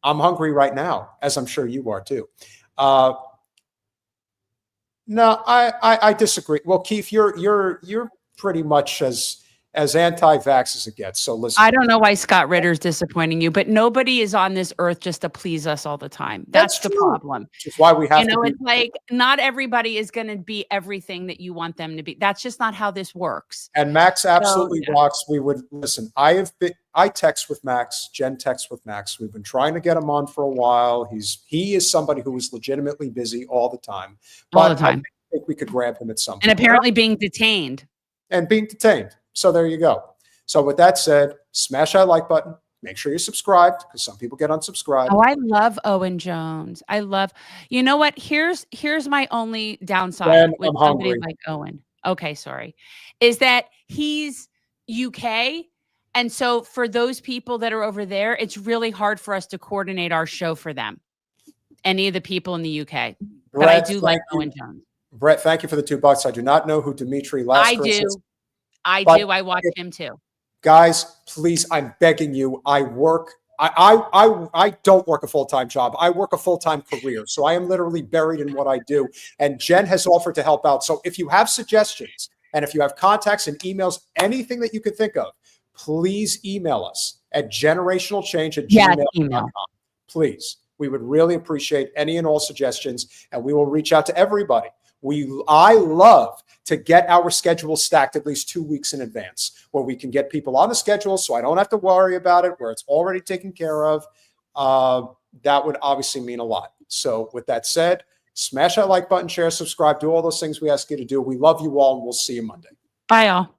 I'm hungry right now, as I'm sure you are too. No, I disagree. Well, Keith, you're pretty much as anti-vax as it gets. So listen. I don't know why Scott Ritter's disappointing you, but nobody is on this earth just to please us all the time. That's the problem. Which is why we have to it's like not everybody is going to be everything that you want them to be. That's just not how this works. And Max absolutely rocks. We would listen. I text with Max. Jen texts with Max. We've been trying to get him on for a while. He is somebody who is legitimately busy all the time. But I think we could grab him at some point. And apparently being detained. and being detained. So there you go. So with that said, smash that like button. Make sure you're subscribed because some people get unsubscribed. Oh, I love Owen Jones. I love, you know what? Here's my only downside with somebody like Owen. Okay, sorry. Is that he's UK. And so for those people that are over there, it's really hard for us to coordinate our show for them. Any of the people in the UK. But I do like Owen Jones. Brett, thank you for the $2. I do not know who Dimitri Laskris is. I do. I watch him too. Guys, please, I'm begging you. I don't work a full-time job. I work a full-time career. So I am literally buried in what I do. And Jen has offered to help out. So if you have suggestions and if you have contacts and emails, anything that you could think of, please email us at generationalchange@gmail.com. Please. We would really appreciate any and all suggestions, and we will reach out to everybody. I love to get our schedule stacked at least 2 weeks in advance, where we can get people on the schedule so I don't have to worry about it, where it's already taken care of. That would obviously mean a lot. So with that said, smash that like button, share, subscribe, do all those things we ask you to do. We love you all, and we'll see you Monday. Bye, all.